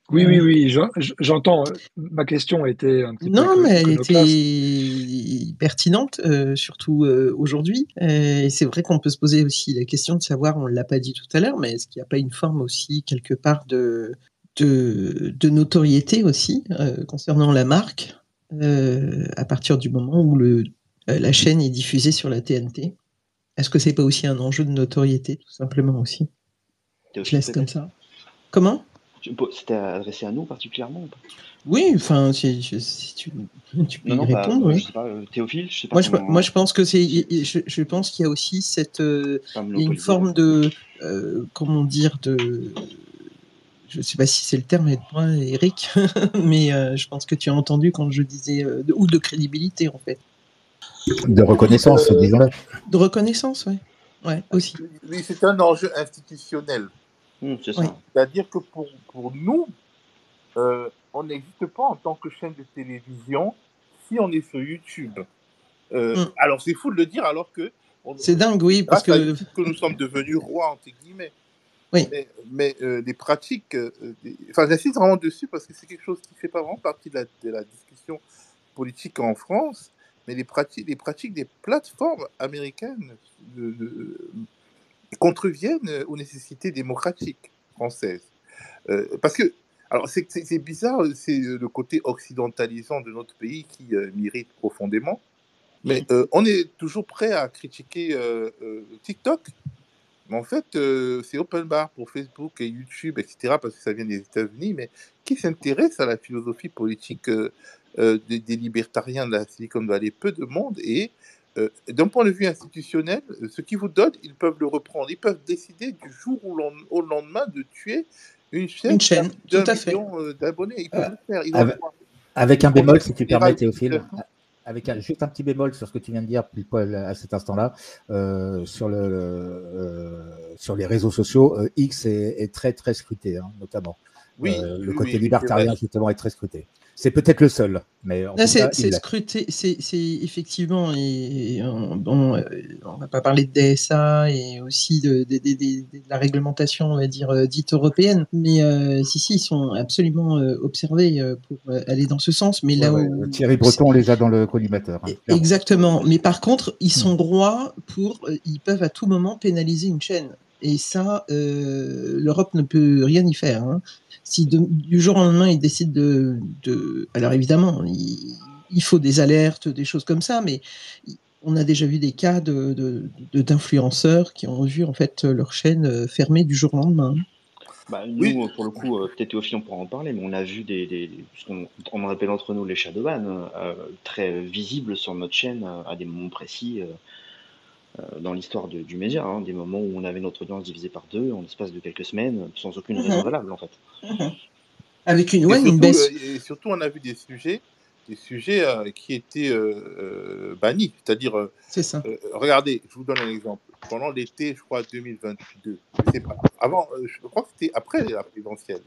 Oui, j'entends. Ma question était un petit peu Non, mais elle iconoclaste. était pertinente, surtout aujourd'hui. Et c'est vrai qu'on peut se poser aussi la question de savoir, on ne l'a pas dit tout à l'heure, mais est-ce qu'il n'y a pas une forme aussi, quelque part, de notoriété aussi concernant la marque à partir du moment où la chaîne est diffusée sur la TNT? Est-ce que c'est pas aussi un enjeu de notoriété, tout simplement aussi? Je laisse comme ça. Comment? C'était adressé à nous particulièrement ou pas? Oui, enfin, si tu peux y répondre. Oui. Je sais pas, Théophile, je sais pas. Moi, je pense que je pense qu'il y a aussi une forme de, comment dire, je sais pas si c'est le terme, aide-moi, Eric, mais je pense que tu as entendu quand je disais, ou de crédibilité, en fait. De reconnaissance, disons-le. De reconnaissance, oui. Ouais, aussi. Oui, c'est un enjeu institutionnel. C'est ça. Oui. C'est-à-dire que pour nous, on n'existe pas en tant que chaîne de télévision si on est sur YouTube. Alors, c'est fou de le dire, alors que... C'est dingue, oui, parce que nous sommes devenus rois, entre guillemets. Oui. Mais les pratiques... Enfin, j'insiste vraiment dessus parce que c'est quelque chose qui ne fait pas vraiment partie de la discussion politique en France, mais les pratiques des plateformes américaines contreviennent aux nécessités démocratiques françaises. Parce que, alors c'est bizarre, c'est le côté occidentalisant de notre pays qui m'irrite profondément, mais on est toujours prêt à critiquer TikTok, mais en fait c'est open bar pour Facebook et YouTube, etc., parce que ça vient des États-Unis, mais qui s'intéresse à la philosophie politique des libertariens de la Silicon Valley? Peu de monde. Et d'un point de vue institutionnel, ce qu'ils vous donnent, ils peuvent le reprendre. Ils peuvent décider du jour au lendemain de tuer une chaîne tout à fait. d'abonnés. Ils peuvent le faire. Avec un bémol, si tu permets, Théophile. Avec juste un petit bémol sur ce que tu viens de dire pile poil à cet instant-là, sur les réseaux sociaux, X est très très scruté, hein, notamment. Oui, le côté libertarien justement est très scruté. C'est peut-être le seul, mais en tout cas, c'est scruté, c'est effectivement, et on va pas parler de DSA et aussi de la réglementation, on va dire, dite européenne, mais si, ils sont absolument observés pour aller dans ce sens. Mais là où Thierry Breton les a dans le collimateur. Hein, exactement, mais par contre, ils sont droits ils peuvent à tout moment pénaliser une chaîne. Et ça, l'Europe ne peut rien y faire. Hein. Si du jour au lendemain, ils décident alors évidemment, il faut des alertes, des choses comme ça, mais on a déjà vu des cas d'influenceurs qui ont vu en fait leur chaîne fermée du jour au lendemain. Bah, Oui, nous, pour le coup, peut-être Théophile, on pourra en parler, mais on a vu ce qu'on en appelle entre nous les shadowbans, très visibles sur notre chaîne à des moments précis dans l'histoire du média, hein, des moments où on avait notre audience divisée par deux en l'espace de quelques semaines, sans aucune raison Mhm, valable, en fait. mhm. Avec une, et ouais, une surtout, baisse. on a vu des sujets qui étaient bannis. C'est-à-dire, C'est ça. regardez, je vous donne un exemple. Pendant l'été, je crois, 2022, je sais pas, avant, je crois que c'était après la présidentielle,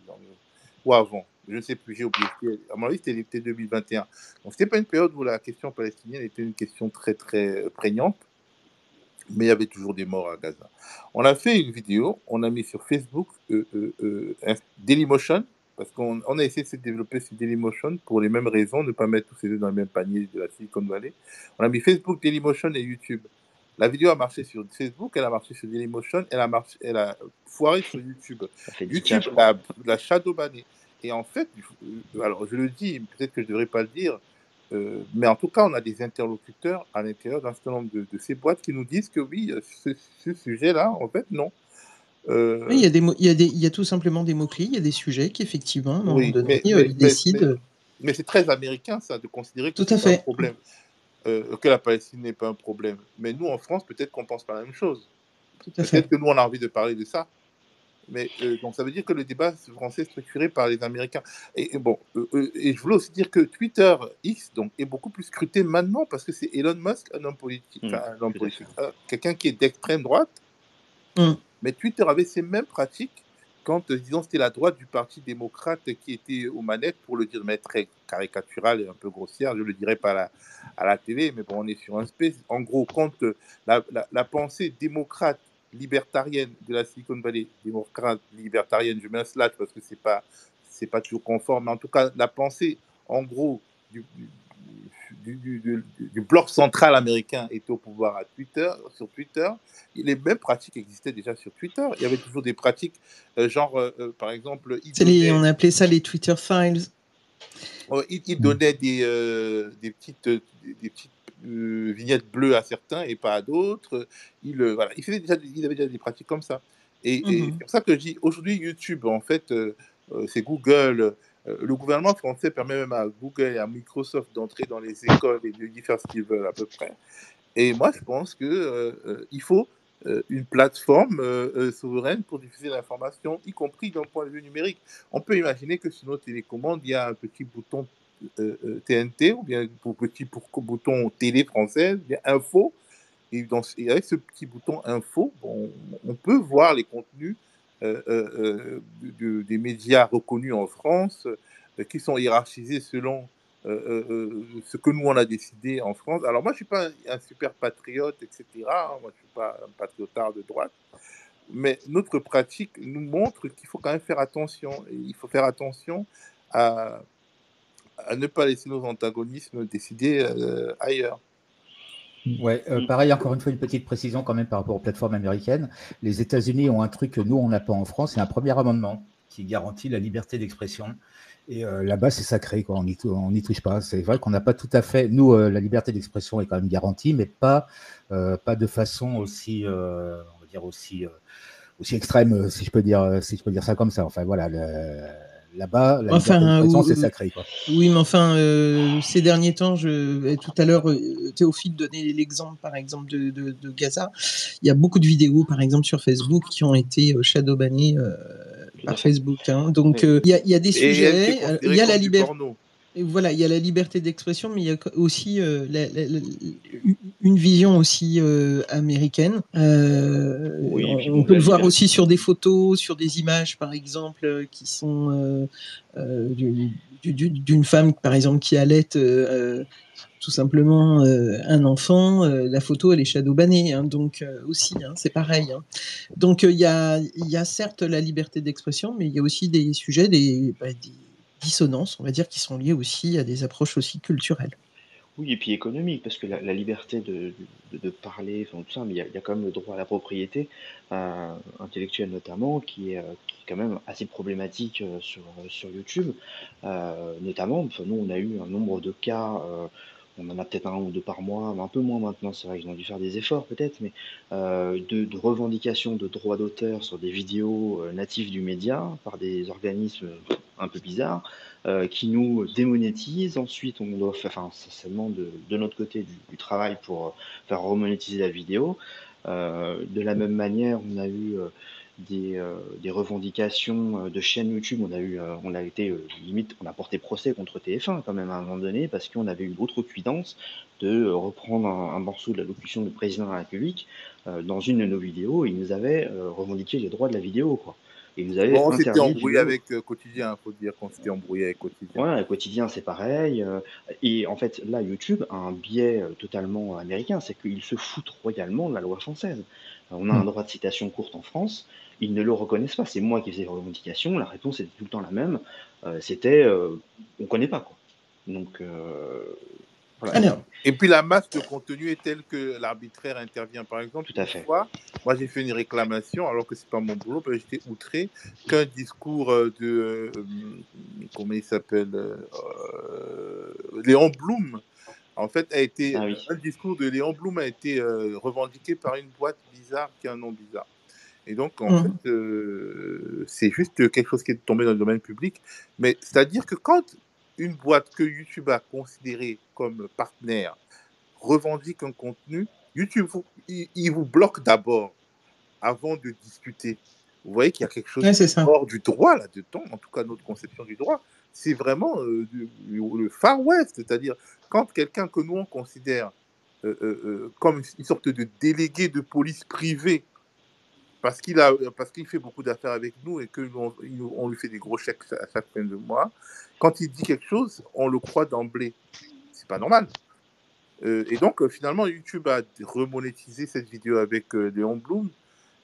ou avant, je ne sais plus, j'ai oublié. À mon avis, c'était l'été 2021. Donc, c'était pas une période où la question palestinienne était une question très, très prégnante, mais il y avait toujours des morts à Gaza. On a fait une vidéo, on a mis sur Facebook Dailymotion, parce qu'on a essayé de se développer sur Dailymotion pour les mêmes raisons, ne pas mettre tous ces deux dans le même panier de la Silicon Valley. On a mis Facebook, Dailymotion et YouTube. La vidéo a marché sur Facebook, elle a marché sur Dailymotion, elle a foiré sur YouTube. Ça fait 10K, YouTube je crois. l'a shadowbanné. Et en fait, alors je le dis, peut-être que je ne devrais pas le dire, mais en tout cas, on a des interlocuteurs à l'intérieur d'un certain nombre de ces boîtes qui nous disent que oui, ce sujet-là, en fait, non. Oui, il y a il y a tout simplement des mots-clés, il y a des sujets qui, effectivement, à un moment Oui, donné, ils décident. mais c'est très américain, ça, de considérer que Tout c'est à pas un fait. problème, que la Palestine n'est pas un problème. Mais nous, en France, peut-être qu'on pense pas la même chose. Tout à Peut-être fait. que nous, on a envie de parler de ça. Mais donc ça veut dire que le débat français est structuré par les Américains. Et bon, et je voulais aussi dire que Twitter X donc est beaucoup plus scruté maintenant parce que c'est Elon Musk, un homme politique, enfin un homme Tout à fait. politique, quelqu'un qui est d'extrême droite. Mm. Mais Twitter avait ces mêmes pratiques quand, disons, c'était la droite du Parti démocrate qui était aux manettes, pour le dire de manière très caricaturale et un peu grossière. Je ne le dirais pas à la télé, mais bon, on est sur un space. En gros, quand la pensée démocrate libertarienne de la Silicon Valley, démocrate libertarienne, je mets un slash parce que c'est pas toujours conforme, mais en tout cas, la pensée, en gros, du bloc central américain était au pouvoir sur Twitter, les mêmes pratiques existaient déjà sur Twitter. Il y avait toujours des pratiques, par exemple, On appelait ça les Twitter Files. il donnait des petites vignettes bleues à certains et pas à d'autres. Voilà, il avait déjà des pratiques comme ça. Et c'est pour ça que je dis, aujourd'hui, YouTube, en fait, c'est Google. Le gouvernement français permet même à Google et à Microsoft d'entrer dans les écoles et de faire ce qu'ils veulent à peu près. Et moi, je pense qu'il faut une plateforme souveraine pour diffuser l'information, y compris d'un point de vue numérique. On peut imaginer que sur nos télécommandes, il y a un petit bouton TNT, ou bien bouton télé française, bien info. Et avec ce petit bouton info, on peut voir les contenus des médias reconnus en France, qui sont hiérarchisés selon ce que nous on a décidé en France. Alors moi je suis pas un super patriote, etc. Moi je suis pas un patriotard de droite, mais notre pratique nous montre qu'il faut quand même faire attention. Et il faut faire attention à, à ne pas laisser nos antagonismes décider ailleurs. Ouais, pareil, encore une fois, une petite précision quand même par rapport aux plateformes américaines. Les États-Unis ont un truc que nous, on n'a pas en France, c'est un premier amendement qui garantit la liberté d'expression. Et là-bas, c'est sacré, quoi. On n'y touche pas. C'est vrai qu'on n'a pas tout à fait. Nous, la liberté d'expression est quand même garantie, mais pas de façon aussi, on va dire aussi extrême, si je peux dire ça comme ça. Enfin voilà, là-bas, la liberté d'expression, c'est sacré, quoi. Oui, mais enfin, ces derniers temps, tout à l'heure, Théophile donnait l'exemple, par exemple, de Gaza. Il y a beaucoup de vidéos, par exemple, sur Facebook, qui ont été shadowbannées par Facebook. Hein. Donc, il y a des sujets. Il y a la liberté. Voilà, il y a la liberté d'expression, mais il y a aussi une vision aussi américaine. Oui, on peut le voir aussi sur des photos, sur des images, par exemple, qui sont d'une femme, par exemple, qui allait tout simplement un enfant. La photo, elle est shadowbannée, hein, donc aussi, hein, c'est pareil. Hein. Donc, il y a certes la liberté d'expression, mais il y a aussi des sujets, des dissonances, on va dire, qui sont liées aussi à des approches aussi culturelles. Oui, et puis économique, parce que la liberté de parler, enfin, tout ça, mais il y a quand même le droit à la propriété, intellectuelle notamment, qui est quand même assez problématique sur YouTube. Notamment, enfin, nous, on a eu un nombre de cas on en a peut-être un ou deux par mois, mais un peu moins maintenant, c'est vrai qu'ils ont dû faire des efforts peut-être, mais de revendication de droits d'auteur sur des vidéos natives du média par des organismes un peu bizarres qui nous démonétisent. Ensuite, on doit faire, enfin, ça demande de notre côté du travail pour faire remonétiser la vidéo. De la même manière, on a eu des revendications de chaînes YouTube. On a été limite, on a porté procès contre TF1 quand même à un moment donné parce qu'on avait eu l'outrecuidance de reprendre un morceau de la locution du président de la République dans une de nos vidéos. Et il nous avait revendiqué les droits de la vidéo, quoi. Et il nous avait Bon, on s'était interdit de embrouillé vidéo. avec Quotidien, il faut dire qu'on s'était embrouillé avec Quotidien. Ouais, quotidien, c'est pareil. Et en fait, là, YouTube a un biais totalement américain, c'est qu'ils se foutent royalement de la loi française. On a un droit de citation courte en France, ils ne le reconnaissent pas. C'est moi qui faisais les revendications, la réponse était tout le temps la même. C'était, on connaît pas, quoi. Donc, voilà. Alors, Et puis la masse de contenu est telle que l'arbitraire intervient. Par exemple, Tout à une fait. fois, moi j'ai fait une réclamation, alors que c'est pas mon boulot, parce que j'étais outré qu'un discours comment il s'appelle, Léon Blum, en fait, a été Ah oui. un discours de Léon Blum a été revendiqué par une boîte bizarre qui a un nom bizarre. Et donc, en fait, c'est juste quelque chose qui est tombé dans le domaine public. Mais c'est-à-dire que quand une boîte que YouTube a considérée comme partenaire revendique un contenu, YouTube, il vous bloque d'abord avant de discuter. Vous voyez qu'il y a quelque chose ouais, qui c'est est ça. hors du droit là-dedans, en tout cas notre conception du droit. C'est vraiment le Far West, c'est-à-dire quand quelqu'un que nous on considère comme une sorte de délégué de police privée parce qu'il fait beaucoup d'affaires avec nous et on lui fait des gros chèques à chaque fin de mois. Quand il dit quelque chose, on le croit d'emblée. C'est pas normal. Et donc, finalement, YouTube a remonétisé cette vidéo avec Léon Blum,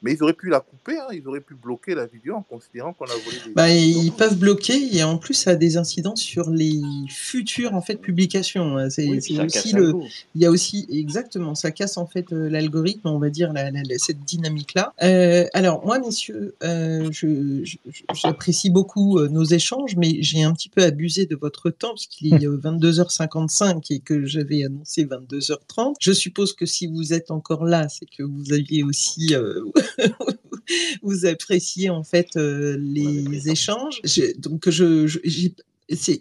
mais ils auraient pu la couper, hein, ils auraient pu bloquer la vidéo en considérant qu'on a volé des Bah, vidéos. ils peuvent bloquer et en plus ça a des incidences sur les futures en fait publications. Oui, puis C'est ça aussi casse l'algo. il y a aussi exactement, ça casse en fait l'algorithme, on va dire cette dynamique-là. Alors moi, messieurs, j'apprécie beaucoup nos échanges, mais j'ai un petit peu abusé de votre temps parce qu'il est 22h55 et que j'avais annoncé 22h30. Je suppose que si vous êtes encore là, c'est que vous aviez aussi vous appréciez en fait les échanges.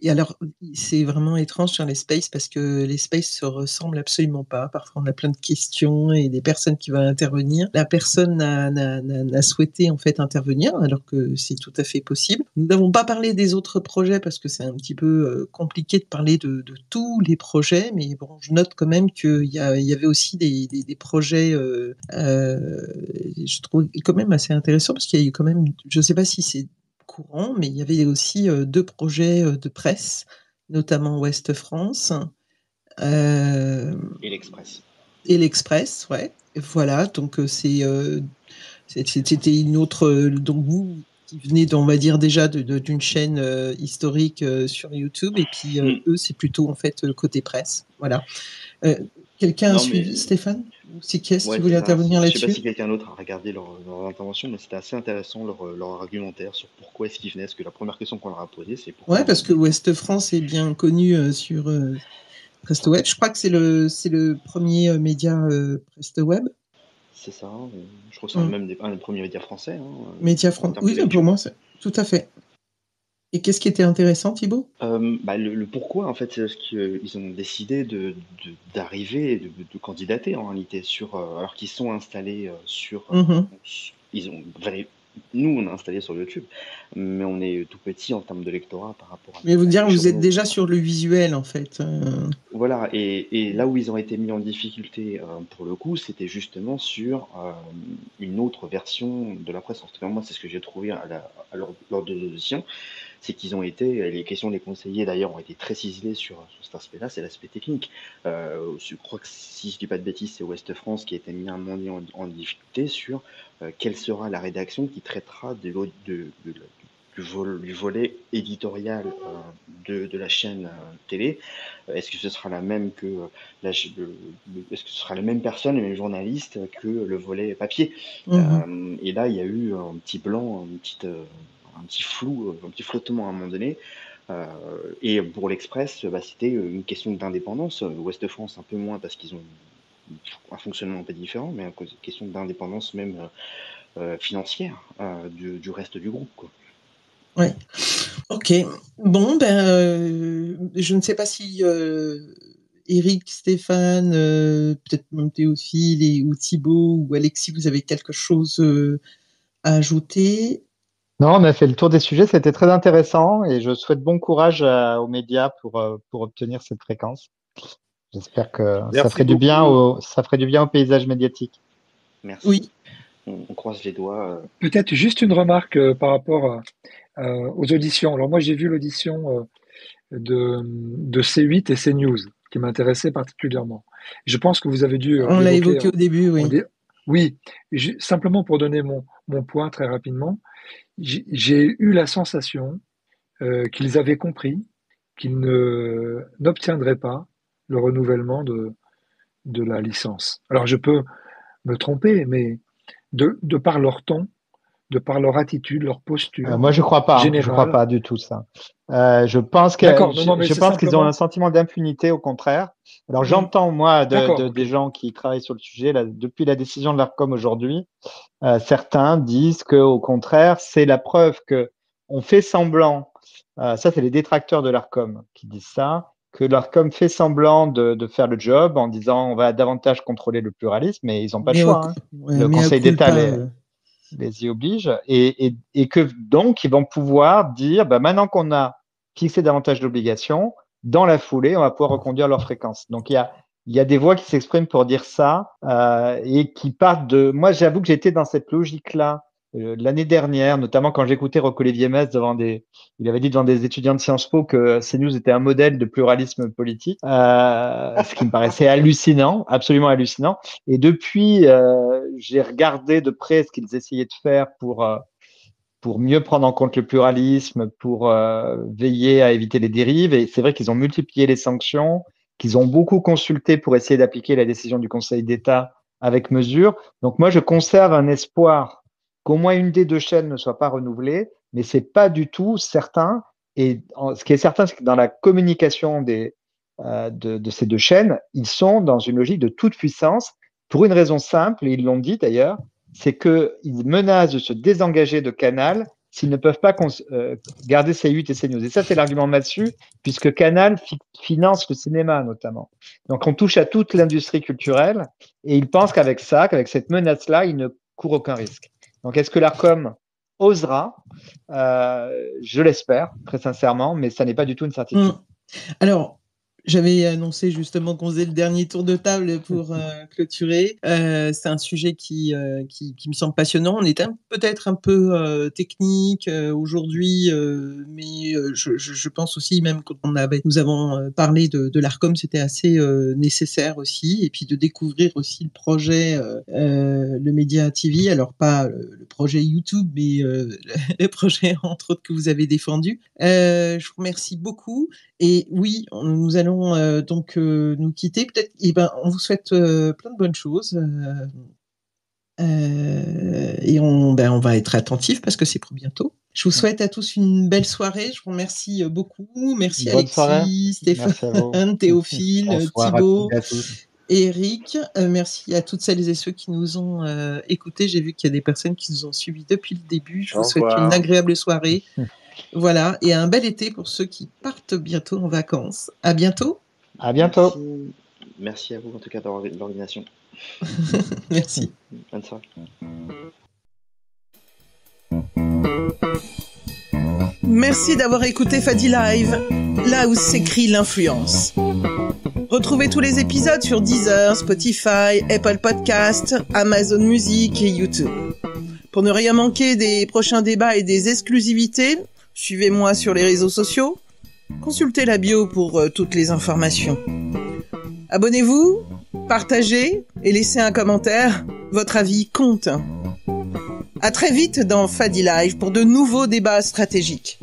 Alors, c'est vraiment étrange sur les spaces parce que les spaces se ressemblent absolument pas. Parfois, on a plein de questions et des personnes qui veulent intervenir. La personne n'a souhaité en fait intervenir alors que c'est tout à fait possible. Nous n'avons pas parlé des autres projets parce que c'est un petit peu compliqué de parler de tous les projets, mais bon, je note quand même qu'il y avait aussi des projets, je trouve quand même assez intéressants parce qu'il y a eu quand même, je ne sais pas si c'est courant, mais il y avait aussi deux projets de presse, notamment Ouest France Et l'Express. et l'Express, ouais. Voilà, donc c'était une autre. Donc vous qui venez, on va dire déjà d'une chaîne historique sur YouTube, et puis eux, c'est plutôt en fait côté presse. Voilà. Quelqu'un a Non, suivi, mais Stéphane? Ou c'est qui est-ce ouais, qui c'est voulait ça. intervenir Je sais pas là-dessus? si quelqu'un d'autre a regardé leur intervention, mais c'était assez intéressant leur argumentaire sur pourquoi est-ce qu'ils venaient. Parce que la première question qu'on leur a posée, c'est pourquoi Ouais, vous parce que venez. Ouest France est bien connu sur PrestoWeb. Je crois que c'est le premier média PrestoWeb. C'est ça. Je crois que c'est un des premiers médias français Média en France. termes de Oui, pour lecture. moi, tout à fait. Et qu'est-ce qui était intéressant, Thibaut? Le pourquoi, en fait, c'est ce qu'ils ont décidé d'arriver, de candidater en réalité alors qu'ils sont installés sur, nous on est installés sur YouTube, mais on est tout petit en termes de lectorat par rapport Mais vous à dire, des vous êtes journaux. déjà sur le visuel, en fait. Voilà, et là où ils ont été mis en difficulté pour le coup, c'était justement sur une autre version de la presse. En tout cas, moi, c'est ce que j'ai trouvé lors de l'audition, c'est qu'ils ont été, les questions des conseillers d'ailleurs ont été très ciselées sur cet aspect-là, c'est l'aspect technique. Je crois que si je dis pas de bêtises, c'est Ouest France qui a été mis en difficulté sur quelle sera la rédaction qui traitera du volet éditorial de la chaîne télé. Est-ce que ce sera la même que est-ce que ce sera les mêmes personnes, les mêmes journalistes que le volet papier? Et là, il y a eu un petit blanc, un petit flou, un petit flottement à un moment donné. Et pour l'Express, c'était une question d'indépendance. Ouest France, un peu moins parce qu'ils ont un fonctionnement un peu différent, mais une question d'indépendance même financière du reste du groupe, quoi. Ouais. Ok. Bon, je ne sais pas si Eric, Stéphane, peut-être même Théophile ou Thibaut ou Alexis, vous avez quelque chose à ajouter? Non, on a fait le tour des sujets, c'était très intéressant et je souhaite bon courage aux médias pour obtenir cette fréquence. J'espère que ça ferait du bien au paysage médiatique. Merci. Oui. On croise les doigts. Peut-être juste une remarque par rapport aux auditions. Alors moi, j'ai vu l'audition de C8 et CNews, qui m'intéressait particulièrement. Je pense que vous avez dû On l'a évoqué au début, oui. Oui, simplement pour donner mon point très rapidement, j'ai eu la sensation qu'ils avaient compris qu'ils n'obtiendraient pas le renouvellement de la licence. Alors je peux me tromper, mais de par leur ton, de par leur attitude, leur posture. Moi, je crois pas. Générale. Je crois pas du tout ça. Je pense qu'ils ont un sentiment d'impunité, au contraire. Alors, j'entends moi des gens qui travaillent sur le sujet depuis la décision de l'Arcom aujourd'hui. Certains disent que, au contraire, c'est la preuve que on fait semblant. Ça, c'est les détracteurs de l'Arcom qui disent ça, que l'Arcom fait semblant de faire le job en disant on va davantage contrôler le pluralisme, mais ils n'ont pas le choix. Le Conseil d'État les y oblige et que donc ils vont pouvoir dire maintenant qu'on a fixé davantage d'obligations, dans la foulée, on va pouvoir reconduire leur fréquence. Donc il y a des voix qui s'expriment pour dire ça et qui partent de. Moi, j'avoue que j'étais dans cette logique-là l'année dernière, notamment quand j'écoutais Rocco-Olivier Metz il avait dit devant des étudiants de Sciences Po que CNews était un modèle de pluralisme politique, ce qui me paraissait hallucinant, absolument hallucinant. Et depuis, j'ai regardé de près ce qu'ils essayaient de faire pour mieux prendre en compte le pluralisme, pour veiller à éviter les dérives. Et c'est vrai qu'ils ont multiplié les sanctions, qu'ils ont beaucoup consulté pour essayer d'appliquer la décision du Conseil d'État avec mesure. Donc moi, je conserve un espoir qu'au moins une des deux chaînes ne soit pas renouvelée, mais c'est pas du tout certain. Et ce qui est certain, c'est que dans la communication de ces deux chaînes, ils sont dans une logique de toute puissance pour une raison simple, et ils l'ont dit d'ailleurs, c'est qu'ils menacent de se désengager de Canal s'ils ne peuvent pas garder C8 et CNews. Et ça, c'est l'argument là-dessus, puisque Canal finance le cinéma notamment. Donc on touche à toute l'industrie culturelle, et ils pensent qu'avec cette menace-là, ils ne courent aucun risque. Donc, est-ce que l'Arcom osera? Je l'espère, très sincèrement, mais ça n'est pas du tout une certitude. Alors, j'avais annoncé justement qu'on faisait le dernier tour de table pour clôturer. C'est un sujet qui me semble passionnant. On est peut-être un peu technique aujourd'hui, mais je pense aussi, même quand nous avons parlé de l'Arcom, c'était assez nécessaire aussi. Et puis de découvrir aussi le projet, le Média TV. Alors pas le projet YouTube, mais le projet entre autres que vous avez défendu. Je vous remercie beaucoup. Et oui, nous allons donc nous quitter. Peut-être, on vous souhaite plein de bonnes choses. Et on va être attentifs parce que c'est pour bientôt. Je vous souhaite à tous une belle soirée. Je vous remercie beaucoup. Merci Bonne Alexis, soirée. Stéphane, Théophile, Thibaut, Eric. Merci à toutes celles et ceux qui nous ont écoutés. J'ai vu qu'il y a des personnes qui nous ont suivis depuis le début. Je vous souhaite une agréable soirée. Voilà, et un bel été pour ceux qui partent bientôt en vacances. À bientôt. À bientôt. Merci à vous en tout cas de l'organisation. Merci. Bonne soirée. Merci d'avoir écouté Fadi Live, là où s'écrit l'influence. Retrouvez tous les épisodes sur Deezer, Spotify, Apple Podcasts, Amazon Music et YouTube. Pour ne rien manquer des prochains débats et des exclusivités, suivez-moi sur les réseaux sociaux. Consultez la bio pour toutes les informations. Abonnez-vous, partagez et laissez un commentaire. Votre avis compte. À très vite dans Fadi Live pour de nouveaux débats stratégiques.